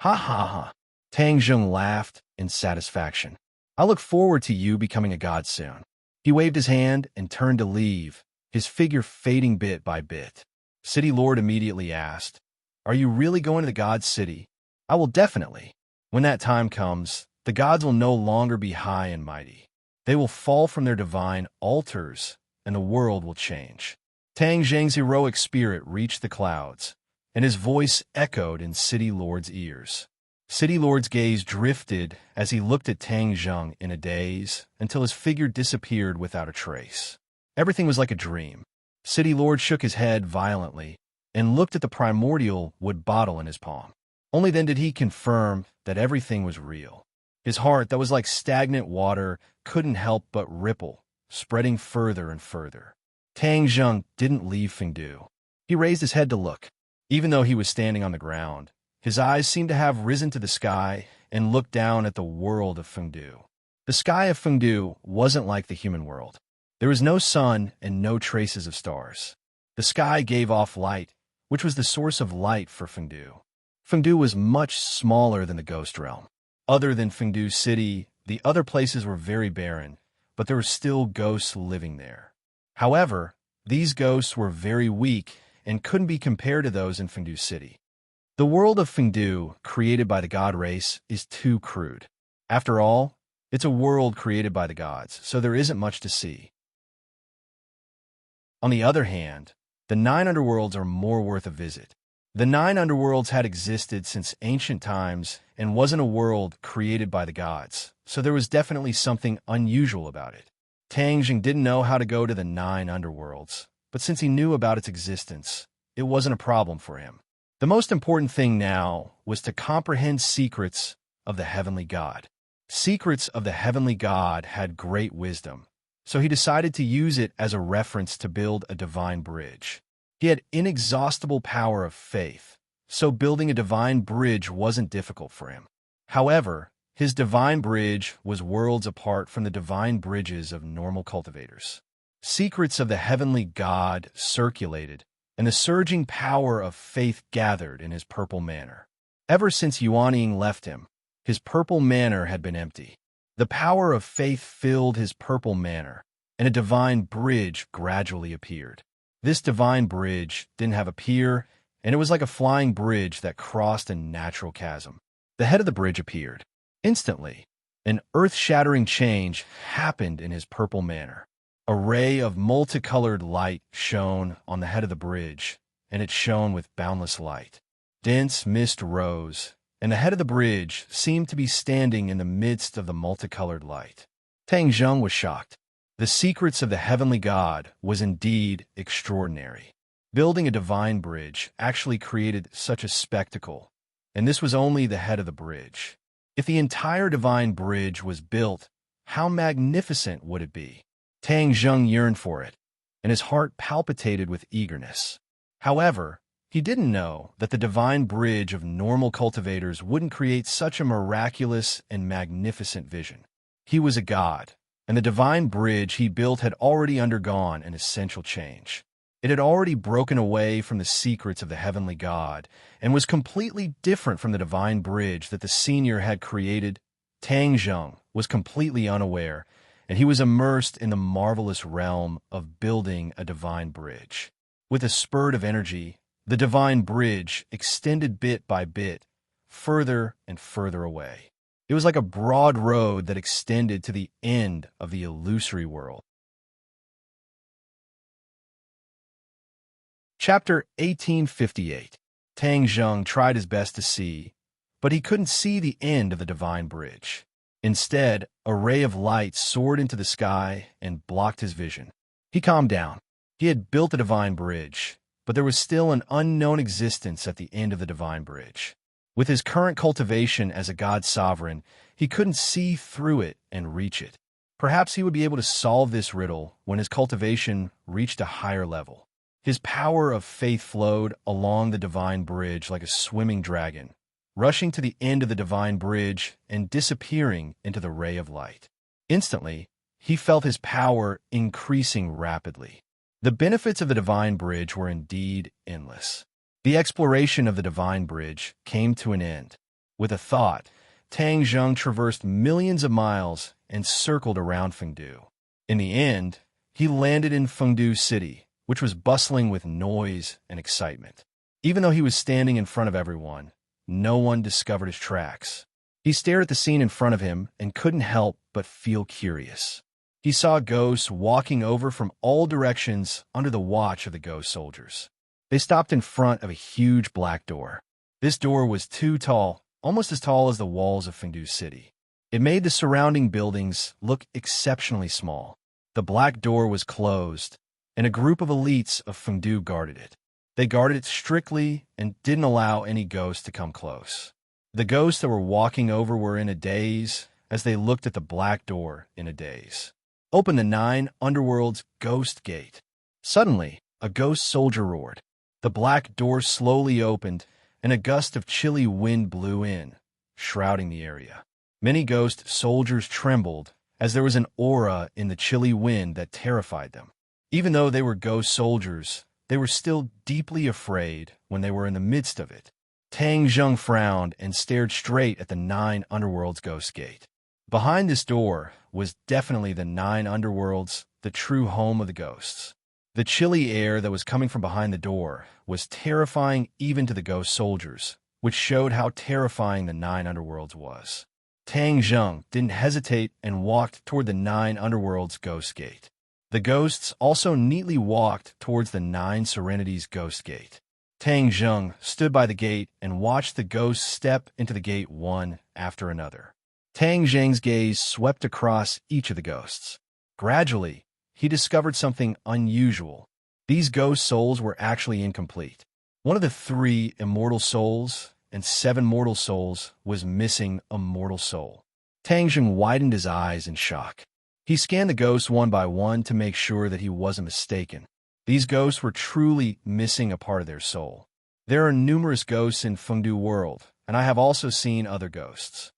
"Ha ha ha." Tang Jing laughed in satisfaction. "I look forward to you becoming a god soon." He waved his hand and turned to leave, his figure fading bit by bit. City Lord immediately asked, "Are you really going to the god city?" "I will definitely. When that time comes, the gods will no longer be high and mighty. They will fall from their divine altars, and the world will change." Tang Jing's heroic spirit reached the clouds, and his voice echoed in City Lord's ears. City Lord's gaze drifted as he looked at Tang Jing in a daze until his figure disappeared without a trace. Everything was like a dream. City Lord shook his head violently and looked at the primordial wood bottle in his palm. Only then did he confirm that everything was real. His heart, that was like stagnant water, couldn't help but ripple, spreading further and further. Tang Jing didn't leave Fengdu. He raised his head to look. Even though he was standing on the ground, his eyes seemed to have risen to the sky and looked down at the world of Fengdu. The sky of Fengdu wasn't like the human world. There was no sun and no traces of stars. The sky gave off light, which was the source of light for Fengdu. Fengdu was much smaller than the ghost realm. Other than Fengdu City, the other places were very barren, but there were still ghosts living there. However, these ghosts were very weak and couldn't be compared to those in Fengdu City. The world of Fengdu, created by the god race, is too crude. After all, it's a world created by the gods, so there isn't much to see. On the other hand, the 9 underworlds are more worth a visit. The 9 underworlds had existed since ancient times and wasn't a world created by the gods, so there was definitely something unusual about it. Tang Jing didn't know how to go to the 9 underworlds, but since he knew about its existence, it wasn't a problem for him. The most important thing now was to comprehend secrets of the heavenly god. Secrets of the heavenly god had great wisdom, so he decided to use it as a reference to build a divine bridge. He had inexhaustible power of faith, so building a divine bridge wasn't difficult for him. However, his divine bridge was worlds apart from the divine bridges of normal cultivators. Secrets of the heavenly god circulated, and the surging power of faith gathered in his purple manor. Ever since Yuanying left him, his purple manor had been empty. The power of faith filled his purple manor, and a divine bridge gradually appeared. This divine bridge didn't have a pier, and it was like a flying bridge that crossed a natural chasm. The head of the bridge appeared. Instantly, an earth-shattering change happened in his purple manor. A ray of multicolored light shone on the head of the bridge, and it shone with boundless light. Dense mist rose, and the head of the bridge seemed to be standing in the midst of the multicolored light. Tang Jing was shocked. The secrets of the heavenly god was indeed extraordinary. Building a divine bridge actually created such a spectacle, and this was only the head of the bridge. If the entire divine bridge was built, how magnificent would it be? Tang Zheng yearned for it, and his heart palpitated with eagerness. However, he didn't know that the divine bridge of normal cultivators wouldn't create such a miraculous and magnificent vision. He was a god, and the divine bridge he built had already undergone an essential change. It had already broken away from the secrets of the heavenly god and was completely different from the divine bridge that the senior had created. Tang Zheng was completely unaware, and he was immersed in the marvelous realm of building a divine bridge. With a spurt of energy, the divine bridge extended bit by bit, further and further away. It was like a broad road that extended to the end of the illusory world. Chapter 1858. Tang Zheng tried his best to see, but he couldn't see the end of the divine bridge. Instead, a ray of light soared into the sky and blocked his vision. He calmed down. He had built a divine bridge, but there was still an unknown existence at the end of the divine bridge. With his current cultivation as a god sovereign, he couldn't see through it and reach it. Perhaps he would be able to solve this riddle when his cultivation reached a higher level. His power of faith flowed along the divine bridge like a swimming dragon, rushing to the end of the divine bridge and disappearing into the ray of light. Instantly, he felt his power increasing rapidly. The benefits of the divine bridge were indeed endless. The exploration of the divine bridge came to an end. With a thought, Tang Zheng traversed millions of miles and circled around Fengdu. In the end, he landed in Fengdu City, which was bustling with noise and excitement. Even though he was standing in front of everyone, no one discovered his tracks. He stared at the scene in front of him and couldn't help but feel curious. He saw ghosts walking over from all directions under the watch of the ghost soldiers. They stopped in front of a huge black door. This door was too tall, almost as tall as the walls of Fengdu City. It made the surrounding buildings look exceptionally small. The black door was closed, and a group of elites of Fengdu guarded it. They guarded it strictly and didn't allow any ghosts to come close. The ghosts that were walking over were in a daze as they looked at the black door in a daze. Open the 9 Underworld's Ghost Gate. Suddenly, a ghost soldier roared. The black door slowly opened, and a gust of chilly wind blew in, shrouding the area. Many ghost soldiers trembled, as there was an aura in the chilly wind that terrified them. Even though they were ghost soldiers, they were still deeply afraid when they were in the midst of it. Tang Zheng frowned and stared straight at the 9 Underworld's Ghost Gate. Behind this door was definitely the 9 Underworlds, the true home of the ghosts. The chilly air that was coming from behind the door was terrifying even to the ghost soldiers, which showed how terrifying the 9 Underworlds was. Tang Zheng didn't hesitate and walked toward the 9 Underworlds Ghost Gate. The ghosts also neatly walked towards the 9 Serenity's Ghost Gate. Tang Zheng stood by the gate and watched the ghosts step into the gate one after another. Tang Zheng's gaze swept across each of the ghosts. Gradually, he discovered something unusual. These ghost souls were actually incomplete. One of the 3 immortal souls and 7 mortal souls was missing a mortal soul. Tang Zheng widened his eyes in shock. He scanned the ghosts one by one to make sure that he wasn't mistaken. These ghosts were truly missing a part of their soul. There are numerous ghosts in Fengdu World, and I have also seen other ghosts.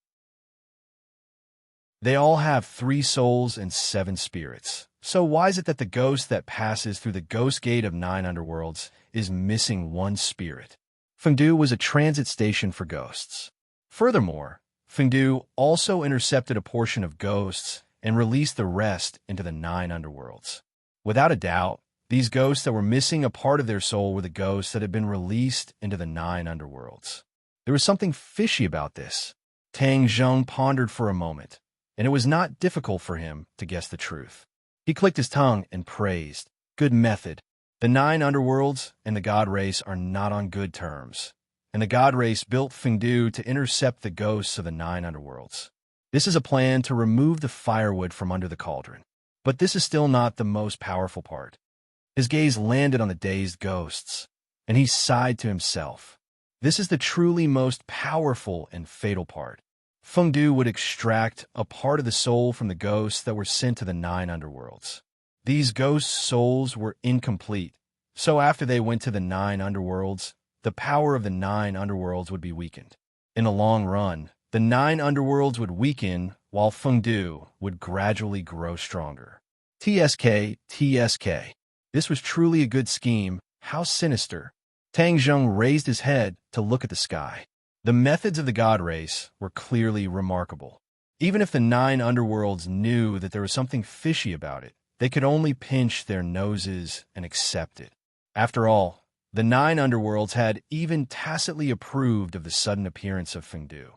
They all have 3 souls and 7 spirits. So why is it that the ghost that passes through the Ghost Gate of 9 Underworlds is missing 1 spirit? Fengdu was a transit station for ghosts. Furthermore, Fengdu also intercepted a portion of ghosts and released the rest into the 9 Underworlds. Without a doubt, these ghosts that were missing a part of their soul were the ghosts that had been released into the 9 Underworlds. There was something fishy about this. Tang Zheng pondered for a moment, and it was not difficult for him to guess the truth. He clicked his tongue and praised. Good method. The 9 Underworlds and the God Race are not on good terms, and the God Race built Fengdu to intercept the ghosts of the 9 Underworlds. This is a plan to remove the firewood from under the cauldron. But this is still not the most powerful part. His gaze landed on the dazed ghosts, and he sighed to himself. This is the truly most powerful and fatal part. Fengdu would extract a part of the soul from the ghosts that were sent to the 9 Underworlds. These ghost souls were incomplete, so after they went to the 9 underworlds, the power of the 9 underworlds would be weakened. In the long run, the 9 underworlds would weaken while Fengdu would gradually grow stronger. TSK, TSK. This was truly a good scheme. How sinister. Tang Zheng raised his head to look at the sky. The methods of the god race were clearly remarkable. Even if the 9 underworlds knew that there was something fishy about it, they could only pinch their noses and accept it. After all, the 9 underworlds had even tacitly approved of the sudden appearance of Fengdu.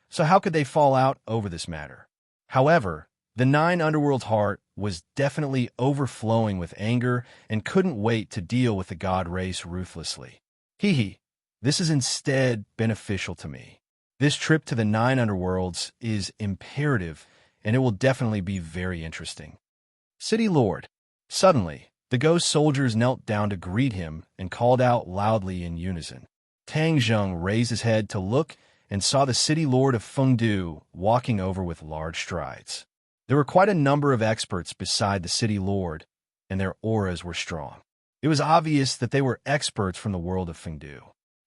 So how could they fall out over this matter? However, the 9 underworld's heart was definitely overflowing with anger and couldn't wait to deal with the god race ruthlessly. Hee, this is instead beneficial to me. This trip to the 9 underworlds is imperative, and it will definitely be very interesting. City Lord. Suddenly, the ghost soldiers knelt down to greet him and called out loudly in unison. Tang Zheng raised his head to look and saw the city lord of Fengdu walking over with large strides. There were quite a number of experts beside the city lord, and their auras were strong. It was obvious that they were experts from the world of Fengdu.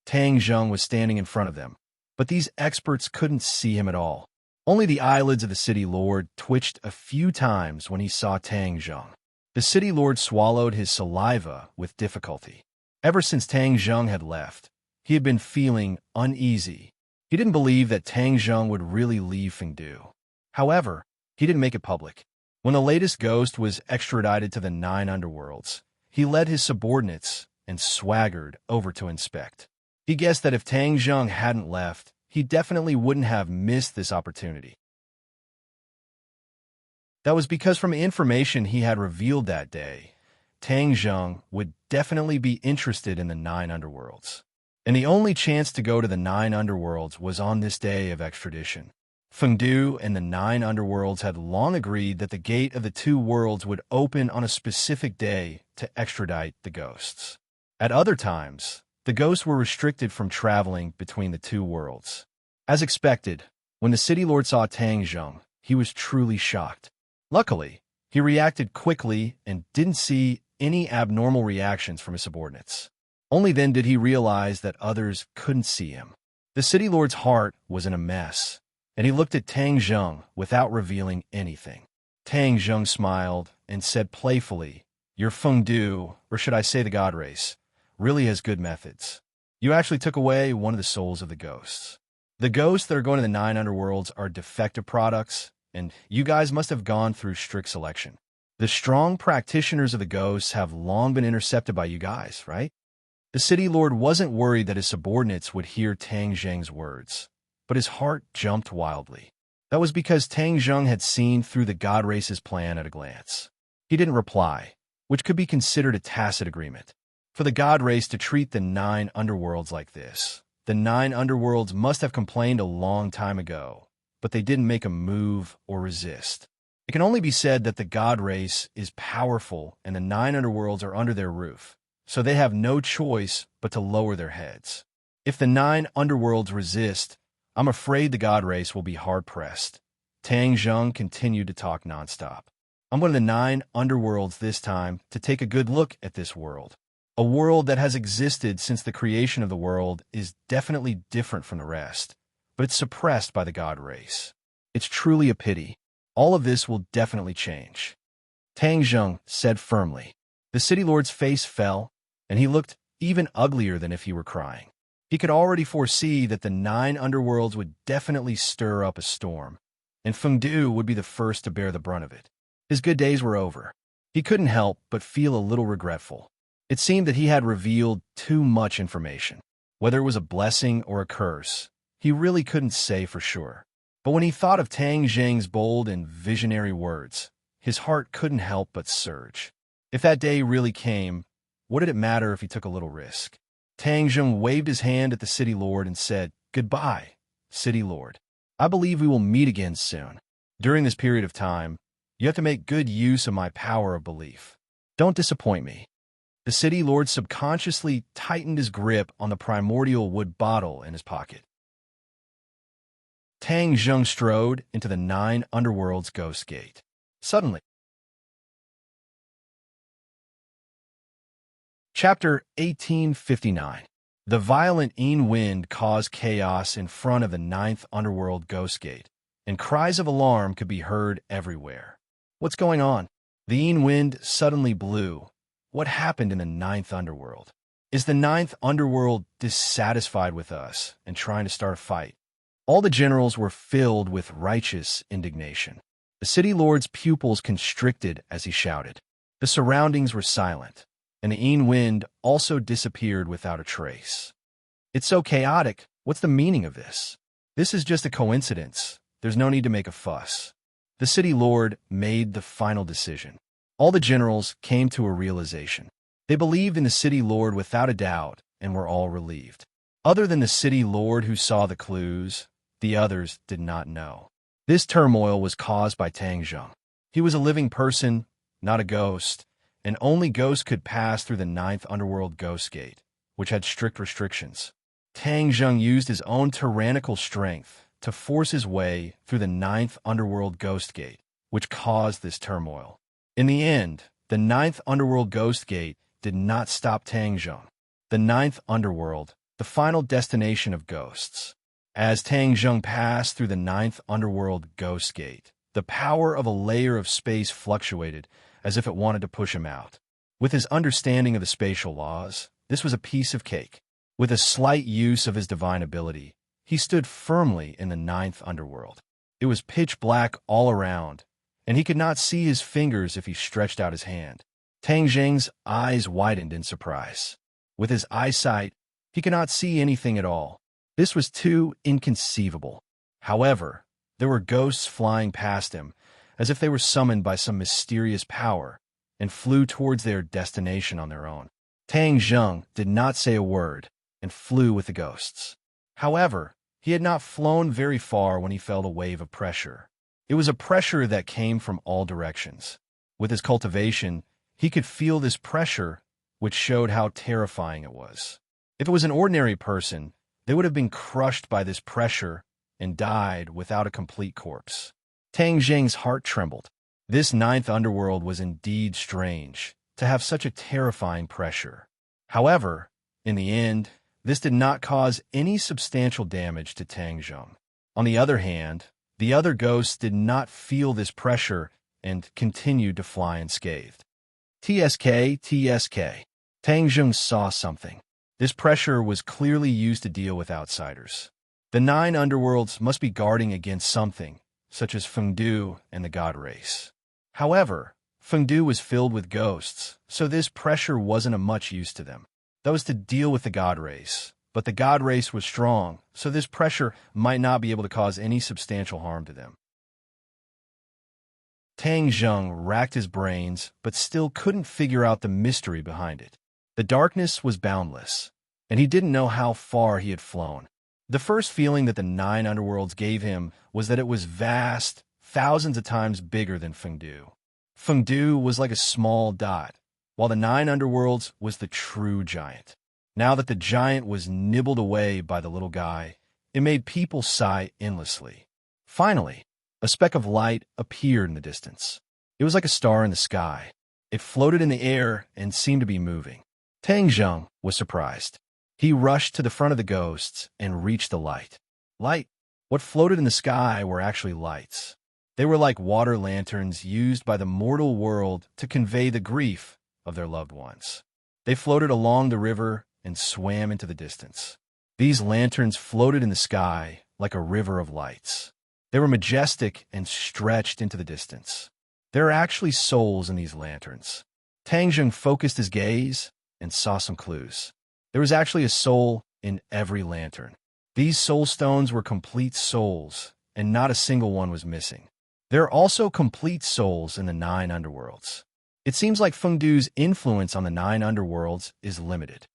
Tang Zheng was standing in front of them, but these experts couldn't see him at all. Only the eyelids of the city lord twitched a few times when he saw Tang Zheng. The city lord swallowed his saliva with difficulty. Ever since Tang Zheng had left, he had been feeling uneasy. He didn't believe that Tang Zheng would really leave Fengdu. However, he didn't make it public. When the latest ghost was extradited to the 9 underworlds, he led his subordinates and swaggered over to inspect. He guessed that if Tang Zheng hadn't left, he definitely wouldn't have missed this opportunity. That was because from information he had revealed that day, Tang Zheng would definitely be interested in the 9 underworlds. And the only chance to go to the 9 underworlds was on this day of extradition. Fengdu and the 9 underworlds had long agreed that the gate of the 2 worlds would open on a specific day to extradite the ghosts. At other times, the ghosts were restricted from traveling between the 2 worlds. As expected, when the city lord saw Tang Zheng, he was truly shocked. Luckily, he reacted quickly and didn't see any abnormal reactions from his subordinates. Only then did he realize that others couldn't see him. The city lord's heart was in a mess, and he looked at Tang Zheng without revealing anything. Tang Zheng smiled and said playfully, "Your Fengdu, or should I say the god race, really has good methods. You actually took away one of the souls of the ghosts. The ghosts that are going to the 9 underworlds are defective products, and you guys must have gone through strict selection. The strong practitioners of the ghosts have long been intercepted by you guys, right?" The city lord wasn't worried that his subordinates would hear Tang Zheng's words, but his heart jumped wildly. That was because Tang Zheng had seen through the god race's plan at a glance. He didn't reply, which could be considered a tacit agreement. For the god race to treat the 9 underworlds like this, the 9 underworlds must have complained a long time ago, but they didn't make a move or resist. It can only be said that the god race is powerful and the 9 underworlds are under their roof, so they have no choice but to lower their heads. If the 9 underworlds resist, I'm afraid the god race will be hard-pressed. Tang Zheng continued to talk nonstop. I'm going to the 9 underworlds this time to take a good look at this world. A world that has existed since the creation of the world is definitely different from the rest, but it's suppressed by the god race. It's truly a pity. All of this will definitely change. Tang Zheng said firmly. The city lord's face fell, and he looked even uglier than if he were crying. He could already foresee that the 9 underworlds would definitely stir up a storm, and Fengdu would be the first to bear the brunt of it. His good days were over. He couldn't help but feel a little regretful. It seemed that he had revealed too much information. Whether it was a blessing or a curse, he really couldn't say for sure. But when he thought of Tang Zheng's bold and visionary words, his heart couldn't help but surge. If that day really came, what did it matter if he took a little risk? Tang Zheng waved his hand at the city lord and said, "Goodbye, city lord. I believe we will meet again soon. During this period of time, you have to make good use of my power of belief. Don't disappoint me." The city lord subconsciously tightened his grip on the primordial wood bottle in his pocket. Tang Zheng strode into the 9 underworlds ghost gate. Suddenly, Chapter 1859. The violent wind caused chaos in front of the ninth underworld ghost gate, and cries of alarm could be heard everywhere. What's going on? The wind suddenly blew. What happened in the ninth underworld? Is the ninth underworld dissatisfied with us and trying to start a fight? All the generals were filled with righteous indignation. The city lord's pupils constricted as he shouted. The surroundings were silent, and the wind also disappeared without a trace. It's so chaotic. What's the meaning of this? This is just a coincidence. There's no need to make a fuss. The city lord made the final decision. All the generals came to a realization. They believed in the city lord without a doubt and were all relieved. Other than the city lord who saw the clues, the others did not know. This turmoil was caused by Tang Zheng. He was a living person, not a ghost, and only ghosts could pass through the ninth underworld ghost gate, which had strict restrictions. Tang Zheng used his own tyrannical strength to force his way through the ninth underworld ghost gate, which caused this turmoil. In the end, the ninth underworld ghost gate did not stop Tang Zheng. The ninth underworld, the final destination of ghosts. As Tang Zheng passed through the ninth underworld ghost gate, the power of a layer of space fluctuated as if it wanted to push him out. With his understanding of the spatial laws, this was a piece of cake. With a slight use of his divine ability, he stood firmly in the ninth underworld. It was pitch black all around, and he could not see his fingers if he stretched out his hand. Tang Zheng's eyes widened in surprise. With his eyesight, he could not see anything at all. This was too inconceivable. However, there were ghosts flying past him, as if they were summoned by some mysterious power, and flew towards their destination on their own. Tang Zheng did not say a word, and flew with the ghosts. However, he had not flown very far when he felt a wave of pressure. It was a pressure that came from all directions. With his cultivation, he could feel this pressure, which showed how terrifying it was. If it was an ordinary person, they would have been crushed by this pressure and died without a complete corpse. Tang Zheng's heart trembled. This ninth underworld was indeed strange, to have such a terrifying pressure. However, in the end, this did not cause any substantial damage to Tang Zheng. On the other hand, the other ghosts did not feel this pressure and continued to fly unscathed. TSK. Tang Zheng saw something. This pressure was clearly used to deal with outsiders. The nine underworlds must be guarding against something, such as Fengdu and the god race. However, Fengdu was filled with ghosts, so this pressure wasn't of much use to them. That was to deal with the god race, but the god race was strong, so this pressure might not be able to cause any substantial harm to them. Tang Zheng racked his brains, but still couldn't figure out the mystery behind it. The darkness was boundless, and he didn't know how far he had flown. The first feeling that the nine underworlds gave him was that it was vast, thousands of times bigger than Fengdu. Fengdu was like a small dot, while the nine underworlds was the true giant. Now that the giant was nibbled away by the little guy, it made people sigh endlessly. Finally, a speck of light appeared in the distance. It was like a star in the sky. It floated in the air and seemed to be moving. Tang Zheng was surprised. He rushed to the front of the ghosts and reached the light. Light? What floated in the sky were actually lights. They were like water lanterns used by the mortal world to convey the grief of their loved ones. They floated along the river and swam into the distance. These lanterns floated in the sky like a river of lights. They were majestic and stretched into the distance. There are actually souls in these lanterns. Tang Zheng focused his gaze and saw some clues. There was actually a soul in every lantern. These soul stones were complete souls, and not a single one was missing. There are also complete souls in the nine underworlds. It seems like Fengdu's influence on the nine underworlds is limited.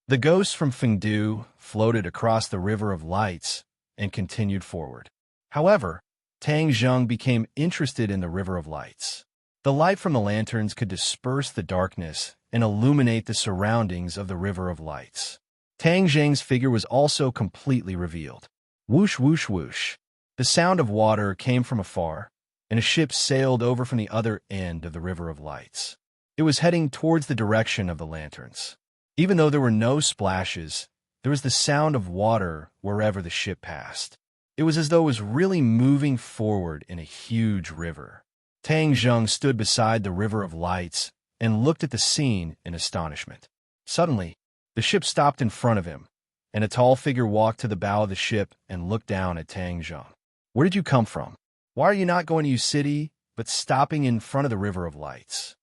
The ghosts from Fengdu floated across the river of lights and continued forward. However, Tang Zheng became interested in the river of lights. The light from the lanterns could disperse the darkness and illuminate the surroundings of the river of lights. Tang Zheng's figure was also completely revealed. Whoosh, whoosh, whoosh. The sound of water came from afar, and a ship sailed over from the other end of the river of lights. It was heading towards the direction of the lanterns. Even though there were no splashes, there was the sound of water wherever the ship passed. It was as though it was really moving forward in a huge river. Tang Zheng stood beside the river of lights and looked at the scene in astonishment. Suddenly, the ship stopped in front of him, and a tall figure walked to the bow of the ship and looked down at Tang Zheng. "Where did you come from? Why are you not going to your city, but stopping in front of the river of lights?"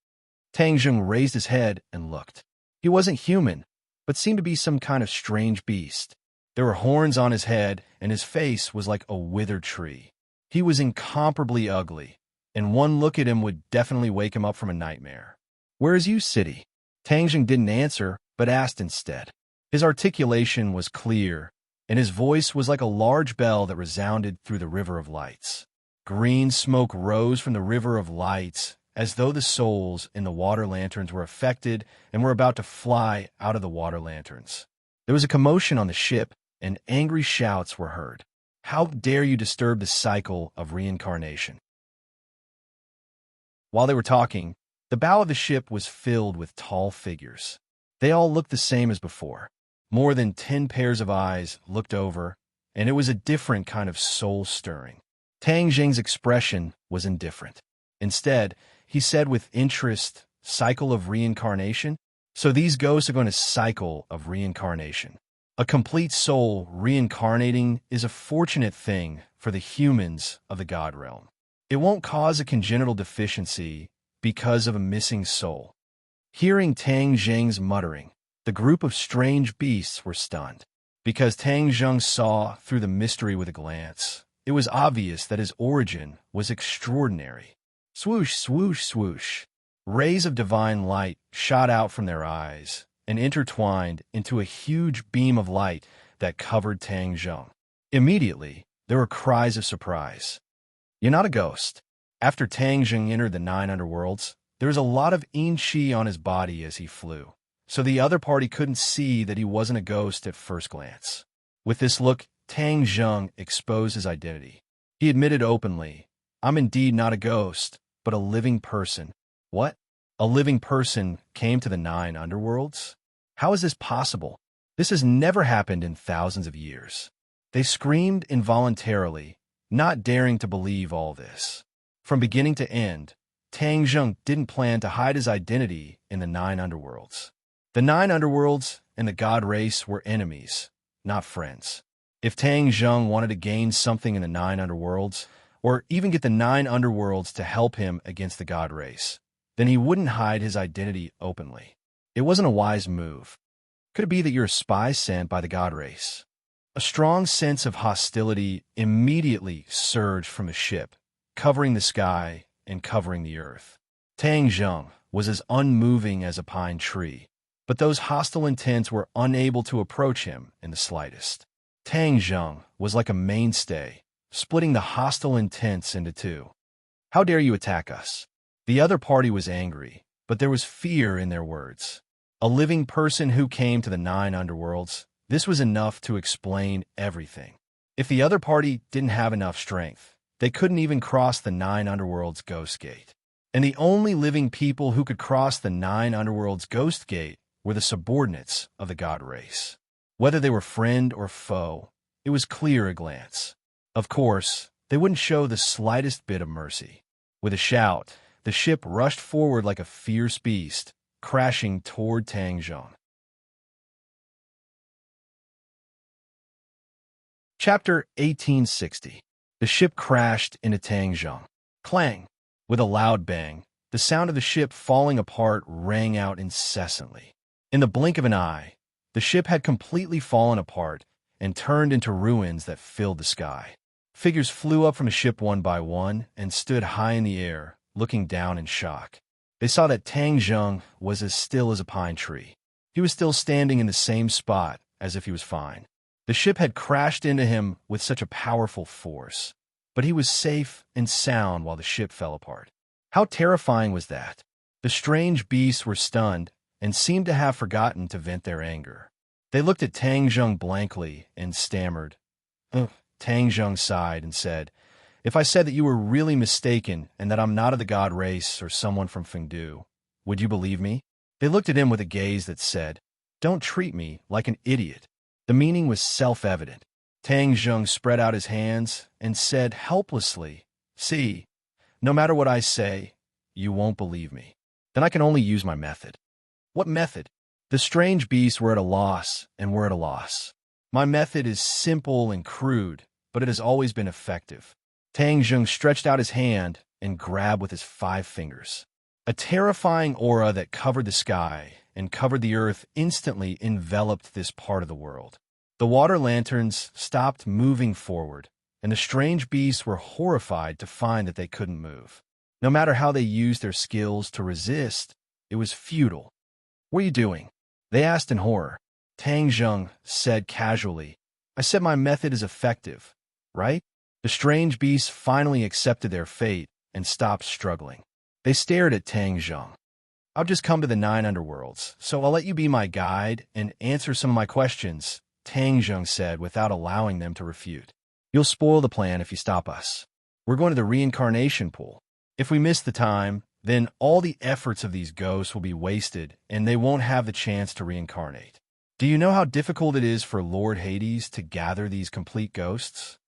Tang Zheng raised his head and looked. He wasn't human, but seemed to be some kind of strange beast. There were horns on his head, and his face was like a withered tree. He was incomparably ugly, and one look at him would definitely wake him up from a nightmare. "Where is your city?" Tang Zheng didn't answer, but asked instead. His articulation was clear, and his voice was like a large bell that resounded through the river of lights. Green smoke rose from the river of lights, as though the souls in the water lanterns were affected and were about to fly out of the water lanterns. There was a commotion on the ship, and angry shouts were heard. "How dare you disturb the cycle of reincarnation?" While they were talking, the bow of the ship was filled with tall figures. They all looked the same as before. More than 10 pairs of eyes looked over, and it was a different kind of soul-stirring. Tang Zheng's expression was indifferent. Instead, he said with interest, "Cycle of reincarnation? So these ghosts are going to cycle of reincarnation. A complete soul reincarnating is a fortunate thing for the humans of the God realm. It won't cause a congenital deficiency because of a missing soul." Hearing Tang Zheng's muttering, the group of strange beasts were stunned. Because Tang Zheng saw through the mystery with a glance, it was obvious that his origin was extraordinary. Swoosh, swoosh, swoosh. Rays of divine light shot out from their eyes and intertwined into a huge beam of light that covered Tang Zheng. Immediately, there were cries of surprise. "You're not a ghost." After Tang Zheng entered the 9 underworlds, there was a lot of yin qi on his body as he flew, so the other party couldn't see that he wasn't a ghost at first glance. With this look, Tang Zheng exposed his identity. He admitted openly, "I'm indeed not a ghost, but a living person." "What? A living person came to the 9 underworlds? How is this possible? This has never happened in thousands of years." They screamed involuntarily, not daring to believe all this. From beginning to end, Tang Zheng didn't plan to hide his identity in the 9 underworlds. The 9 underworlds and the god race were enemies, not friends. If Tang Zheng wanted to gain something in the 9 underworlds, or even get the 9 underworlds to help him against the god race, then he wouldn't hide his identity openly. It wasn't a wise move. Could it be that you're a spy sent by the god race? A strong sense of hostility immediately surged from the ship, covering the sky and covering the earth. Tang Zheng was as unmoving as a pine tree, but those hostile intents were unable to approach him in the slightest. Tang Zheng was like a mainstay, splitting the hostile intents into two. "How dare you attack us?" The other party was angry, but there was fear in their words. A living person who came to the 9 underworlds, this was enough to explain everything. If the other party didn't have enough strength, they couldn't even cross the 9 underworlds ghost gate. And the only living people who could cross the 9 underworlds ghost gate were the subordinates of the god race. Whether they were friend or foe, it was clear at a glance. Of course, they wouldn't show the slightest bit of mercy. With a shout, the ship rushed forward like a fierce beast, crashing toward Tang Zheng. Chapter 1860. The ship crashed into Tang Zheng. Clang! With a loud bang, the sound of the ship falling apart rang out incessantly. In the blink of an eye, the ship had completely fallen apart and turned into ruins that filled the sky. Figures flew up from the ship one by one and stood high in the air, looking down in shock. They saw that Tang Zheng was as still as a pine tree. He was still standing in the same spot, as if he was fine. The ship had crashed into him with such a powerful force, but he was safe and sound while the ship fell apart. How terrifying was that? The strange beasts were stunned and seemed to have forgotten to vent their anger. They looked at Tang Zheng blankly and stammered. Tang Zheng sighed and said, "If I said that you were really mistaken and that I'm not of the god race or someone from Fengdu, would you believe me?" They looked at him with a gaze that said, Don't treat me like an idiot. The meaning was self-evident. Tang Zheng spread out his hands and said helplessly, "See, no matter what I say, you won't believe me. Then I can only use my method." "What method?" The strange beasts were at a loss and were at a loss. "My method is simple and crude, but it has always been effective." Tang Zheng stretched out his hand and grabbed with his 5 fingers. A terrifying aura that covered the sky and covered the earth instantly enveloped this part of the world. The water lanterns stopped moving forward, and the strange beasts were horrified to find that they couldn't move. No matter how they used their skills to resist, it was futile. "What are you doing?" they asked in horror. Tang Zheng said casually, "I said my method is effective, right?" The strange beasts finally accepted their fate and stopped struggling. They stared at Tang Zheng. "I've just come to the 9 underworlds, so I'll let you be my guide and answer some of my questions," Tang Zheng said without allowing them to refute. "You'll spoil the plan if you stop us. We're going to the reincarnation pool. If we miss the time, then all the efforts of these ghosts will be wasted and they won't have the chance to reincarnate. Do you know how difficult it is for Lord Hades to gather these complete ghosts?"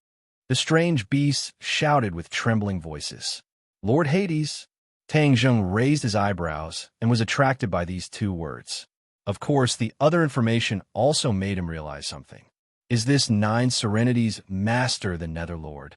The strange beasts shouted with trembling voices. "Lord Hades?" Tang Zheng raised his eyebrows and was attracted by these 2 words. Of course, the other information also made him realize something. "Is this 9 Serenity's master the Netherlord?"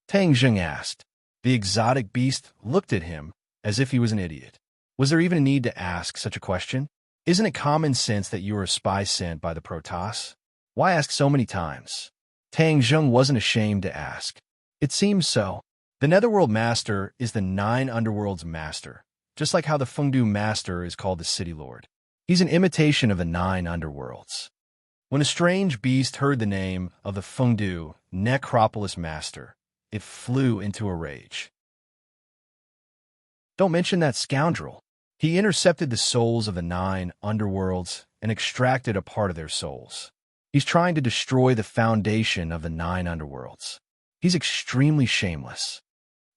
Tang Zheng asked. The exotic beast looked at him as if he was an idiot. Was there even a need to ask such a question? Isn't it common sense that you are a spy sent by the Protoss? Why ask so many times? Tang Zheng wasn't ashamed to ask. It seems so. The Netherworld Master is the 9 Underworlds Master, just like how the Fengdu Master is called the City Lord. He's an imitation of the 9 Underworlds. When a strange beast heard the name of the Fengdu Necropolis Master, it flew into a rage. "Don't mention that scoundrel. He intercepted the souls of the 9 Underworlds and extracted a part of their souls. He's trying to destroy the foundation of the 9 Underworlds. He's extremely shameless."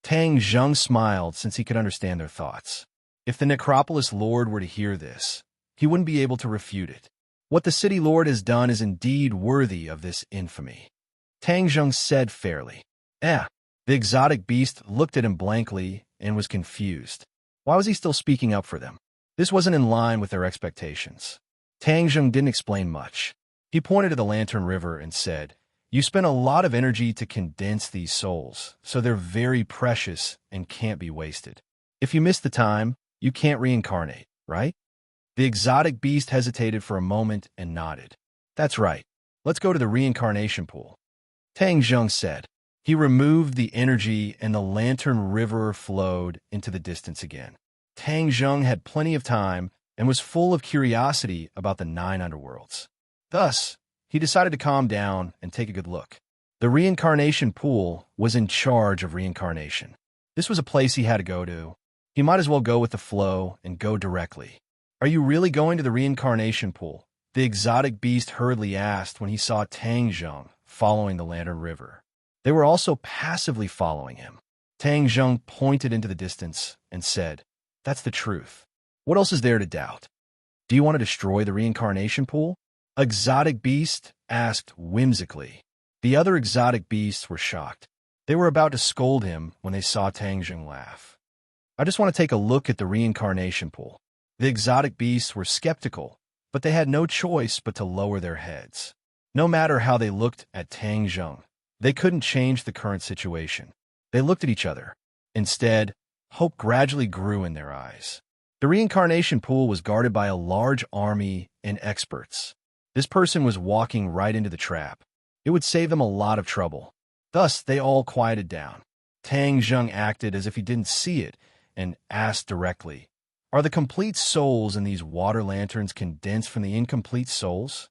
Tang Zheng smiled since he could understand their thoughts. If the Necropolis Lord were to hear this, he wouldn't be able to refute it. What the City Lord has done is indeed worthy of this infamy. Tang Zheng said fairly. The exotic beast looked at him blankly and was confused. Why was he still speaking up for them? This wasn't in line with their expectations. Tang Zheng didn't explain much. He pointed to the Lantern River and said, "You spent a lot of energy to condense these souls, so they're very precious and can't be wasted. If you miss the time, you can't reincarnate, right?" The exotic beast hesitated for a moment and nodded. "That's right. Let's go to the reincarnation pool," Tang Zheng said. He removed the energy and the Lantern River flowed into the distance again. Tang Zheng had plenty of time and was full of curiosity about the 9 underworlds. Thus, he decided to calm down and take a good look. The reincarnation pool was in charge of reincarnation. This was a place he had to go to. He might as well go with the flow and go directly. "Are you really going to the reincarnation pool?" the exotic beast hurriedly asked when he saw Tang Zheng following the Lantern River. They were also passively following him. Tang Zheng pointed into the distance and said, "That's the truth. What else is there to doubt? Do you want to destroy the reincarnation pool?" Exotic beast asked whimsically. The other exotic beasts were shocked. They were about to scold him when they saw Tang Zheng laugh. "I just want to take a look at the reincarnation pool." The exotic beasts were skeptical, but they had no choice but to lower their heads. No matter how they looked at Tang Zheng, they couldn't change the current situation. They looked at each other. Instead, hope gradually grew in their eyes. The reincarnation pool was guarded by a large army and experts. This person was walking right into the trap. It would save them a lot of trouble. Thus, they all quieted down. Tang Zheng acted as if he didn't see it and asked directly, "Are the complete souls in these water lanterns condensed from the incomplete souls?"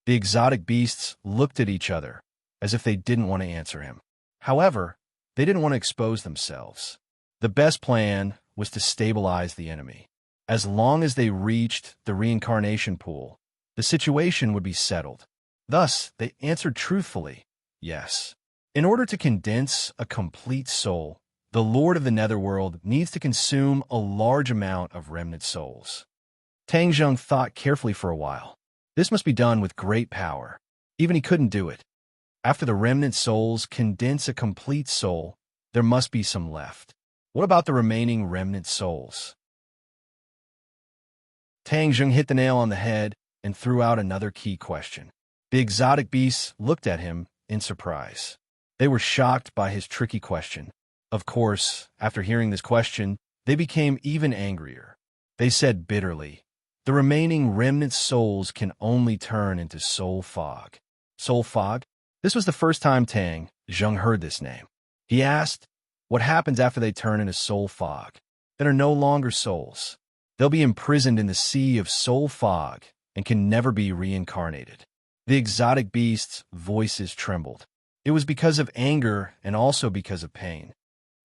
The exotic beasts looked at each other as if they didn't want to answer him. However, they didn't want to expose themselves. The best plan was to stabilize the enemy. As long as they reached the reincarnation pool, the situation would be settled. Thus, they answered truthfully, yes. In order to condense a complete soul, the Lord of the Netherworld needs to consume a large amount of remnant souls. Tang Zheng thought carefully for a while. This must be done with great power. Even he couldn't do it. After the remnant souls condense a complete soul, there must be some left. What about the remaining remnant souls? Tang Zheng hit the nail on the head and threw out another key question. The exotic beasts looked at him in surprise. They were shocked by his tricky question. Of course, after hearing this question, they became even angrier. They said bitterly, "The remaining remnant souls can only turn into soul fog." Soul fog? This was the first time Tang Zheng heard this name. He asked, what happens after they turn into soul fog? They are no longer souls. They'll be imprisoned in the sea of soul fog and can never be reincarnated. The exotic beasts' voices trembled. It was because of anger and also because of pain.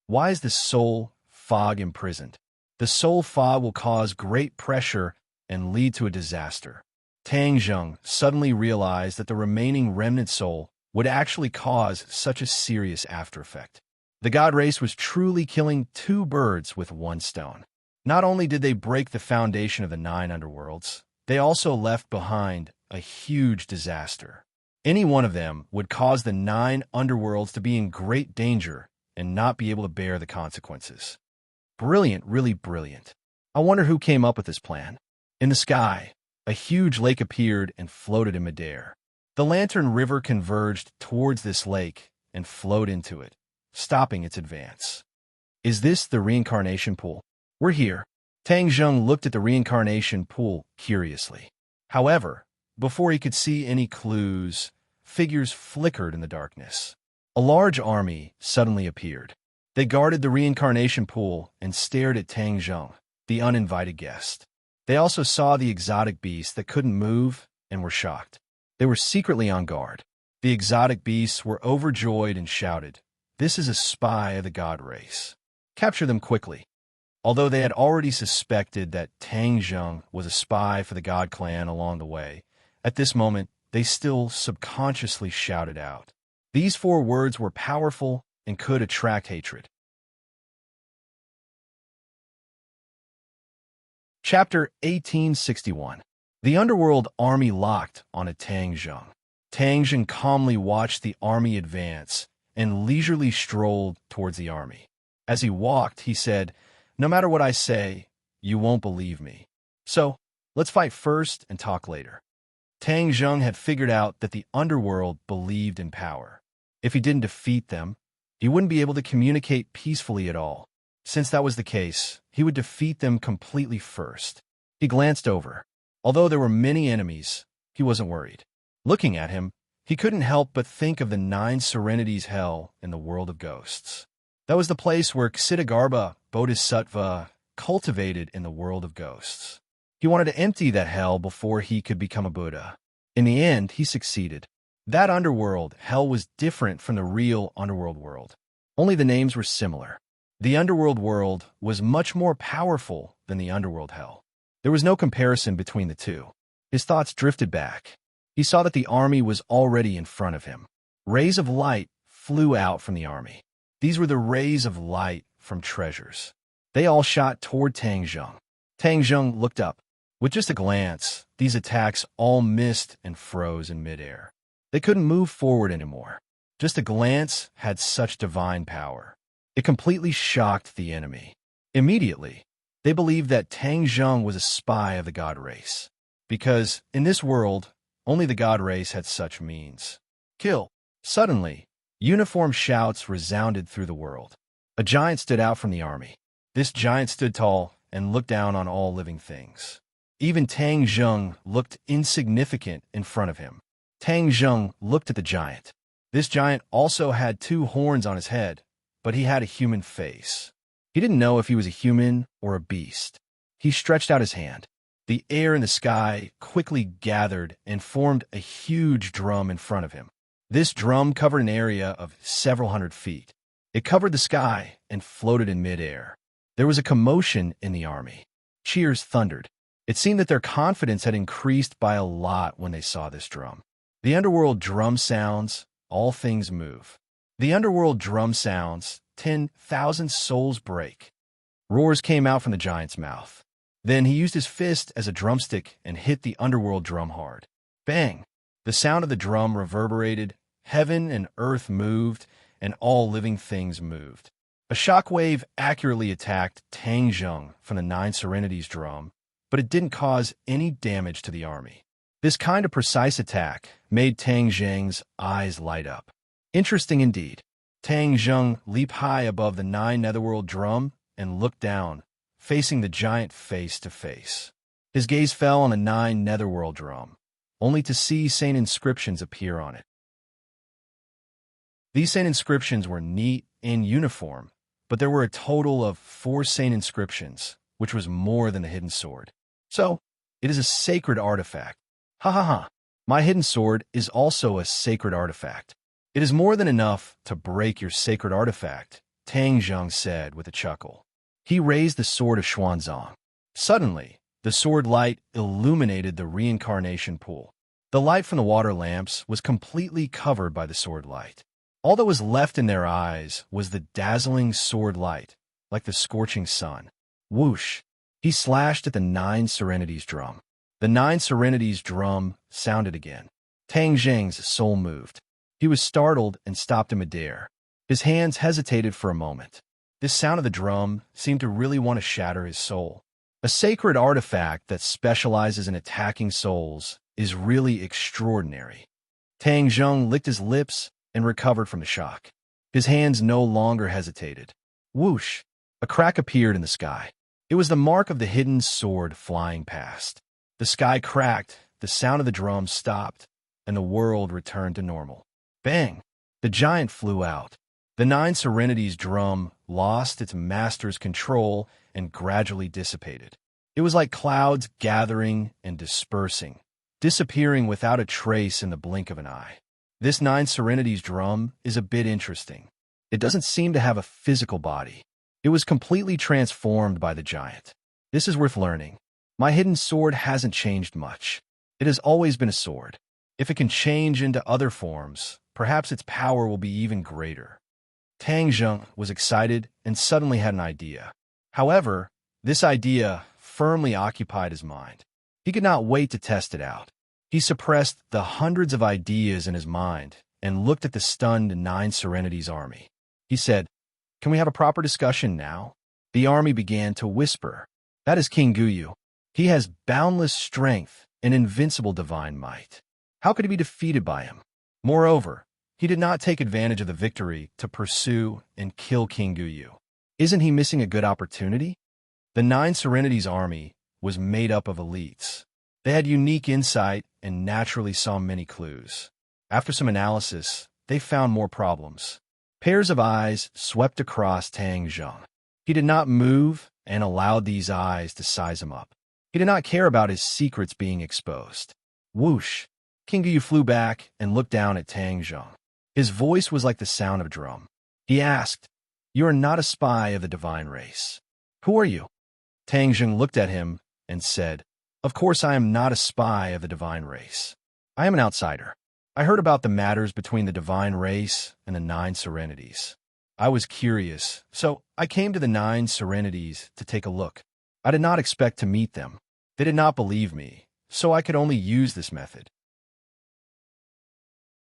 Why is the soul fog imprisoned? The soul fog will cause great pressure and lead to a disaster. Tang Zheng suddenly realized that the remaining remnant soul would actually cause such a serious after effect. The god race was truly killing two birds with one stone. Not only did they break the foundation of the 9 underworlds, they also left behind a huge disaster. Any one of them would cause the 9 underworlds to be in great danger and not be able to bear the consequences. Brilliant, really brilliant. I wonder who came up with this plan. In the sky, a huge lake appeared and floated in midair. The Lantern River converged towards this lake and flowed into it, stopping its advance. Is this the reincarnation pool? We're here. Tang Zheng looked at the reincarnation pool curiously. However, before he could see any clues, figures flickered in the darkness. A large army suddenly appeared. They guarded the reincarnation pool and stared at Tang Zheng, the uninvited guest. They also saw the exotic beasts that couldn't move and were shocked. They were secretly on guard. The exotic beasts were overjoyed and shouted, "This is a spy of the god race. Capture them quickly." Although they had already suspected that Tang Zheng was a spy for the god clan along the way, at this moment they still subconsciously shouted out. These 4 words were powerful and could attract hatred. Chapter 1861. The underworld army locked on a Tang Zheng. Tang Zheng calmly watched the army advance and leisurely strolled towards the army. As he walked, he said, "No matter what I say, you won't believe me. So, let's fight first and talk later." Tang Zheng had figured out that the underworld believed in power. If he didn't defeat them, he wouldn't be able to communicate peacefully at all. Since that was the case, he would defeat them completely first. He glanced over. Although there were many enemies, he wasn't worried. Looking at him, he couldn't help but think of the 9 Serenities hell in the world of ghosts. That was the place where Ksitigarbha Bodhisattva cultivated in the world of ghosts. He wanted to empty that hell before he could become a Buddha. In the end, he succeeded. That underworld hell was different from the real underworld world. Only the names were similar. The underworld world was much more powerful than the underworld hell. There was no comparison between the two. His thoughts drifted back. He saw that the army was already in front of him. Rays of light flew out from the army. These were the rays of light from treasures. They all shot toward Tang Zheng. Tang Zheng looked up. With just a glance, these attacks all missed and froze in midair. They couldn't move forward anymore. Just a glance had such divine power. It completely shocked the enemy. Immediately, they believed that Tang Zheng was a spy of the god race. Because, in this world, only the god race had such means. Kill. Suddenly, uniform shouts resounded through the world. A giant stood out from the army. This giant stood tall and looked down on all living things. Even Tang Zheng looked insignificant in front of him. Tang Zheng looked at the giant. This giant also had 2 horns on his head, but he had a human face. He didn't know if he was a human or a beast. He stretched out his hand. The air in the sky quickly gathered and formed a huge drum in front of him. This drum covered an area of several hundred feet. It covered the sky and floated in midair. There was a commotion in the army. Cheers thundered. It seemed that their confidence had increased by a lot when they saw this drum. The underworld drum sounds, all things move. The underworld drum sounds, 10,000 souls break. Roars came out from the giant's mouth. Then he used his fist as a drumstick and hit the underworld drum hard. Bang! The sound of the drum reverberated, heaven and earth moved, and all living things moved. A shockwave accurately attacked Tang Zheng from the Nine Serenities drum, but it didn't cause any damage to the army. This kind of precise attack made Tang Zheng's eyes light up. Interesting indeed. Tang Zheng leaped high above the Nine Netherworld drum and looked down, facing the giant face to face. His gaze fell on the Nine Netherworld drum, only to see Saint inscriptions appear on it. These Saint inscriptions were neat and uniform, but there were a total of 4 Saint inscriptions, which was more than the hidden sword. So, it is a sacred artifact. Ha ha ha. My hidden sword is also a sacred artifact. It is more than enough to break your sacred artifact, Tang Zheng said with a chuckle. He raised the sword of Xuanzang. Suddenly, the sword light illuminated the reincarnation pool. The light from the water lamps was completely covered by the sword light. All that was left in their eyes was the dazzling sword light, like the scorching sun. Whoosh! He slashed at the Nine Serenities drum. The Nine Serenities drum sounded again. Tang Zheng's soul moved. He was startled and stopped in midair. His hands hesitated for a moment. This sound of the drum seemed to really want to shatter his soul. A sacred artifact that specializes in attacking souls is really extraordinary. Tang Zheng licked his lips and recovered from the shock. His hands no longer hesitated. Whoosh! A crack appeared in the sky. It was the mark of the hidden sword flying past. The sky cracked, the sound of the drum stopped, and the world returned to normal. Bang! The giant flew out. The Nine Serenities drum lost its master's control and gradually dissipated. It was like clouds gathering and dispersing, disappearing without a trace in the blink of an eye. This Nine Serenities drum is a bit interesting. It doesn't seem to have a physical body. It was completely transformed by the giant. This is worth learning. My hidden sword hasn't changed much. It has always been a sword. If it can change into other forms, perhaps its power will be even greater. Tang Zheng was excited and suddenly had an idea. However, this idea firmly occupied his mind. He could not wait to test it out. He suppressed the hundreds of ideas in his mind and looked at the stunned Nine Serenities army. He said, "Can we have a proper discussion now?" The army began to whisper. "That is King Guyu. He has boundless strength and invincible divine might. How could he be defeated by him? Moreover, he did not take advantage of the victory to pursue and kill King Guyu. Isn't he missing a good opportunity?" The Nine Serenities army was made up of elites. They had unique insight and naturally saw many clues. After some analysis, they found more problems. Pairs of eyes swept across Tang Zheng. He did not move and allowed these eyes to size him up. He did not care about his secrets being exposed. Whoosh! King Guyu flew back and looked down at Tang Zheng. His voice was like the sound of a drum. He asked, "You are not a spy of the divine race. Who are you?" Tang Zheng looked at him and said, "Of course I am not a spy of the divine race. I am an outsider. I heard about the matters between the divine race and the Nine Serenities. I was curious, so I came to the Nine Serenities to take a look. I did not expect to meet them. They did not believe me, so I could only use this method.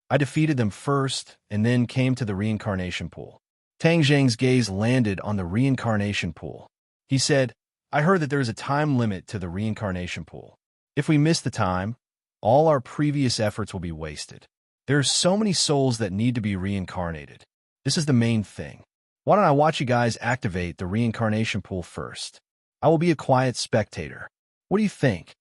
I defeated them first and then came to the reincarnation pool." Tang Zheng's gaze landed on the reincarnation pool. He said, "I heard that there is a time limit to the reincarnation pool. If we miss the time, all our previous efforts will be wasted. There are so many souls that need to be reincarnated. This is the main thing. Why don't I watch you guys activate the reincarnation pool first? I will be a quiet spectator. What do you think?"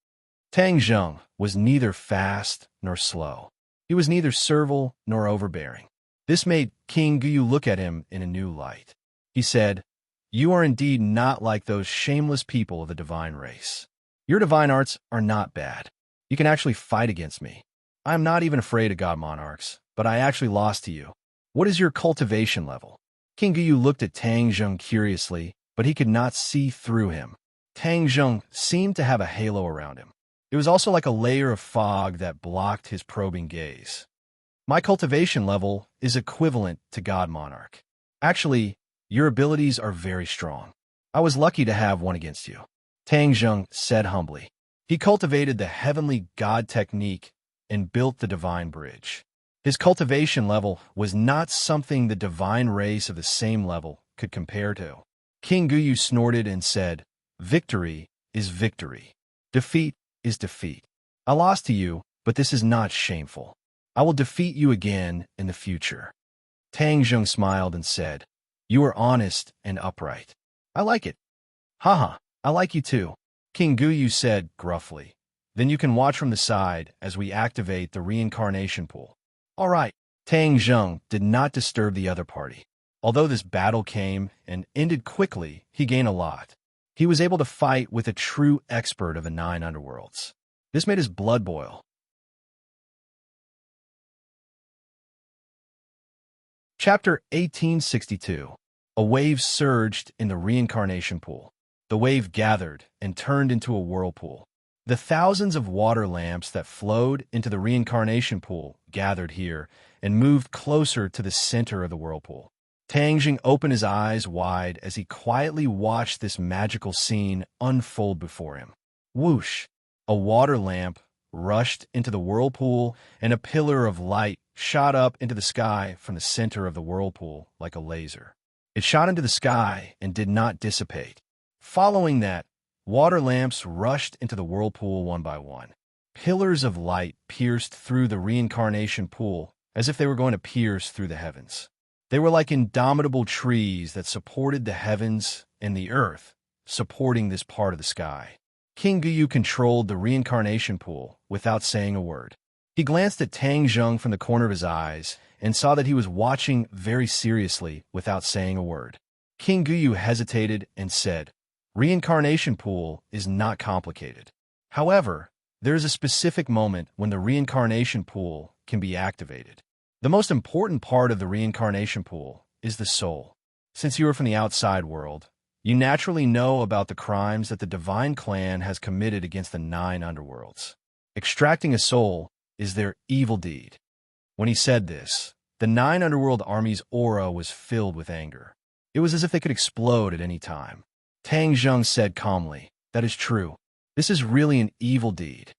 Tang Zheng was neither fast nor slow. He was neither servile nor overbearing. This made King Guyu look at him in a new light. He said, "You are indeed not like those shameless people of the divine race. Your divine arts are not bad. You can actually fight against me. I am not even afraid of god monarchs, but I actually lost to you. What is your cultivation level?" King Guyu looked at Tang Zheng curiously, but he could not see through him. Tang Zheng seemed to have a halo around him. It was also like a layer of fog that blocked his probing gaze. "My cultivation level is equivalent to god monarch. Actually, your abilities are very strong. I was lucky to have one against you," Tang Zheng said humbly. He cultivated the heavenly god technique and built the divine bridge. His cultivation level was not something the divine race of the same level could compare to. King Guyu snorted and said, "Victory is victory. Defeat is defeat. I lost to you, but this is not shameful. I will defeat you again in the future." Tang Zheng smiled and said, "You are honest and upright. I like it." "Haha, I like you too," King Guyu said gruffly. "Then you can watch from the side as we activate the reincarnation pool." "All right." Tang Zheng did not disturb the other party. Although this battle came and ended quickly, he gained a lot. He was able to fight with a true expert of the 9 underworlds. This made his blood boil. Chapter 1862. A wave surged in the reincarnation pool. The wave gathered and turned into a whirlpool. The thousands of water lamps that flowed into the reincarnation pool gathered here and moved closer to the center of the whirlpool. Tang Jing opened his eyes wide as he quietly watched this magical scene unfold before him. Whoosh! A water lamp rushed into the whirlpool, and a pillar of light shot up into the sky from the center of the whirlpool like a laser. It shot into the sky and did not dissipate. Following that, water lamps rushed into the whirlpool one by one. Pillars of light pierced through the reincarnation pool as if they were going to pierce through the heavens. They were like indomitable trees that supported the heavens and the earth, supporting this part of the sky. King Guyu controlled the reincarnation pool without saying a word. He glanced at Tang Zheng from the corner of his eyes and saw that he was watching very seriously without saying a word. King Guyu hesitated and said, "Reincarnation pool is not complicated. However, there is a specific moment when the reincarnation pool can be activated. The most important part of the reincarnation pool is the soul. Since you are from the outside world, you naturally know about the crimes that the divine clan has committed against the 9 underworlds. Extracting a soul is their evil deed." When he said this, the 9 underworld army's aura was filled with anger. It was as if they could explode at any time. Tang Zheng said calmly, "That is true. This is really an evil deed."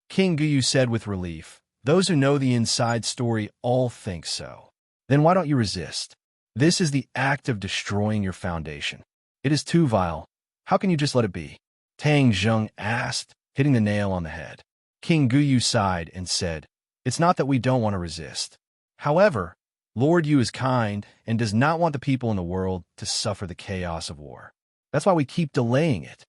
King Guyu said with relief, "Those who know the inside story all think so. Then why don't you resist? This is the act of destroying your foundation. It is too vile. How can you just let it be?" Tang Zheng asked, hitting the nail on the head. King Guyu sighed and said, "It's not that we don't want to resist. However, Lord Yu is kind and does not want the people in the world to suffer the chaos of war. That's why we keep delaying it."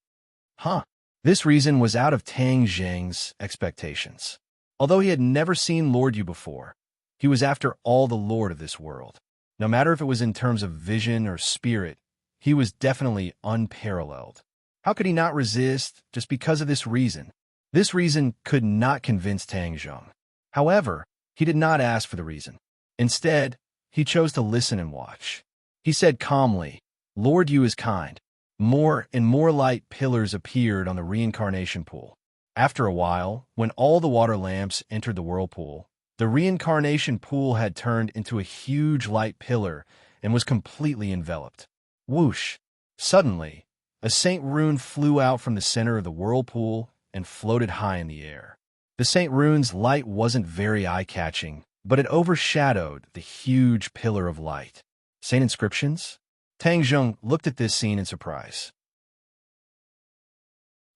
Huh. This reason was out of Tang Zheng's expectations. Although he had never seen Lord Yu before, he was after all the Lord of this world. No matter if it was in terms of vision or spirit, he was definitely unparalleled. How could he not resist just because of this reason? This reason could not convince Tang Zheng. However, he did not ask for the reason. Instead, he chose to listen and watch. He said calmly, "Lord Yu is kind." More and more light pillars appeared on the reincarnation pool. After a while, when all the water lamps entered the whirlpool, the reincarnation pool had turned into a huge light pillar and was completely enveloped. Whoosh! Suddenly, a Saint Rune flew out from the center of the whirlpool and floated high in the air. The Saint Rune's light wasn't very eye-catching, but it overshadowed the huge pillar of light. Saint inscriptions? Tang Zheng looked at this scene in surprise.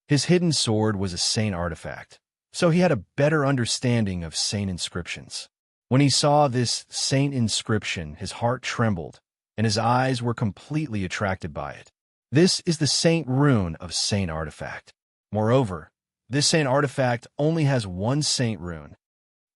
His hidden sword was a saint artifact, so he had a better understanding of saint inscriptions. When he saw this saint inscription, his heart trembled, and his eyes were completely attracted by it. This is the Saint Rune of Saint Artifact. Moreover, this Saint Artifact only has one Saint Rune.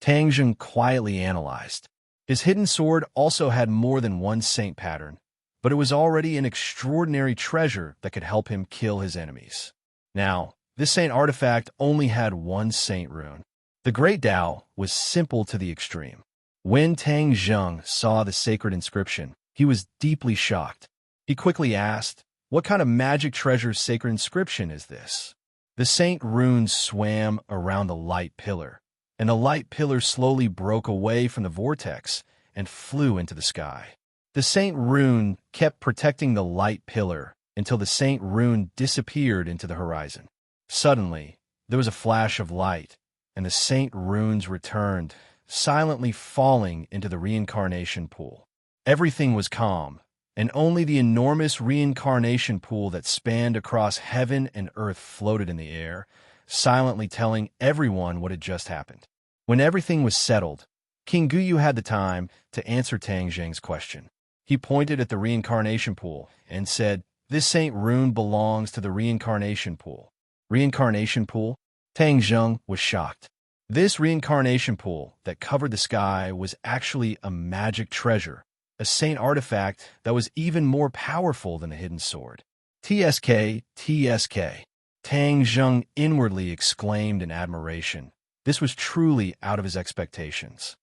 Tang Zheng quietly analyzed. His hidden sword also had more than one Saint pattern, but it was already an extraordinary treasure that could help him kill his enemies. Now, this Saint Artifact only had one Saint Rune. The Great Tao was simple to the extreme. When Tang Zheng saw the sacred inscription, he was deeply shocked. He quickly asked, "What kind of magic treasure's sacred inscription is this?" The Saint Rune swam around the light pillar, and the light pillar slowly broke away from the vortex and flew into the sky. The Saint Rune kept protecting the light pillar until the Saint Rune disappeared into the horizon. Suddenly, there was a flash of light, and the saint runes returned, silently falling into the reincarnation pool. Everything was calm, and only the enormous reincarnation pool that spanned across heaven and earth floated in the air, silently telling everyone what had just happened. When everything was settled, King Guyu had the time to answer Tang Zheng's question. He pointed at the reincarnation pool and said, "This saint rune belongs to the reincarnation pool." Reincarnation pool? Tang Zheng was shocked. This reincarnation pool that covered the sky was actually a magic treasure, a saint artifact that was even more powerful than the hidden sword. TSK, TSK. Tang Zheng inwardly exclaimed in admiration. This was truly out of his expectations.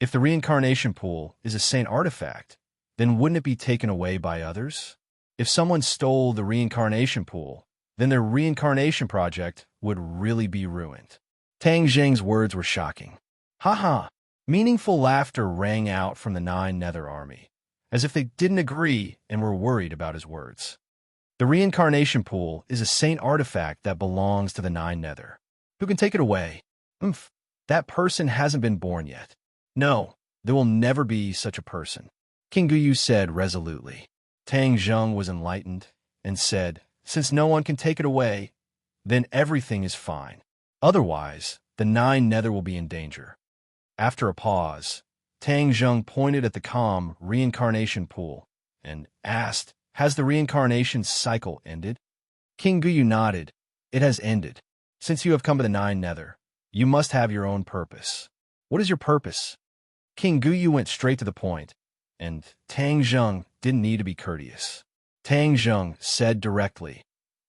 If the reincarnation pool is a saint artifact, then wouldn't it be taken away by others? If someone stole the reincarnation pool, then their reincarnation project would really be ruined. Tang Zheng's words were shocking. Ha! Meaningful laughter rang out from the Nine Nether Army, as if they didn't agree and were worried about his words. The reincarnation pool is a saint artifact that belongs to the Nine Nether. Who can take it away? That person hasn't been born yet. No, there will never be such a person, King Guyu said resolutely. Tang Zheng was enlightened and said, "Since no one can take it away, then everything is fine. Otherwise, the Nine Nether will be in danger." After a pause, Tang Zheng pointed at the calm reincarnation pool and asked, "Has the reincarnation cycle ended?" King Guyu nodded. "It has ended. Since you have come to the Nine Nether, you must have your own purpose." "What is your purpose?" King Guyu went straight to the point, and Tang Zheng didn't need to be courteous. Tang Zheng said directly,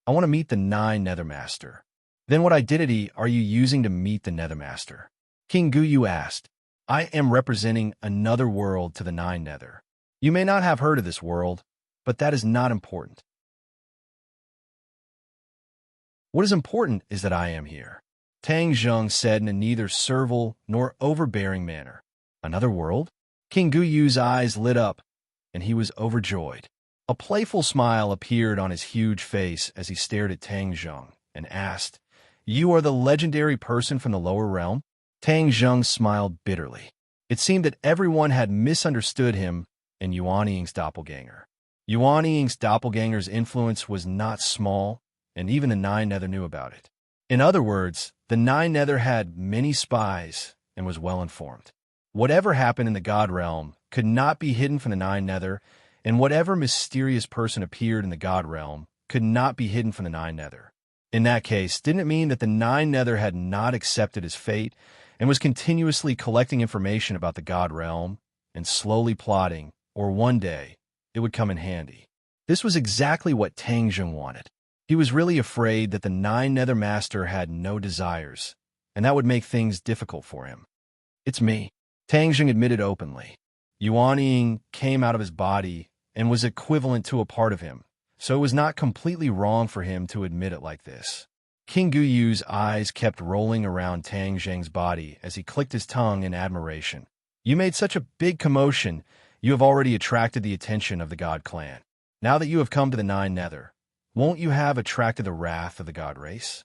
"I want to meet the Nine Nether Master." "Then what identity are you using to meet the Nether Master?" King Guyu asked. "I am representing another world to the Nine Nether. You may not have heard of this world, but that is not important. What is important is that I am here," Tang Zheng said in a neither servile nor overbearing manner. "Another world?" King Guyu's eyes lit up, and he was overjoyed. A playful smile appeared on his huge face as he stared at Tang Zheng and asked, "You are the legendary person from the lower realm?" Tang Zheng smiled bitterly. It seemed that everyone had misunderstood him and Yuan Ying's doppelganger. Yuan Ying's doppelganger's influence was not small, and even the Nine Nether knew about it. In other words, the Nine Nether had many spies and was well informed. Whatever happened in the God realm could not be hidden from the Nine Nether, and whatever mysterious person appeared in the God realm could not be hidden from the Nine Nether. In that case, didn't it mean that the Nine Nether had not accepted his fate and was continuously collecting information about the God realm and slowly plotting, or one day, it would come in handy? This was exactly what Tang Zheng wanted. He was really afraid that the Nine Nether Master had no desires, and that would make things difficult for him. "It's me," Tang Zheng admitted openly. Yuan Ying came out of his body and was equivalent to a part of him, so it was not completely wrong for him to admit it like this. King Guyu's eyes kept rolling around Tang Zheng's body as he clicked his tongue in admiration. "You made such a big commotion, you have already attracted the attention of the God clan. Now that you have come to the Nine Nether, won't you have attracted the wrath of the God race?"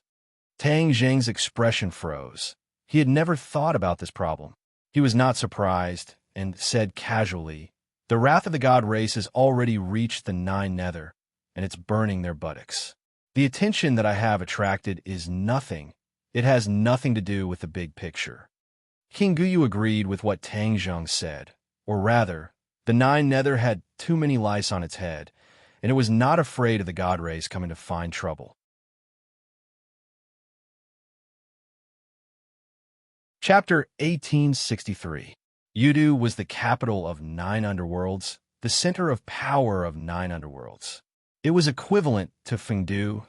Tang Zheng's expression froze. He had never thought about this problem. He was not surprised and said casually, "The wrath of the God race has already reached the Nine Nether, and it's burning their buttocks. The attention that I have attracted is nothing. It has nothing to do with the big picture." King Guyu agreed with what Tang Zheng said, or rather, the Nine Nether had too many lice on its head, and it was not afraid of the God race coming to find trouble. Chapter 1863. Yudu was the capital of 9 underworlds, the center of power of 9 underworlds. It was equivalent to Fengdu.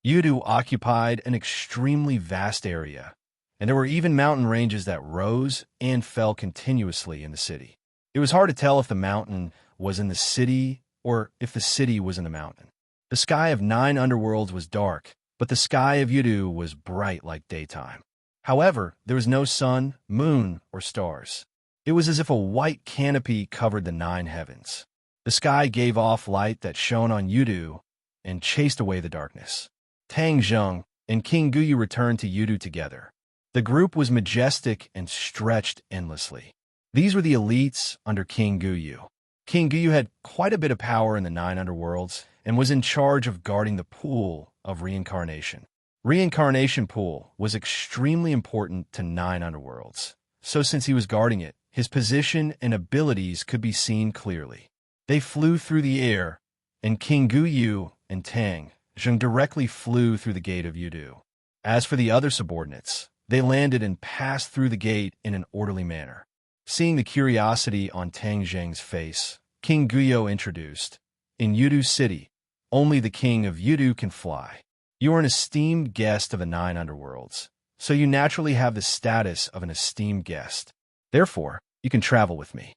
Yudu occupied an extremely vast area, and there were even mountain ranges that rose and fell continuously in the city. It was hard to tell if the mountain was in the city or if the city was in the mountain. The sky of 9 underworlds was dark, but the sky of Yudu was bright like daytime. However, there was no sun, moon, or stars. It was as if a white canopy covered the 9 heavens. The sky gave off light that shone on Yudu and chased away the darkness. Tang Zheng and King Guyu returned to Yudu together. The group was majestic and stretched endlessly. These were the elites under King Guyu. King Guyu had quite a bit of power in the 9 underworlds and was in charge of guarding the pool of reincarnation. Reincarnation pool was extremely important to 9 underworlds, so since he was guarding it, his position and abilities could be seen clearly. They flew through the air, and King Guyu and Tang Zheng directly flew through the gate of Yudu. As for the other subordinates, they landed and passed through the gate in an orderly manner. Seeing the curiosity on Tang Zheng's face, King Guyu introduced, "In Yudu City, only the king of Yudu can fly. You are an esteemed guest of the 9 underworlds, so you naturally have the status of an esteemed guest. Therefore, you can travel with me."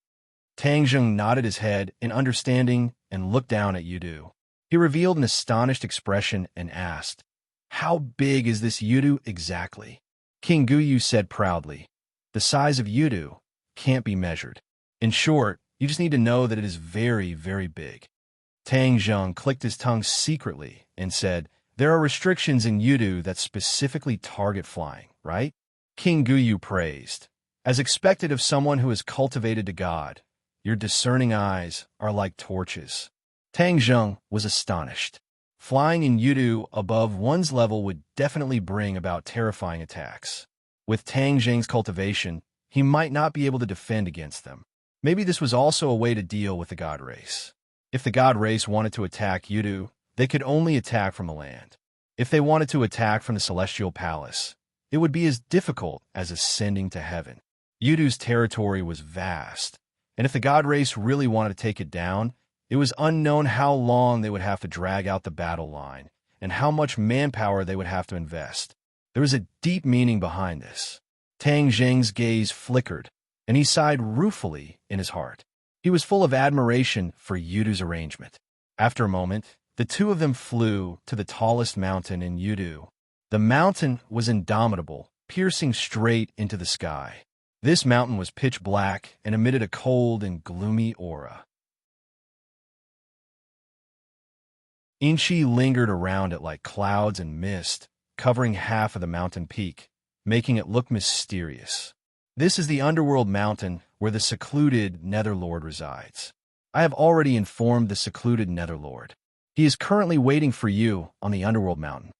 Tang Zheng nodded his head in understanding and looked down at Yudu. He revealed an astonished expression and asked, "How big is this Yudu exactly?" King Guyu said proudly, "The size of Yudu can't be measured. In short, you just need to know that it is very, very big." Tang Zheng clicked his tongue secretly and said, "There are restrictions in Yudu that specifically target flying, right?" King Guyu praised, "As expected of someone who is cultivated to God, your discerning eyes are like torches." Tang Zheng was astonished. Flying in Yudu above one's level would definitely bring about terrifying attacks. With Tang Zheng's cultivation, he might not be able to defend against them. Maybe this was also a way to deal with the god race. If the god race wanted to attack Yudu, they could only attack from the land. If they wanted to attack from the celestial palace, it would be as difficult as ascending to heaven. Yudu's territory was vast, and if the god race really wanted to take it down, it was unknown how long they would have to drag out the battle line and how much manpower they would have to invest. There was a deep meaning behind this. Tang Zheng's gaze flickered, and he sighed ruefully in his heart. He was full of admiration for Yudu's arrangement. After a moment, the two of them flew to the tallest mountain in Yudu. The mountain was indomitable, piercing straight into the sky. This mountain was pitch black and emitted a cold and gloomy aura. Inchi lingered around it like clouds and mist, covering half of the mountain peak, making it look mysterious. This is the underworld mountain where the secluded Netherlord resides. I have already informed the secluded Netherlord. He is currently waiting for you on the underworld mountain."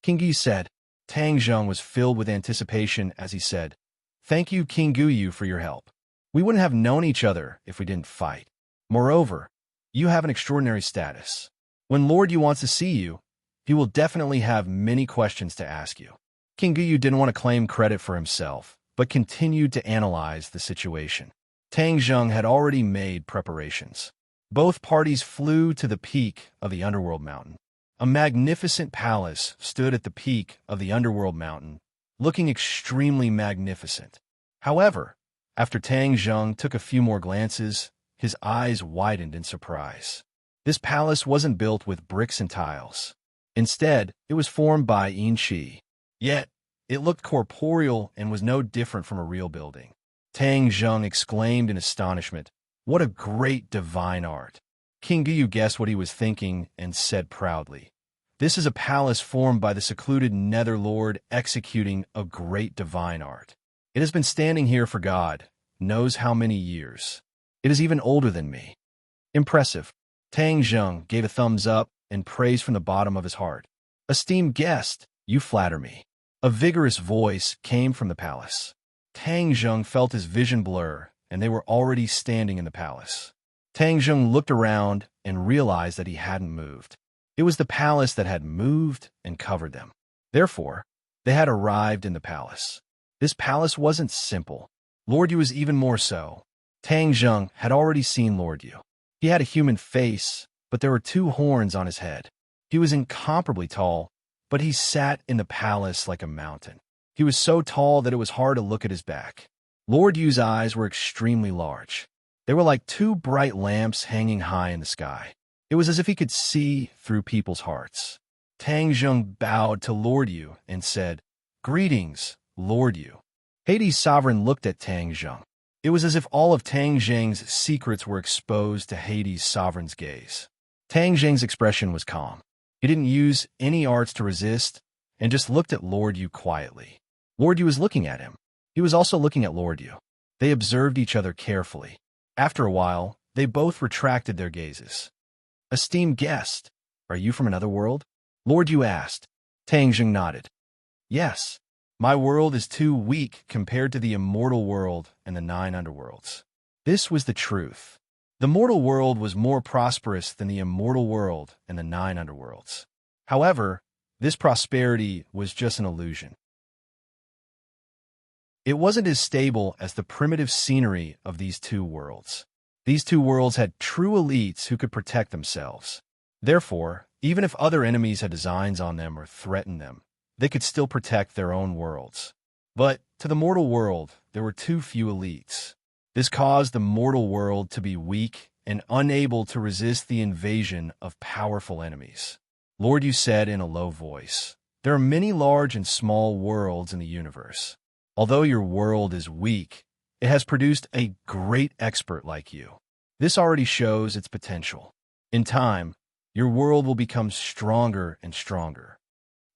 King Guyu said. Tang Zheng was filled with anticipation as he said, "Thank you, King Guyu, for your help. We wouldn't have known each other if we didn't fight. Moreover, you have an extraordinary status. When Lord Yu wants to see you, he will definitely have many questions to ask you." King Guyu didn't want to claim credit for himself, but continued to analyze the situation. Tang Zheng had already made preparations. Both parties flew to the peak of the underworld mountain. A magnificent palace stood at the peak of the underworld mountain, looking extremely magnificent. However, after Tang Zheng took a few more glances, his eyes widened in surprise. This palace wasn't built with bricks and tiles. Instead, it was formed by yin qi. Yet, it looked corporeal and was no different from a real building. Tang Zheng exclaimed in astonishment, "What a great divine art!" King Guyu guessed what he was thinking and said proudly, "This is a palace formed by the secluded Netherlord executing a great divine art. It has been standing here for God knows how many years. It is even older than me." Impressive. Tang Zheng gave a thumbs up and praised from the bottom of his heart. "Esteemed guest, you flatter me." A vigorous voice came from the palace. Tang Zheng felt his vision blur, and they were already standing in the palace. Tang Zheng looked around and realized that he hadn't moved. It was the palace that had moved and covered them. Therefore, they had arrived in the palace. This palace wasn't simple. Lord Yu was even more so. Tang Zheng had already seen Lord Yu. He had a human face, but there were 2 horns on his head. He was incomparably tall, but he sat in the palace like a mountain. He was so tall that it was hard to look at his back. Lord Yu's eyes were extremely large. They were like 2 bright lamps hanging high in the sky. It was as if he could see through people's hearts. Tang Zheng bowed to Lord Yu and said, "Greetings, Lord Yu." Hades' sovereign looked at Tang Zheng. It was as if all of Tang Zheng's secrets were exposed to Hades' sovereign's gaze. Tang Zheng's expression was calm. He didn't use any arts to resist and just looked at Lord Yu quietly. Lord Yu was looking at him. He was also looking at Lord Yu. They observed each other carefully. After a while, they both retracted their gazes. Esteemed guest, are you from another world? Lord Yu asked. Tang Jing nodded. Yes. My world is too weak compared to the immortal world and the 9 underworlds. This was the truth. The mortal world was more prosperous than the immortal world and the 9 underworlds. However, this prosperity was just an illusion. It wasn't as stable as the primitive scenery of these 2 worlds. These 2 worlds had true elites who could protect themselves. Therefore, even if other enemies had designs on them or threatened them, they could still protect their own worlds. But to the mortal world, there were too few elites. This caused the mortal world to be weak and unable to resist the invasion of powerful enemies. Lord Yu said in a low voice, there are many large and small worlds in the universe. Although your world is weak, it has produced a great expert like you. This already shows its potential. In time, your world will become stronger and stronger.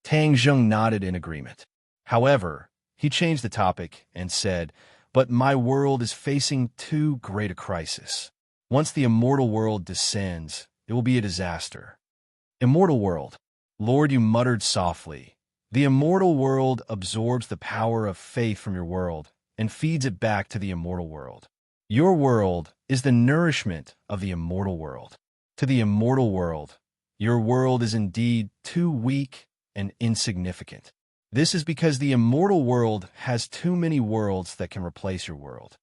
Tang Jing nodded in agreement. However, he changed the topic and said, but my world is facing too great a crisis. Once the immortal world descends, it will be a disaster. Immortal world, Lord Yu muttered softly. The immortal world absorbs the power of faith from your world and feeds it back to the immortal world. Your world is the nourishment of the immortal world. To the immortal world, your world is indeed too weak and insignificant. This is because the immortal world has too many worlds that can replace your world.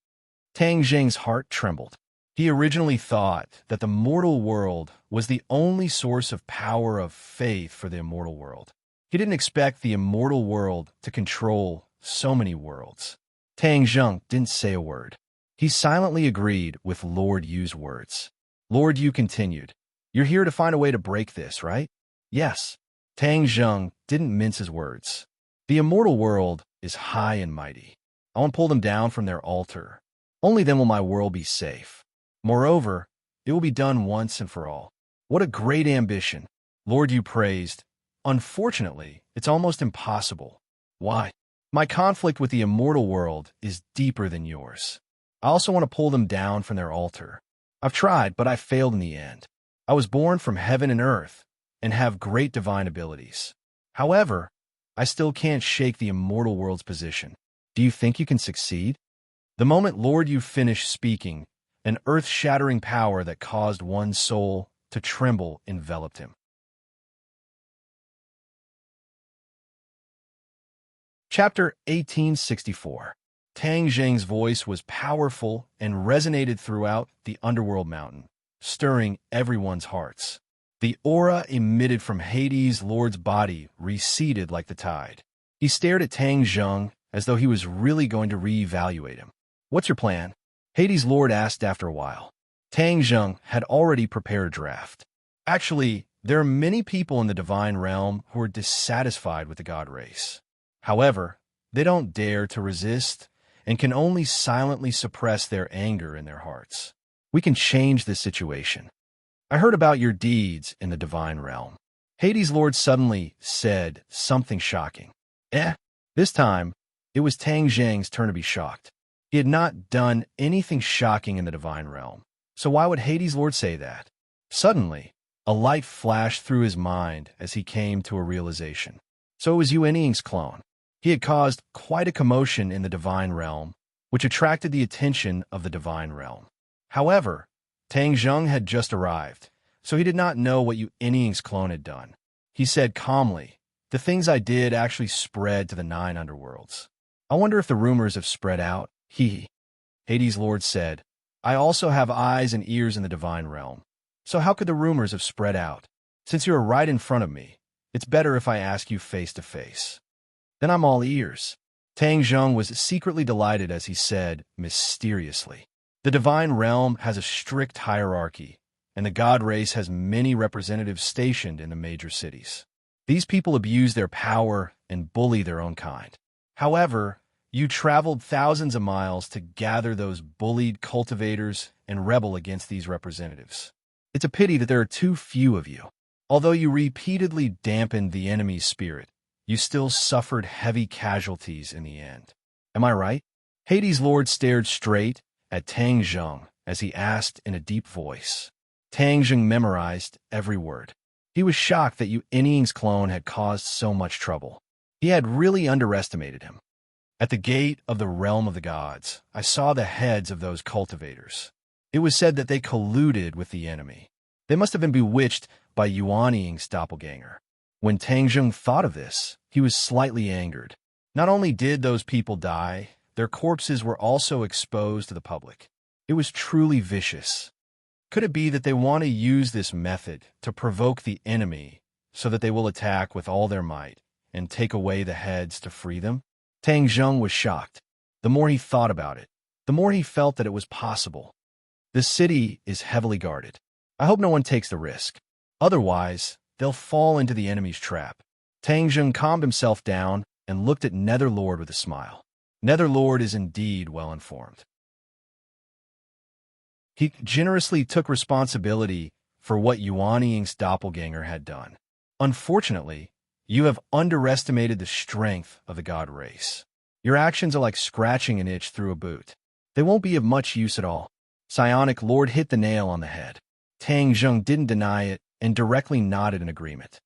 Tang Jing's heart trembled. He originally thought that the mortal world was the only source of power of faith for the immortal world. He didn't expect the immortal world to control so many worlds. Tang Jing didn't say a word. He silently agreed with Lord Yu's words. Lord Yu continued, you're here to find a way to break this, right? Yes. Tang Jing didn't mince his words. The immortal world is high and mighty. I want to pull them down from their altar. Only then will my world be safe. Moreover, it will be done once and for all. What a great ambition, Lord Yu praised. Unfortunately, it's almost impossible. Why? My conflict with the immortal world is deeper than yours. I also want to pull them down from their altar. I've tried, but I failed in the end. I was born from heaven and earth and have great divine abilities. However, I still can't shake the immortal world's position. Do you think you can succeed? The moment Lord Yu finished speaking, an earth-shattering power that caused one's soul to tremble enveloped him. Chapter 1864. Tang Jing's voice was powerful and resonated throughout the underworld mountain, stirring everyone's hearts. The aura emitted from Hades' Lord's body receded like the tide. He stared at Tang Jing as though he was really going to reevaluate him. What's your plan? Hades' Lord asked after a while. Tang Jing had already prepared a draft. Actually, there are many people in the divine realm who are dissatisfied with the god race. However, they don't dare to resist and can only silently suppress their anger in their hearts. We can change this situation. I heard about your deeds in the divine realm. Hades' Lord suddenly said something shocking. This time, it was Tang Jing's turn to be shocked. He had not done anything shocking in the divine realm. So why would Hades' Lord say that? Suddenly, a light flashed through his mind as he came to a realization. So it was Yu Ening's clone. He had caused quite a commotion in the divine realm, which attracted the attention of the divine realm. However, Tang Jing had just arrived, so he did not know what Yu Ening's clone had done. He said calmly, the things I did actually spread to the 9 underworlds. I wonder if the rumors have spread out. Hades' Lord said, I also have eyes and ears in the divine realm. So how could the rumors have spread out? Since you are right in front of me, it's better if I ask you face to face. Then I'm all ears. Tang Jing was secretly delighted as he said, mysteriously. The divine realm has a strict hierarchy, and the god race has many representatives stationed in the major cities. These people abuse their power and bully their own kind. However, you traveled thousands of miles to gather those bullied cultivators and rebel against these representatives. It's a pity that there are too few of you. Although you repeatedly dampened the enemy's spirit, you still suffered heavy casualties in the end. Am I right? Hades' lord stared straight at Tang Zheng as he asked in a deep voice. Tang Zheng memorized every word. He was shocked that Yu Ening's clone had caused so much trouble. He had really underestimated him. At the gate of the realm of the gods, I saw the heads of those cultivators. It was said that they colluded with the enemy. They must have been bewitched by Yuaning's doppelganger. When Tang Zheng thought of this, he was slightly angered. Not only did those people die, their corpses were also exposed to the public. It was truly vicious. Could it be that they want to use this method to provoke the enemy so that they will attack with all their might and take away the heads to free them? Tang Zheng was shocked. The more he thought about it, the more he felt that it was possible. The city is heavily guarded. I hope no one takes the risk. Otherwise, they'll fall into the enemy's trap. Tang Zheng calmed himself down and looked at Netherlord with a smile. Netherlord is indeed well informed. He generously took responsibility for what Yuaning's doppelganger had done. Unfortunately, you have underestimated the strength of the god race. Your actions are like scratching an itch through a boot. They won't be of much use at all. Psionic Lord hit the nail on the head. Tang Zheng didn't deny it and directly nodded in agreement.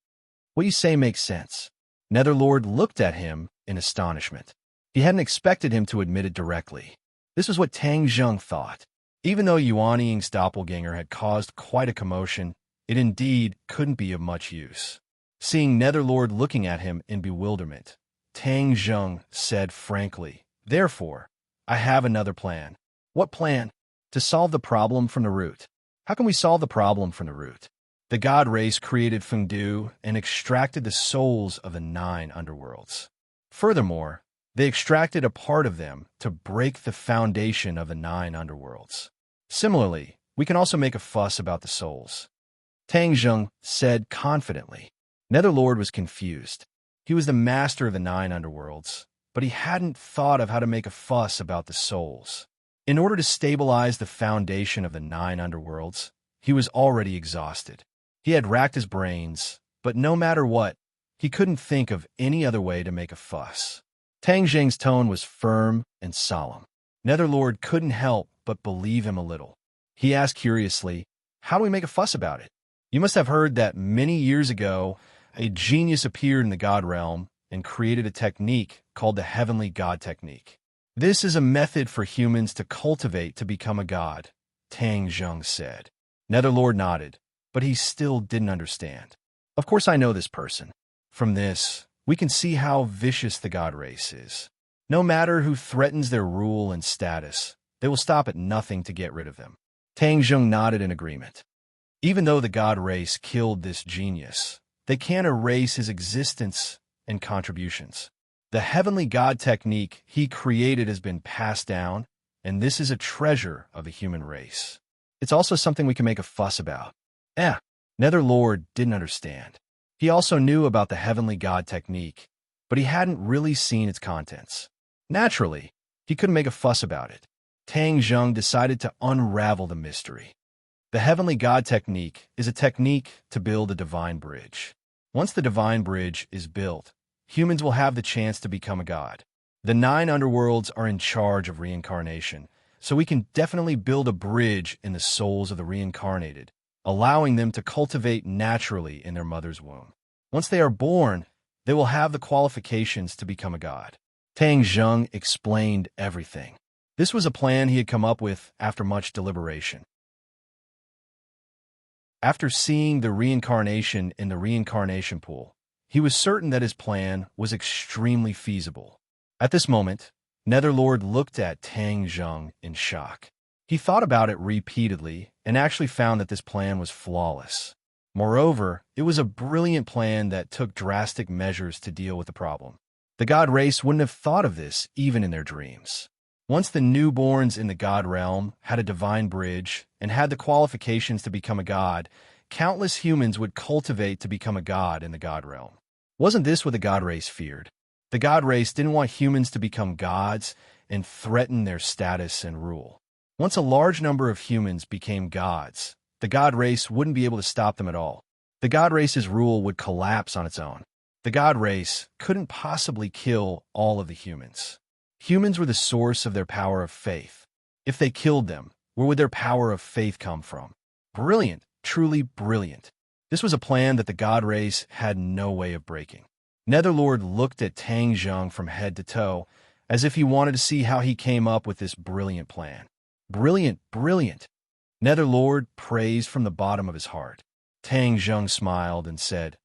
What you say makes sense. Netherlord looked at him in astonishment. He hadn't expected him to admit it directly. This was what Tang Zheng thought. Even though Yuaning's doppelganger had caused quite a commotion, it indeed couldn't be of much use. Seeing Netherlord looking at him in bewilderment, Tang Zheng said frankly, "Therefore, I have another plan." "What plan?" "To solve the problem from the root." "How can we solve the problem from the root?" The god race created Fengdu and extracted the souls of the 9 underworlds. Furthermore, they extracted a part of them to break the foundation of the 9 underworlds. Similarly, we can also make a fuss about the souls. Tang Zheng said confidently. Netherlord was confused. He was the master of the 9 underworlds, but he hadn't thought of how to make a fuss about the souls. In order to stabilize the foundation of the 9 underworlds, he was already exhausted. He had racked his brains, but no matter what, he couldn't think of any other way to make a fuss. Tang Zheng's tone was firm and solemn. Netherlord couldn't help but believe him a little. He asked curiously, "How do we make a fuss about it?" "You must have heard that many years ago, a genius appeared in the god realm and created a technique called the heavenly god technique. This is a method for humans to cultivate to become a god," Tang Zheng said. Netherlord nodded, but he still didn't understand. "Of course I know this person. From this, we can see how vicious the god race is. No matter who threatens their rule and status, they will stop at nothing to get rid of them." Tang Zheng nodded in agreement. Even though the god race killed this genius, they can't erase his existence and contributions. The heavenly god technique he created has been passed down, and this is a treasure of the human race. It's also something we can make a fuss about. Netherlord didn't understand. He also knew about the heavenly god technique, but he hadn't really seen its contents. Naturally, he couldn't make a fuss about it. Tang Zheng decided to unravel the mystery. The heavenly god technique is a technique to build a divine bridge. Once the divine bridge is built, humans will have the chance to become a god. The 9 underworlds are in charge of reincarnation, so we can definitely build a bridge in the souls of the reincarnated, allowing them to cultivate naturally in their mother's womb. Once they are born, they will have the qualifications to become a god. Tang Zheng explained everything. This was a plan he had come up with after much deliberation. After seeing the reincarnation in the reincarnation pool, he was certain that his plan was extremely feasible. At this moment, Netherlord looked at Tang Zheng in shock. He thought about it repeatedly and actually found that this plan was flawless. Moreover, it was a brilliant plan that took drastic measures to deal with the problem. The god race wouldn't have thought of this even in their dreams. Once the newborns in the god realm had a divine bridge and had the qualifications to become a god, countless humans would cultivate to become a god in the god realm. Wasn't this what the god race feared? The god race didn't want humans to become gods and threaten their status and rule. Once a large number of humans became gods, the god race wouldn't be able to stop them at all. The god race's rule would collapse on its own. The god race couldn't possibly kill all of the humans. Humans were the source of their power of faith. If they killed them, where would their power of faith come from? Brilliant, truly brilliant. This was a plan that the god race had no way of breaking. Netherlord looked at Tang Zheng from head to toe, as if he wanted to see how he came up with this brilliant plan. Brilliant, brilliant. Netherlord praised from the bottom of his heart. Tang Zheng smiled and said,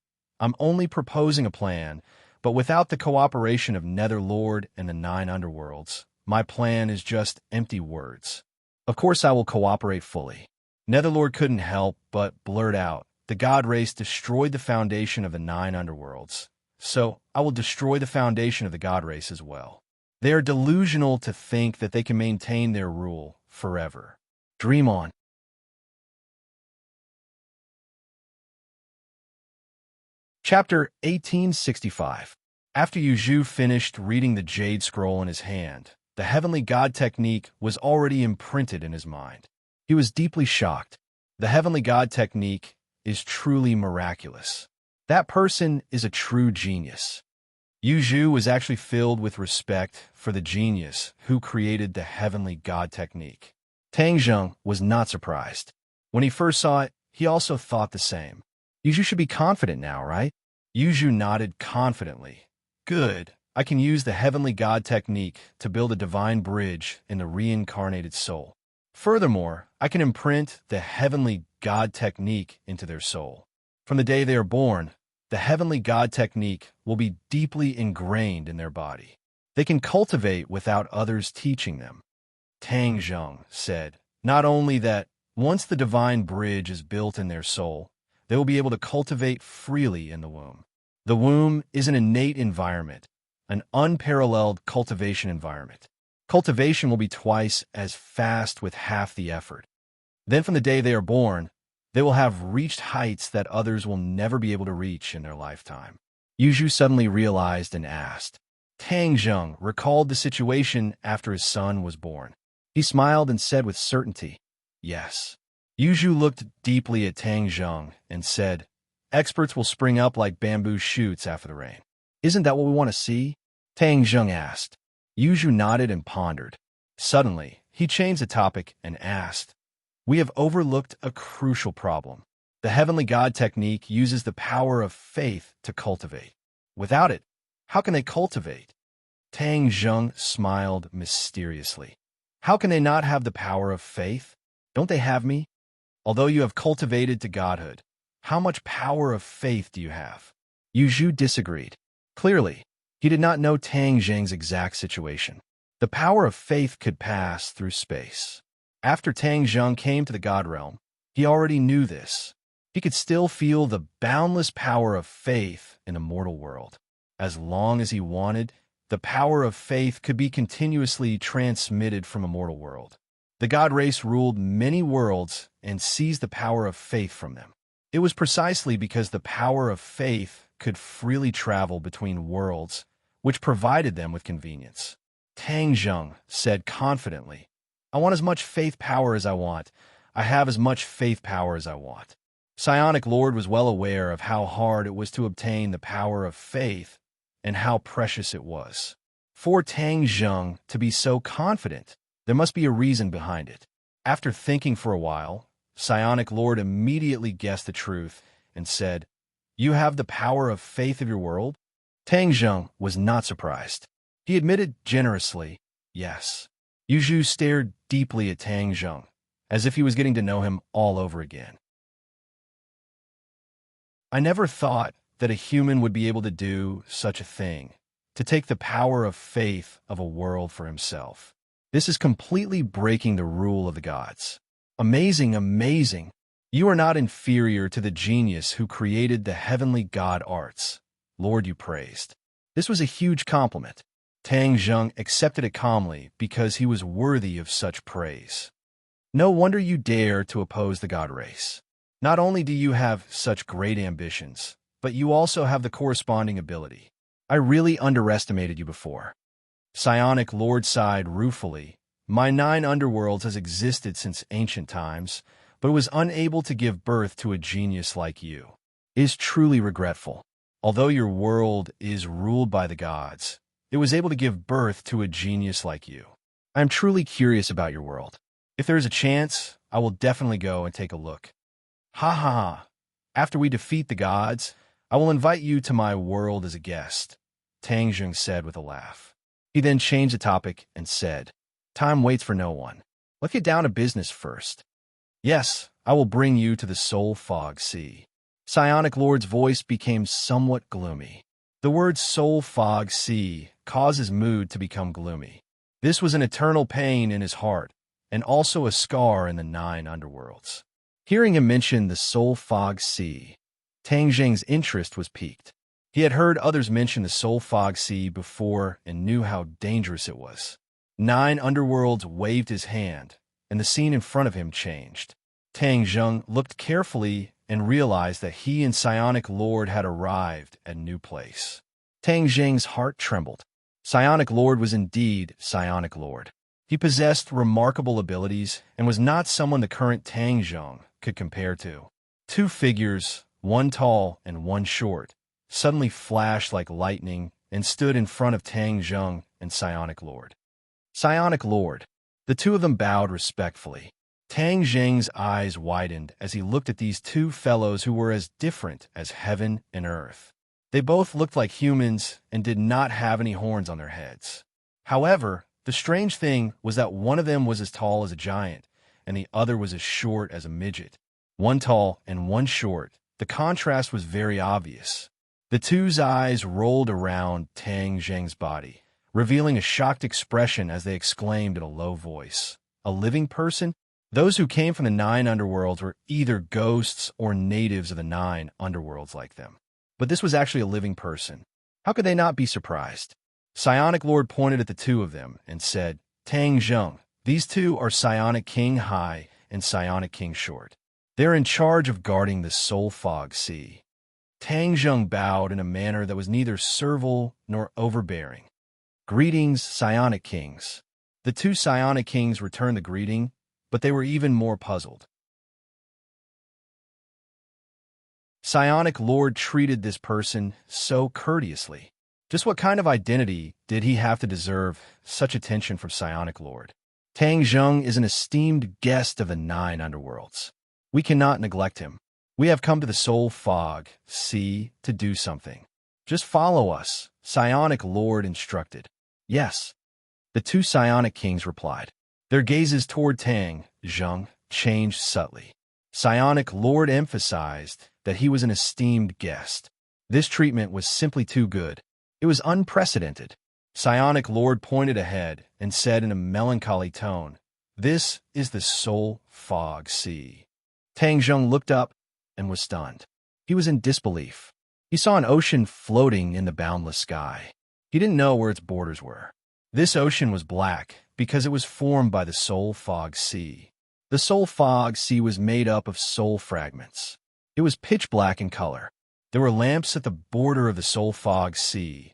I'm only proposing a plan, but without the cooperation of Netherlord and the 9 underworlds, my plan is just empty words. Of course I will cooperate fully. Netherlord couldn't help but blurt out, the god race destroyed the foundation of the 9 underworlds, so I will destroy the foundation of the god race as well. They are delusional to think that they can maintain their rule forever. Dream on. Chapter 1865. After Yu Zhu finished reading the jade scroll in his hand, the heavenly god technique was already imprinted in his mind. He was deeply shocked. The heavenly god technique is truly miraculous. That person is a true genius. Yu Zhu was actually filled with respect for the genius who created the heavenly god technique. Tang Zheng was not surprised. When he first saw it, he also thought the same. Yu Zhu should be confident now, right? Yu Zhu nodded confidently. Good. I can use the heavenly god technique to build a divine bridge in the reincarnated soul. Furthermore, I can imprint the heavenly god technique into their soul. From the day they are born, the heavenly god technique will be deeply ingrained in their body. They can cultivate without others teaching them. Tang Zheng said, not only that, once the divine bridge is built in their soul, they will be able to cultivate freely in the womb. The womb is an innate environment, an unparalleled cultivation environment. Cultivation will be twice as fast with half the effort. Then from the day they are born, they will have reached heights that others will never be able to reach in their lifetime. Yu Zhu suddenly realized and asked. Tang Zheng recalled the situation after his son was born. He smiled and said with certainty, yes. Yu Zhu looked deeply at Tang Zheng and said, experts will spring up like bamboo shoots after the rain. Isn't that what we want to see? Tang Zheng asked. Yu Zhu nodded and pondered. Suddenly, he changed the topic and asked, we have overlooked a crucial problem. The heavenly god technique uses the power of faith to cultivate. Without it, how can they cultivate? Tang Zheng smiled mysteriously. How can they not have the power of faith? Don't they have me? Although you have cultivated to godhood, how much power of faith do you have? Yu Zhu disagreed. Clearly, he did not know Tang Zheng's exact situation. The power of faith could pass through space. After Tang Zheng came to the god realm, he already knew this. He could still feel the boundless power of faith in the mortal world. As long as he wanted, the power of faith could be continuously transmitted from a mortal world. The god race ruled many worlds and seized the power of faith from them. It was precisely because the power of faith could freely travel between worlds, which provided them with convenience. Tang Zheng said confidently, I want as much faith power as I want. I have as much faith power as I want. Psionic Lord was well aware of how hard it was to obtain the power of faith and how precious it was. For Tang Zheng to be so confident, there must be a reason behind it. After thinking for a while, Psionic Lord immediately guessed the truth and said, you have the power of faith of your world? Tang Zheng was not surprised. He admitted generously, yes. Yu Zhu stared deeply at Tang Zheng, as if he was getting to know him all over again. I never thought that a human would be able to do such a thing, to take the power of faith of a world for himself. This is completely breaking the rule of the gods. Amazing, amazing. You are not inferior to the genius who created the heavenly god arts. Lord, you praised. This was a huge compliment. Tang Zheng accepted it calmly because he was worthy of such praise. No wonder you dare to oppose the god race. Not only do you have such great ambitions, but you also have the corresponding ability. I really underestimated you before. Psionic Lord sighed ruefully. My 9 underworlds has existed since ancient times, but was unable to give birth to a genius like you. It is truly regretful. Although your world is ruled by the gods, it was able to give birth to a genius like you. I am truly curious about your world. If there is a chance, I will definitely go and take a look. Ha ha ha. After we defeat the gods, I will invite you to my world as a guest, Tang Jung said with a laugh. He then changed the topic and said, Time waits for no one. Let's get down to business first. Yes, I will bring you to the Soul Fog Sea. Psionic Lord's voice became somewhat gloomy. The word Soul Fog Sea caused his mood to become gloomy. This was an eternal pain in his heart, and also a scar in the 9 underworlds. Hearing him mention the Soul Fog Sea, Tang Jing's interest was piqued. He had heard others mention the Soul Fog Sea before and knew how dangerous it was. 9 underworlds waved his hand, and the scene in front of him changed. Tang Jing looked carefully and realized that he and Psionic Lord had arrived at a new place. Tang Jing's heart trembled. Psionic Lord was indeed Psionic Lord. He possessed remarkable abilities and was not someone the current Tang Jing could compare to. 2 figures, one tall and one short, suddenly flashed like lightning and stood in front of Tang Jing and Psionic Lord. Psionic Lord. The 2 of them bowed respectfully. Tang Jing's eyes widened as he looked at these 2 fellows who were as different as heaven and earth. They both looked like humans and did not have any horns on their heads. However, the strange thing was that one of them was as tall as a giant, and the other was as short as a midget. One tall and one short. The contrast was very obvious. The 2's eyes rolled around Tang Jing's body, revealing a shocked expression as they exclaimed in a low voice, A living person? Those who came from the 9 underworlds were either ghosts or natives of the 9 underworlds like them. But this was actually a living person. How could they not be surprised? Psionic Lord pointed at the 2 of them and said, Tang Jing, these 2 are Psionic King High and Psionic King Short. They're in charge of guarding the Soul Fog Sea. Tang Jing bowed in a manner that was neither servile nor overbearing. Greetings, Psionic Kings. The 2 Psionic Kings returned the greeting, but they were even more puzzled. Psionic Lord treated this person so courteously. Just what kind of identity did he have to deserve such attention from Psionic Lord? Tang Jing is an esteemed guest of the 9 underworlds. We cannot neglect him. We have come to the Soul Fog Sea to do something. Just follow us, Psionic Lord instructed. Yes. The 2 Psionic Kings replied. Their gazes toward Tang Jing changed subtly. Psionic Lord emphasized that he was an esteemed guest. This treatment was simply too good. It was unprecedented. Psionic Lord pointed ahead and said in a melancholy tone, This is the Soul Fog Sea. Tang Jing looked up and was stunned. He was in disbelief. He saw an ocean floating in the boundless sky. He didn't know where its borders were. This ocean was black because it was formed by the Soul Fog Sea. The Soul Fog Sea was made up of soul fragments. It was pitch black in color. There were lamps at the border of the Soul Fog Sea,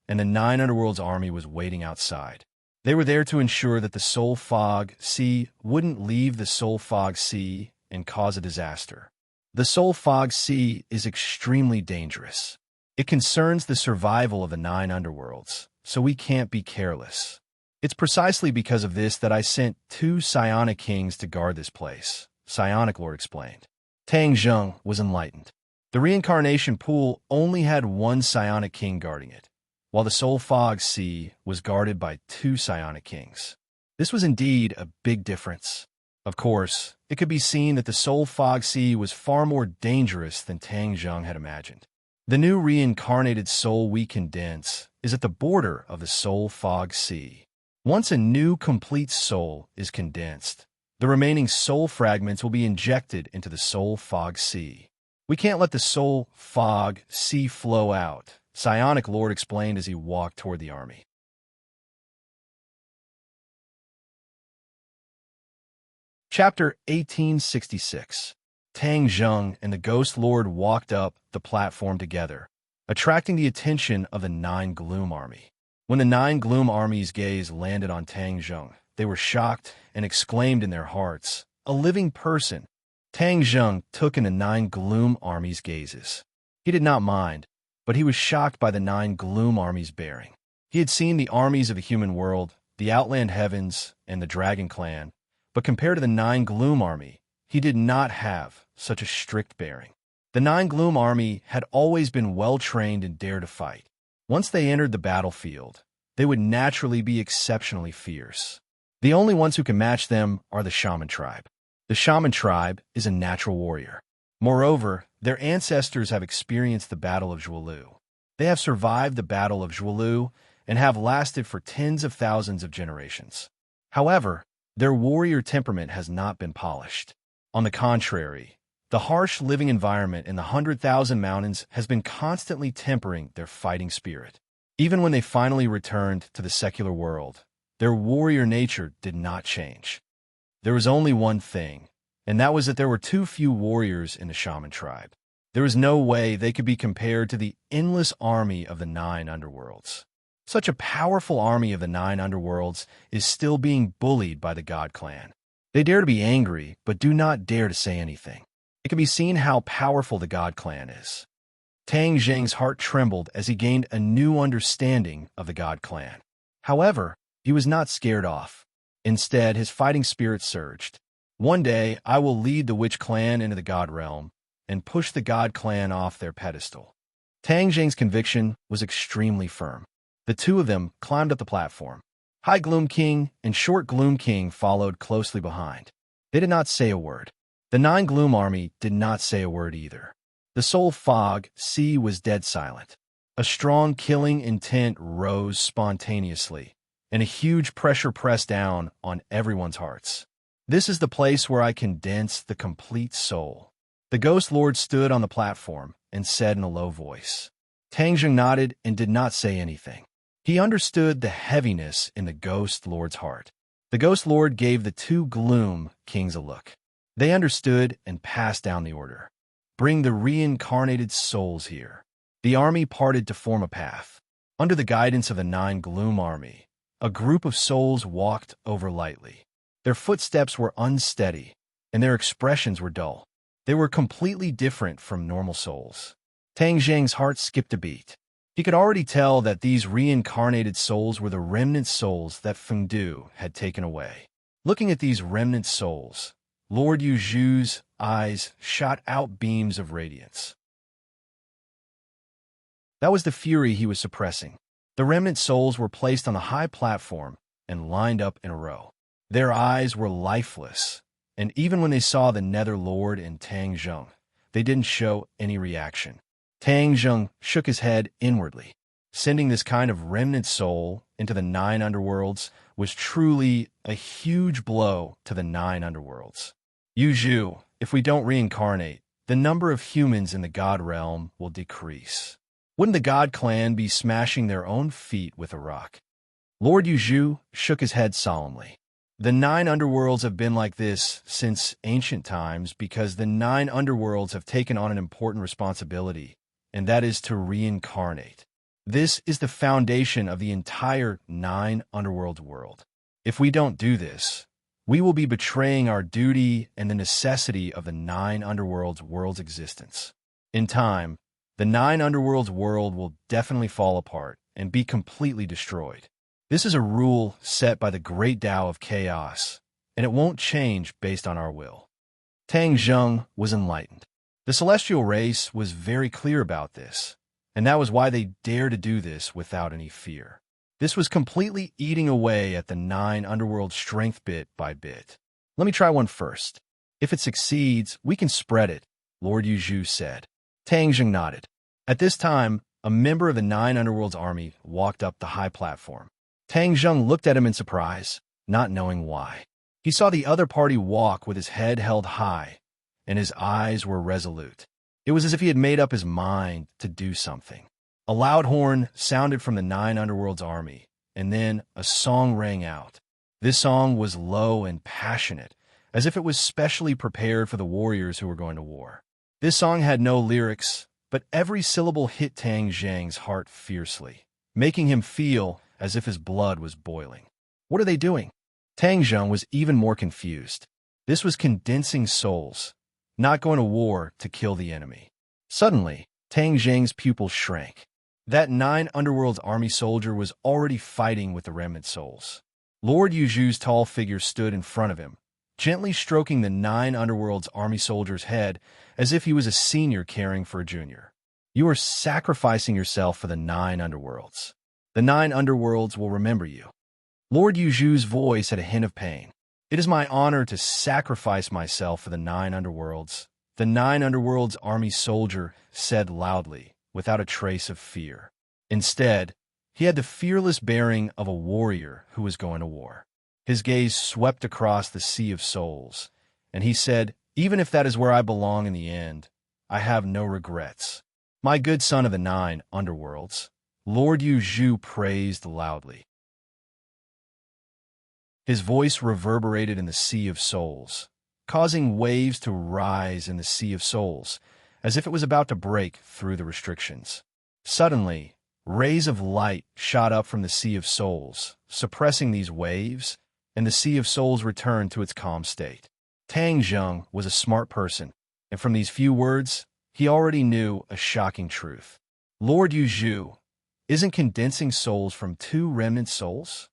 and the 9 Underworlds army was waiting outside. They were there to ensure that the Soul Fog Sea wouldn't leave the Soul Fog Sea and cause a disaster. The Soul Fog Sea is extremely dangerous. It concerns the survival of the 9 Underworlds, so we can't be careless. It's precisely because of this that I sent 2 Psionic Kings to guard this place, Psionic Lord explained. Tang Jing was enlightened. The reincarnation pool only had 1 Psionic King guarding it, while the Soul Fog Sea was guarded by 2 Psionic Kings. This was indeed a big difference. Of course, it could be seen that the Soul Fog Sea was far more dangerous than Tang Jing had imagined. The new reincarnated soul we condense is at the border of the Soul Fog Sea. Once a new complete soul is condensed, the remaining soul fragments will be injected into the Soul Fog Sea. We can't let the Soul Fog Sea flow out, Psionic Lord explained as he walked toward the army. Chapter 1866. Tang Jing and the Ghost Lord walked up the platform together, attracting the attention of the 9 Gloom Army. When the 9 Gloom Army's gaze landed on Tang Jing, they were shocked and exclaimed in their hearts, A living person! Tang Jing took in the 9 Gloom Army's gazes. He did not mind. but he was shocked by the 9 gloom armies bearing. He had seen the armies of the human world, the outland heavens, and the dragon clan, but compared to the 9 gloom army, he did not have such a strict bearing. The 9 gloom army had always been well-trained and dared to fight. Once they entered the battlefield, they would naturally be exceptionally fierce. The only ones who can match them are the shaman tribe. The shaman tribe is a natural warrior. Moreover, their ancestors have experienced the Battle of Zhualu. They have survived the Battle of Zhualu and have lasted for tens of thousands of generations. However, their warrior temperament has not been polished. On the contrary, the harsh living environment in the 100,000 mountains has been constantly tempering their fighting spirit. Even when they finally returned to the secular world, their warrior nature did not change. There was only one thing, and that was that there were too few warriors in the shaman tribe. There was no way they could be compared to the endless army of the 9 underworlds. Such a powerful army of the 9 underworlds is still being bullied by the God clan. They dare to be angry, but do not dare to say anything. It can be seen how powerful the God clan is. Tang Zheng's heart trembled as he gained a new understanding of the God clan. However, he was not scared off. Instead, his fighting spirit surged. One day, I will lead the witch clan into the God realm and push the God clan off their pedestal. Tang Zheng's conviction was extremely firm. The two of them climbed up the platform. High Gloom King and Short Gloom King followed closely behind. They did not say a word. The 9 Gloom Army did not say a word either. The soul fog sea was dead silent. A strong killing intent rose spontaneously, and a huge pressure pressed down on everyone's hearts. This is the place where I condense the complete soul. The Ghost Lord stood on the platform and said in a low voice. Tang Zheng nodded and did not say anything. He understood the heaviness in the Ghost Lord's heart. The Ghost Lord gave the 2 Gloom Kings a look. They understood and passed down the order. Bring the reincarnated souls here. The army parted to form a path. Under the guidance of the 9 Gloom Army, a group of souls walked over lightly. Their footsteps were unsteady, and their expressions were dull. They were completely different from normal souls. Tang Zheng's heart skipped a beat. He could already tell that these reincarnated souls were the remnant souls that Fengdu had taken away. Looking at these remnant souls, Lord Yuzhu's eyes shot out beams of radiance. That was the fury he was suppressing. The remnant souls were placed on the high platform and lined up in a row. Their eyes were lifeless, and even when they saw the Nether Lord and Tang Zheng, they didn't show any reaction. Tang Zheng shook his head inwardly. Sending this kind of remnant soul into the 9 underworlds was truly a huge blow to the 9 underworlds. Yuzhu, if we don't reincarnate, the number of humans in the God realm will decrease. Wouldn't the God clan be smashing their own feet with a rock? Lord Yuzhu shook his head solemnly. The 9 underworlds have been like this since ancient times because the 9 underworlds have taken on an important responsibility, and that is to reincarnate. This is the foundation of the entire 9 underworld world. If we don't do this, we will be betraying our duty and the necessity of the 9 underworld's world's existence. In time, the 9 underworld's world will definitely fall apart and be completely destroyed. This is a rule set by the great Tao of chaos, and it won't change based on our will. Tang Zheng was enlightened. The celestial race was very clear about this, and that was why they dared to do this without any fear. This was completely eating away at the 9 underworld strength bit by bit. Let me try one first. If it succeeds, we can spread it, Lord Yuzhu said. Tang Zheng nodded. At this time, a member of the 9 underworld's army walked up the high platform. Tang Zheng looked at him in surprise, not knowing why. He saw the other party walk with his head held high, and his eyes were resolute. It was as if he had made up his mind to do something. A loud horn sounded from the 9 underworld's army, and then a song rang out. This song was low and passionate, as if it was specially prepared for the warriors who were going to war. This song had no lyrics, but every syllable hit Tang Zheng's heart fiercely, making him feel as if his blood was boiling. What are they doing? Tang Zheng was even more confused. This was condensing souls, not going to war to kill the enemy. Suddenly, Tang Zheng's pupils shrank. That 9 Underworld's army soldier was already fighting with the remnant souls. Lord Yuzhu's tall figure stood in front of him, gently stroking the 9 Underworld's army soldier's head as if he was a senior caring for a junior. You are sacrificing yourself for the 9 Underworlds. The 9 Underworlds will remember you. Lord Yuzhu's voice had a hint of pain. It is my honor to sacrifice myself for the 9 Underworlds. The 9 Underworlds army soldier said loudly, without a trace of fear. Instead, he had the fearless bearing of a warrior who was going to war. His gaze swept across the sea of souls, and he said, "Even if that is where I belong in the end, I have no regrets. My good son of the 9 Underworlds." Lord Yuzhu praised loudly. His voice reverberated in the sea of souls, causing waves to rise in the sea of souls, as if it was about to break through the restrictions. Suddenly, rays of light shot up from the sea of souls, suppressing these waves, and the sea of souls returned to its calm state. Tang Zheng was a smart person, and from these few words, he already knew a shocking truth. Lord Yuzhu, isn't condensing souls from 2 remnant souls?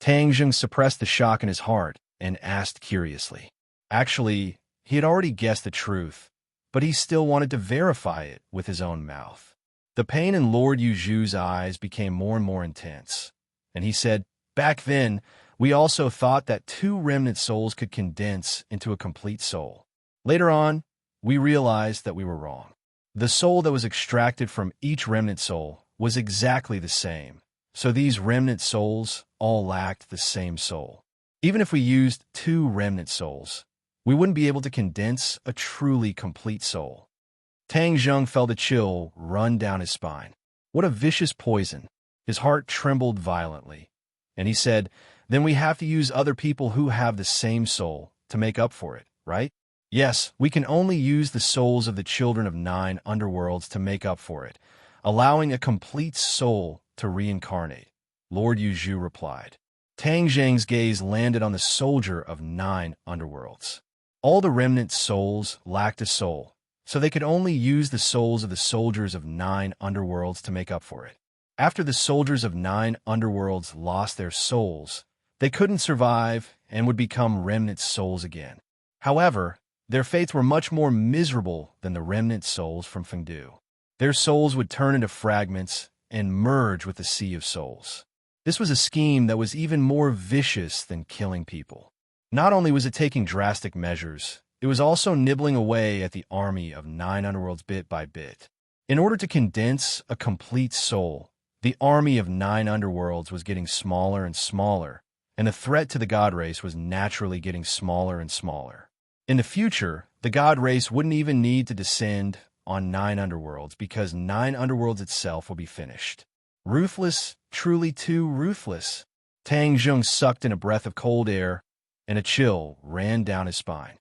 Tang Zheng suppressed the shock in his heart and asked curiously. Actually, he had already guessed the truth, but he still wanted to verify it with his own mouth. The pain in Lord Yuzhu's eyes became more and more intense, and he said, "Back then, we also thought that 2 remnant souls could condense into a complete soul. Later on, we realized that we were wrong. The soul that was extracted from each remnant soul was exactly the same, so these remnant souls all lacked the same soul. Even if we used 2 remnant souls, we wouldn't be able to condense a truly complete soul." Tang Zheng felt a chill run down his spine. What a vicious poison. His heart trembled violently, and he said, "Then we have to use other people who have the same soul to make up for it, right?" "Yes, we can only use the souls of the children of 9 Underworlds to make up for it, allowing a complete soul to reincarnate," Lord Yuzhu replied. Tang Zheng's gaze landed on the soldier of 9 Underworlds. All the remnant souls lacked a soul, so they could only use the souls of the soldiers of 9 Underworlds to make up for it. After the soldiers of 9 Underworlds lost their souls, they couldn't survive and would become remnant souls again. However, their fates were much more miserable than the remnant souls from Fengdu. Their souls would turn into fragments and merge with the sea of souls. This was a scheme that was even more vicious than killing people. Not only was it taking drastic measures, it was also nibbling away at the army of 9 Underworlds bit by bit. In order to condense a complete soul, the army of 9 Underworlds was getting smaller and smaller, and the threat to the god race was naturally getting smaller and smaller. In the future, the god race wouldn't even need to descend on 9 Underworlds because 9 Underworlds itself will be finished. Ruthless, truly too ruthless. Tang Zheng sucked in a breath of cold air, and a chill ran down his spine.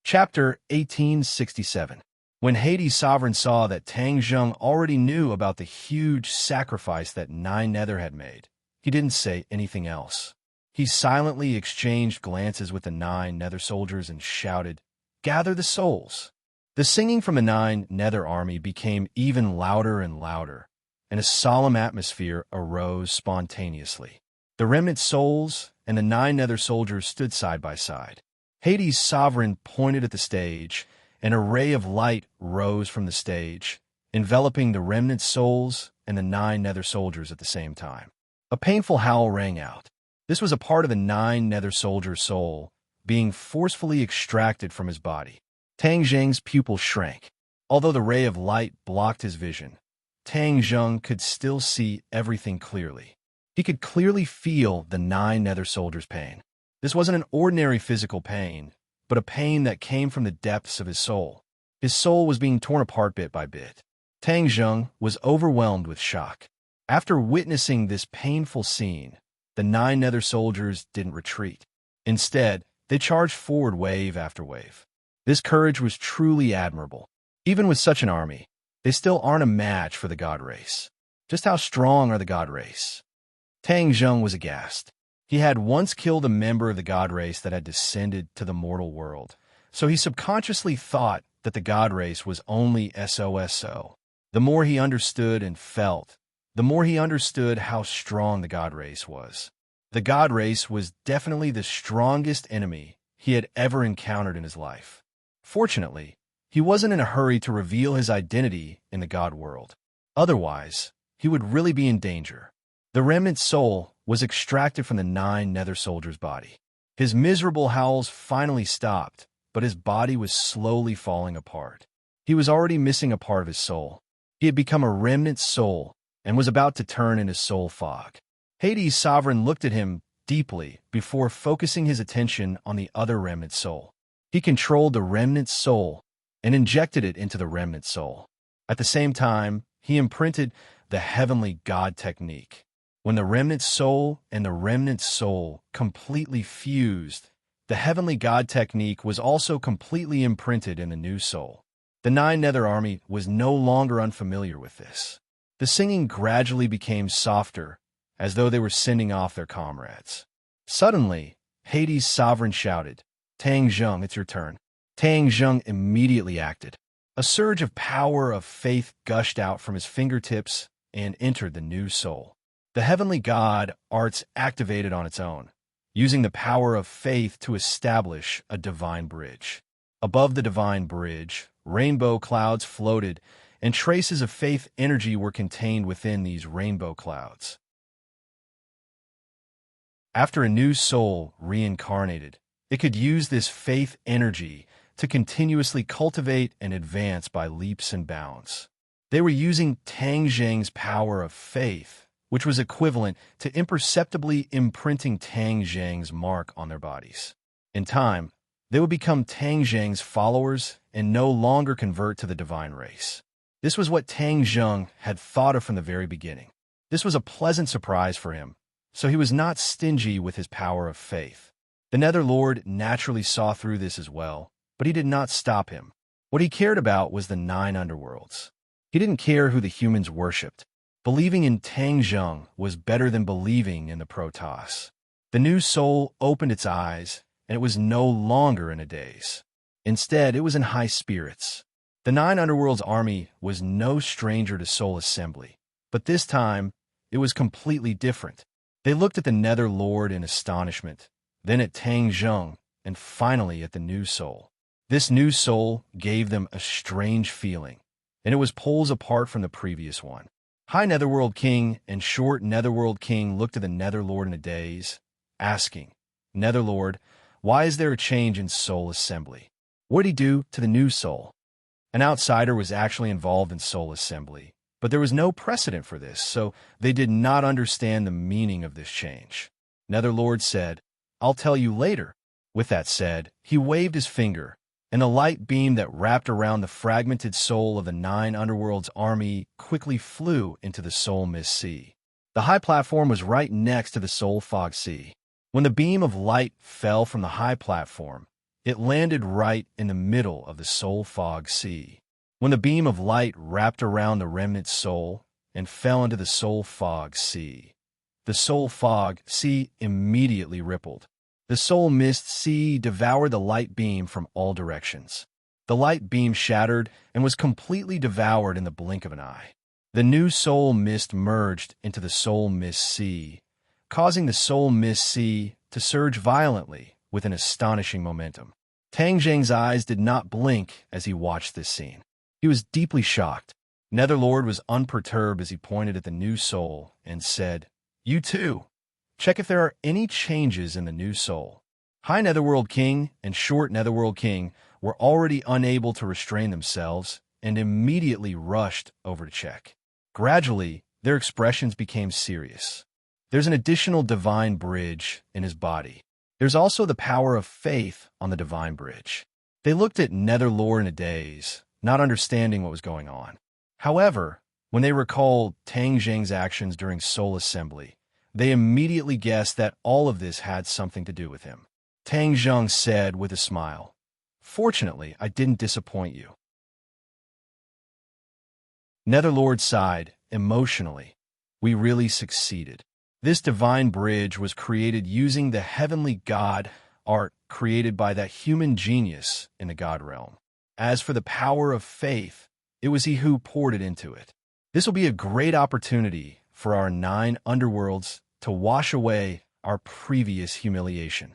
Chapter 1867. When Hades' sovereign saw that Tang Zheng already knew about the huge sacrifice that 9 Nether had made, he didn't say anything else. He silently exchanged glances with the 9 Nether soldiers and shouted, "Gather the souls!" The singing from the 9 Nether army became even louder and louder, and a solemn atmosphere arose spontaneously. The remnant souls and the 9 Nether soldiers stood side by side. Hades' sovereign pointed at the stage, and a ray of light rose from the stage, enveloping the remnant souls and the 9 Nether soldiers at the same time. A painful howl rang out. This was a part of the 9 Nether soldier's soul being forcefully extracted from his body. Tang Zheng's pupils shrank. Although the ray of light blocked his vision, Tang Zheng could still see everything clearly. He could clearly feel the 9 Nether soldiers' pain. This wasn't an ordinary physical pain, but a pain that came from the depths of his soul. His soul was being torn apart bit by bit. Tang Zheng was overwhelmed with shock. After witnessing this painful scene, the 9 Nether soldiers didn't retreat. Instead, they charged forward wave after wave. This courage was truly admirable. Even with such an army, they still aren't a match for the god race. Just how strong are the god race? Tang Zheng was aghast. He had once killed a member of the god race that had descended to the mortal world, so he subconsciously thought that the god race was only SOSO. The more he understood and felt, the more he understood how strong the god race was. The god race was definitely the strongest enemy he had ever encountered in his life. Fortunately, he wasn't in a hurry to reveal his identity in the god world. Otherwise, he would really be in danger. The remnant soul was extracted from the 9 nether soldiers' body. His miserable howls finally stopped, but his body was slowly falling apart. He was already missing a part of his soul. He had become a remnant soul and was about to turn into soul fog. Hades' sovereign looked at him deeply before focusing his attention on the other remnant soul. He controlled the remnant soul and injected it into the remnant soul. At the same time, he imprinted the heavenly God technique. When the remnant soul and the remnant soul completely fused, the heavenly God technique was also completely imprinted in the new soul. The 9 nether army was no longer unfamiliar with this. The singing gradually became softer, as though they were sending off their comrades. Suddenly, Hades' sovereign shouted, "Tang Zheng, it's your turn." Tang Zheng immediately acted. A surge of power of faith gushed out from his fingertips and entered the new soul. The heavenly God arts activated on its own, using the power of faith to establish a divine bridge. Above the divine bridge, rainbow clouds floated, and traces of faith energy were contained within these rainbow clouds. After a new soul reincarnated, it could use this faith energy to continuously cultivate and advance by leaps and bounds. They were using Tang Zheng's power of faith, which was equivalent to imperceptibly imprinting Tang Zheng's mark on their bodies. In time, they would become Tang Zheng's followers and no longer convert to the divine race. This was what Tang Zheng had thought of from the very beginning. This was a pleasant surprise for him, so he was not stingy with his power of faith. The Nether Lord naturally saw through this as well, but he did not stop him. What he cared about was the 9 underworlds. He didn't care who the humans worshipped. Believing in Tang Zheng was better than believing in the Protoss. The new soul opened its eyes, and it was no longer in a daze. Instead, it was in high spirits. The 9 underworlds army was no stranger to soul assembly, but this time, it was completely different. They looked at the Nether Lord in astonishment, then at Tang Zheng, and finally at the new soul. This new soul gave them a strange feeling, and it was poles apart from the previous one. High Netherworld King and Short Netherworld King looked at the Nether Lord in a daze, asking, "Netherlord, why is there a change in soul assembly? What did he do to the new soul?" An outsider was actually involved in soul assembly, but there was no precedent for this, so they did not understand the meaning of this change. Netherlord said, "I'll tell you later." With that said, he waved his finger, and the light beam that wrapped around the fragmented soul of the 9 underworlds army quickly flew into the soul mist sea. The high platform was right next to the soul fog sea. When the beam of light fell from the high platform, it landed right in the middle of the soul fog sea. When the beam of light wrapped around the remnant soul and fell into the soul fog sea, the soul fog sea immediately rippled. The soul mist sea devoured the light beam from all directions. The light beam shattered and was completely devoured in the blink of an eye. The new soul mist merged into the soul mist sea, causing the soul mist sea to surge violently with an astonishing momentum. Tang Zheng's eyes did not blink as he watched this scene. He was deeply shocked. Netherlord was unperturbed as he pointed at the new soul and said, "You too. Check if there are any changes in the new soul." High Netherworld King and Short Netherworld King were already unable to restrain themselves and immediately rushed over to check. Gradually, their expressions became serious. There's an additional divine bridge in his body. There's also the power of faith on the divine bridge. They looked at Netherlord in a daze, not understanding what was going on. However, when they recalled Tang Zheng's actions during soul assembly, they immediately guessed that all of this had something to do with him. Tang Zheng said with a smile, "Fortunately, I didn't disappoint you." Netherlord sighed, emotionally. "We really succeeded." This divine bridge was created using the heavenly God art created by that human genius in the God realm. As for the power of faith, it was he who poured it into it. This will be a great opportunity for our 9 underworlds to wash away our previous humiliation.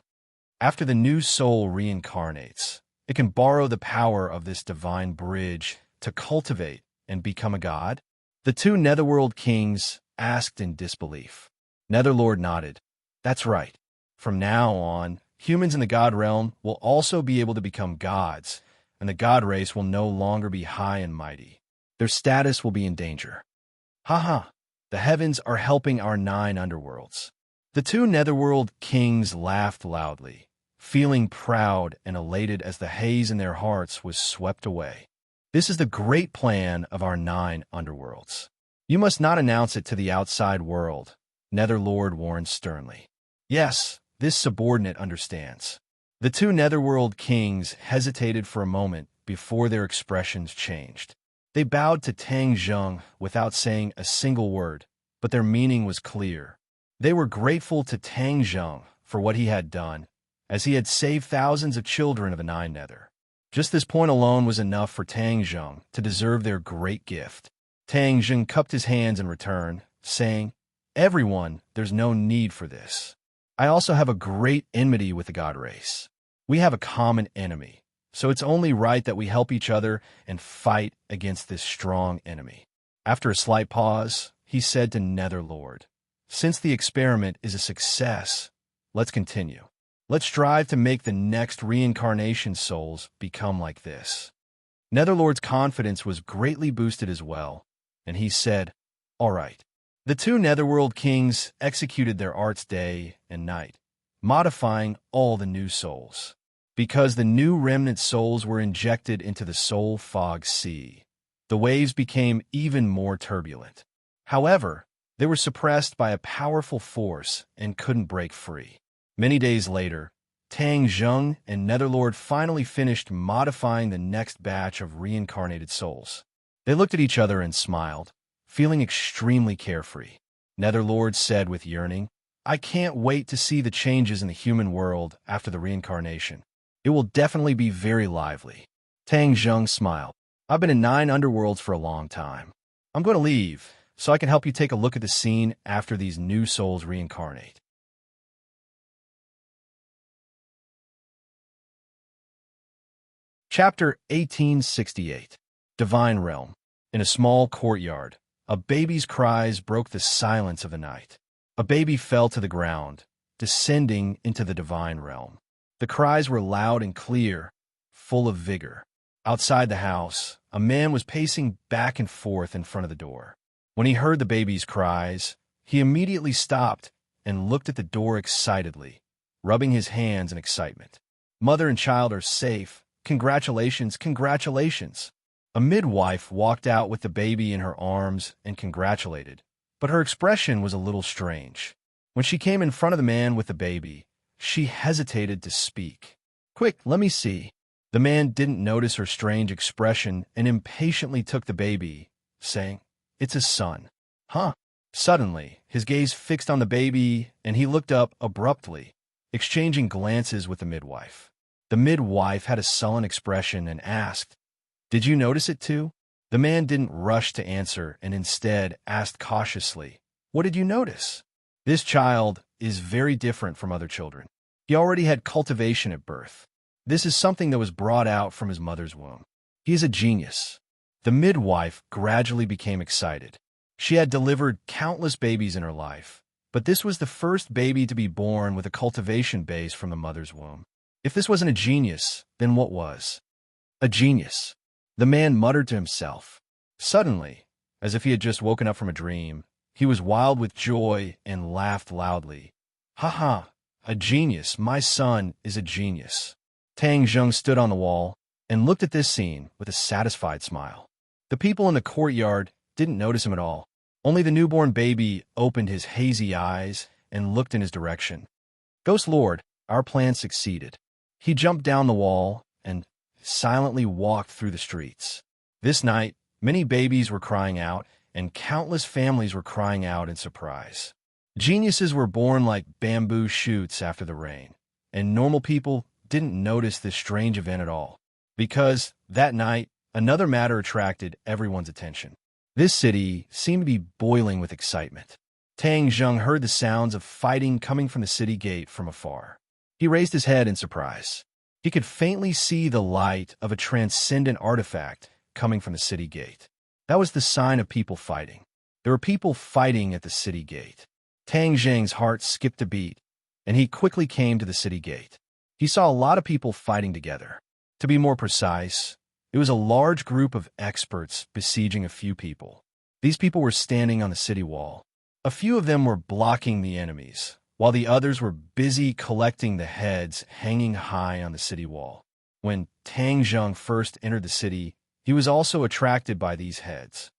After the new soul reincarnates, it can borrow the power of this divine bridge to cultivate and become a god. The 2 netherworld kings asked in disbelief. Netherlord nodded. That's right. From now on, humans in the god realm will also be able to become gods, and the god race will no longer be high and mighty. Their status will be in danger. Haha, the heavens are helping our 9 underworlds. The 2 netherworld kings laughed loudly, feeling proud and elated as the haze in their hearts was swept away. This is the great plan of our 9 underworlds. You must not announce it to the outside world, Netherlord warned sternly. Yes, this subordinate understands. The 2 netherworld kings hesitated for a moment before their expressions changed. They bowed to Tang Zheng without saying a single word, but their meaning was clear. They were grateful to Tang Zheng for what he had done, as he had saved thousands of children of the 9 Nether. Just this point alone was enough for Tang Zheng to deserve their great gift. Tang Zheng cupped his hands in return, saying, Everyone, there's no need for this. I also have a great enmity with the god race. We have a common enemy, so it's only right that we help each other and fight against this strong enemy. After a slight pause, he said to Netherlord, Since the experiment is a success, let's continue. Let's strive to make the next reincarnation souls become like this. Netherlord's confidence was greatly boosted as well, and he said, All right. The 2 netherworld kings executed their arts day and night, modifying all the new souls. Because the new remnant souls were injected into the soul fog sea, the waves became even more turbulent. However, they were suppressed by a powerful force and couldn't break free. Many days later, Tang Zheng and Netherlord finally finished modifying the next batch of reincarnated souls. They looked at each other and smiled, feeling extremely carefree. Netherlord said with yearning, I can't wait to see the changes in the human world after the reincarnation. It will definitely be very lively. Tang Zheng smiled. I've been in 9 underworlds for a long time. I'm going to leave, so I can help you take a look at the scene after these new souls reincarnate. Chapter 1868. Divine Realm. In a small courtyard, a baby's cries broke the silence of the night. A baby fell to the ground, descending into the divine realm. The cries were loud and clear, full of vigor. Outside the house, a man was pacing back and forth in front of the door. When he heard the baby's cries, he immediately stopped and looked at the door excitedly, rubbing his hands in excitement. Mother and child are safe. Congratulations, congratulations. A midwife walked out with the baby in her arms and congratulated, but her expression was a little strange. When she came in front of the man with the baby, she hesitated to speak. Quick, let me see. The man didn't notice her strange expression and impatiently took the baby, saying, It's a son. Huh? Suddenly, his gaze fixed on the baby, and he looked up abruptly, exchanging glances with the midwife. The midwife had a sullen expression and asked, Did you notice it too? The man didn't rush to answer and instead asked cautiously, What did you notice? This child is very different from other children. He already had cultivation at birth. This is something that was brought out from his mother's womb. He is a genius. The midwife gradually became excited. She had delivered countless babies in her life, but this was the first baby to be born with a cultivation base from the mother's womb. If this wasn't a genius, then what was? A genius. The man muttered to himself. Suddenly, as if he had just woken up from a dream, he was wild with joy and laughed loudly. Ha ha, a genius, my son is a genius. Tang Zheng stood on the wall and looked at this scene with a satisfied smile. The people in the courtyard didn't notice him at all. Only the newborn baby opened his hazy eyes and looked in his direction. Ghost Lord, our plan succeeded. He jumped down the wall and silently walked through the streets. This night, many babies were crying out, and countless families were crying out in surprise. Geniuses were born like bamboo shoots after the rain, and normal people didn't notice this strange event at all. Because, that night, another matter attracted everyone's attention. This city seemed to be boiling with excitement. Tang Zheng heard the sounds of fighting coming from the city gate from afar. He raised his head in surprise. He could faintly see the light of a transcendent artifact coming from the city gate. That was the sign of people fighting. There were people fighting at the city gate. Tang Zheng's heart skipped a beat, and he quickly came to the city gate. He saw a lot of people fighting together. To be more precise, it was a large group of experts besieging a few people. These people were standing on the city wall. A few of them were blocking the enemies, while the others were busy collecting the heads hanging high on the city wall. When Tang Zheng first entered the city, he was also attracted by these heads.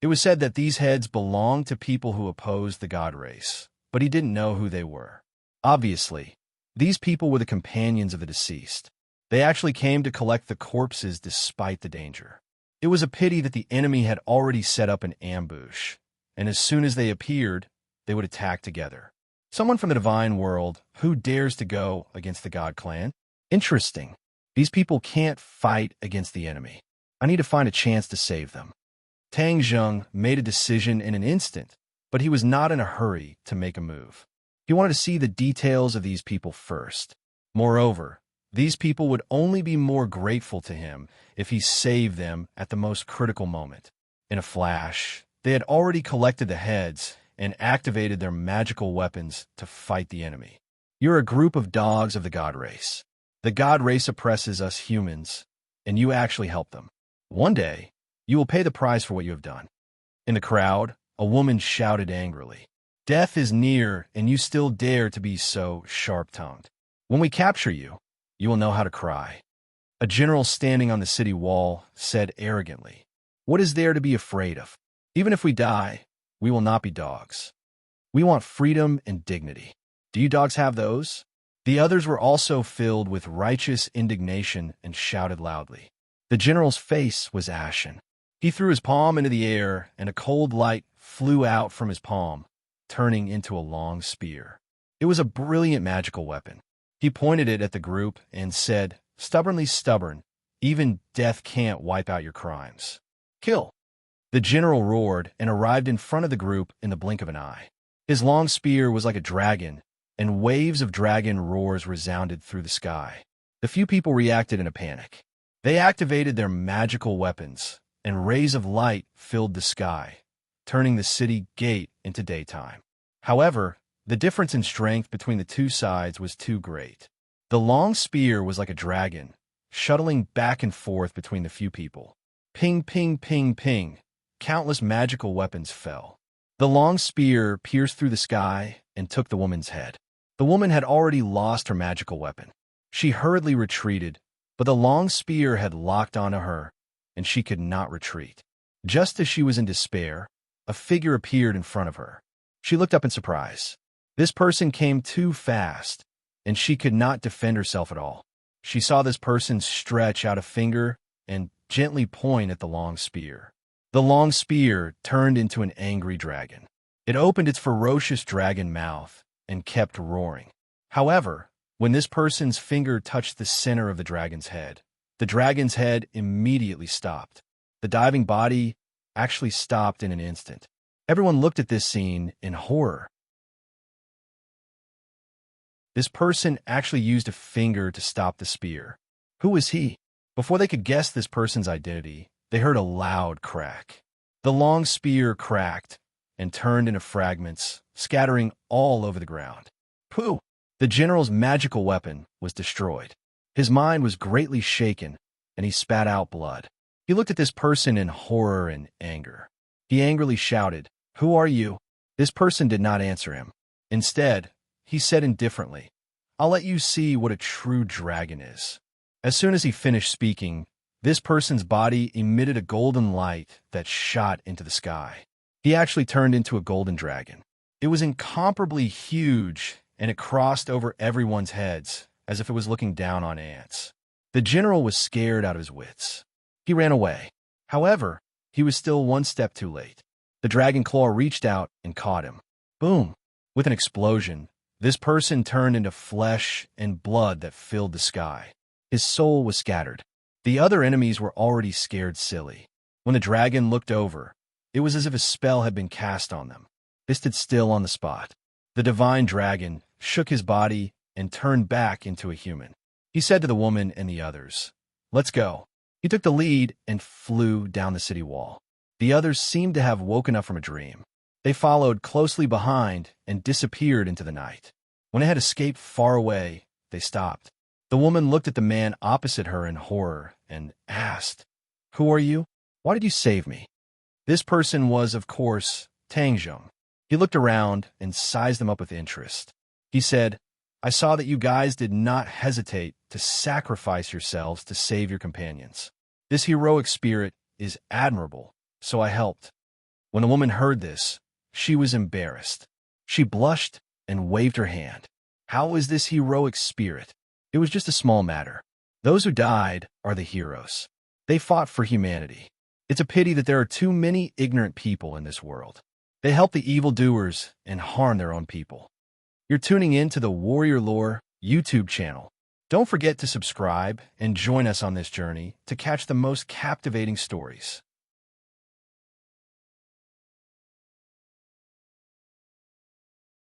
It was said that these heads belonged to people who opposed the god race, but he didn't know who they were. Obviously, these people were the companions of the deceased. They actually came to collect the corpses despite the danger. It was a pity that the enemy had already set up an ambush, and as soon as they appeared, they would attack together. Someone from the divine world, who dares to go against the god clan? Interesting. These people can't fight against the enemy. I need to find a chance to save them. Tang Zheng made a decision in an instant, but he was not in a hurry to make a move. He wanted to see the details of these people first. Moreover, these people would only be more grateful to him if he saved them at the most critical moment. In a flash, they had already collected the heads and activated their magical weapons to fight the enemy. You're a group of dogs of the god race. The god race oppresses us humans, and you actually help them. One day, you will pay the price for what you have done. In the crowd, a woman shouted angrily. Death is near, and you still dare to be so sharp-tongued. When we capture you, you will know how to cry. A general standing on the city wall said arrogantly, what is there to be afraid of? Even if we die, we will not be dogs. We want freedom and dignity. Do you dogs have those? The others were also filled with righteous indignation and shouted loudly. The general's face was ashen. He threw his palm into the air, and a cold light flew out from his palm, turning into a long spear. It was a brilliant magical weapon. He pointed it at the group and said, stubbornly stubborn, even death can't wipe out your crimes. Kill! The general roared and arrived in front of the group in the blink of an eye. His long spear was like a dragon, and waves of dragon roars resounded through the sky. The few people reacted in a panic. They activated their magical weapons, and rays of light filled the sky, turning the city gate into daytime. However, the difference in strength between the two sides was too great. The long spear was like a dragon, shuttling back and forth between the few people. Ping, ping, ping, ping. Countless magical weapons fell. The long spear pierced through the sky and took the woman's head. The woman had already lost her magical weapon. She hurriedly retreated, but the long spear had locked onto her, and she could not retreat. Just as she was in despair, a figure appeared in front of her. She looked up in surprise. This person came too fast, and she could not defend herself at all. She saw this person stretch out a finger and gently point at the long spear. The long spear turned into an angry dragon. It opened its ferocious dragon mouth and kept roaring. However, when this person's finger touched the center of the dragon's head immediately stopped. The diving body actually stopped in an instant. Everyone looked at this scene in horror. This person actually used a finger to stop the spear. Who was he? Before they could guess this person's identity, they heard a loud crack. The long spear cracked and turned into fragments, scattering all over the ground. Pooh! The general's magical weapon was destroyed. His mind was greatly shaken, and he spat out blood. He looked at this person in horror and anger. He angrily shouted, "Who are you?" This person did not answer him. Instead, he said indifferently, "I'll let you see what a true dragon is." As soon as he finished speaking, this person's body emitted a golden light that shot into the sky. He actually turned into a golden dragon. It was incomparably huge, and it crossed over everyone's heads as if it was looking down on ants. The general was scared out of his wits. He ran away. However, he was still one step too late. The dragon claw reached out and caught him. Boom! With an explosion, this person turned into flesh and blood that filled the sky. His soul was scattered. The other enemies were already scared silly. When the dragon looked over, it was as if a spell had been cast on them. They stood still on the spot. The divine dragon shook his body and turned back into a human. He said to the woman and the others, "Let's go." He took the lead and flew down the city wall. The others seemed to have woken up from a dream. They followed closely behind and disappeared into the night. When they had escaped far away, they stopped. The woman looked at the man opposite her in horror and asked, "Who are you? Why did you save me?" This person was, of course, Tangjung. He looked around and sized them up with interest. He said, "I saw that you guys did not hesitate to sacrifice yourselves to save your companions. This heroic spirit is admirable, so I helped." When the woman heard this, she was embarrassed. She blushed and waved her hand. How is this heroic spirit? It was just a small matter. Those who died are the heroes. They fought for humanity. It's a pity that there are too many ignorant people in this world. They help the evildoers and harm their own people. You're tuning in to the Warrior Lore YouTube channel. Don't forget to subscribe and join us on this journey to catch the most captivating stories.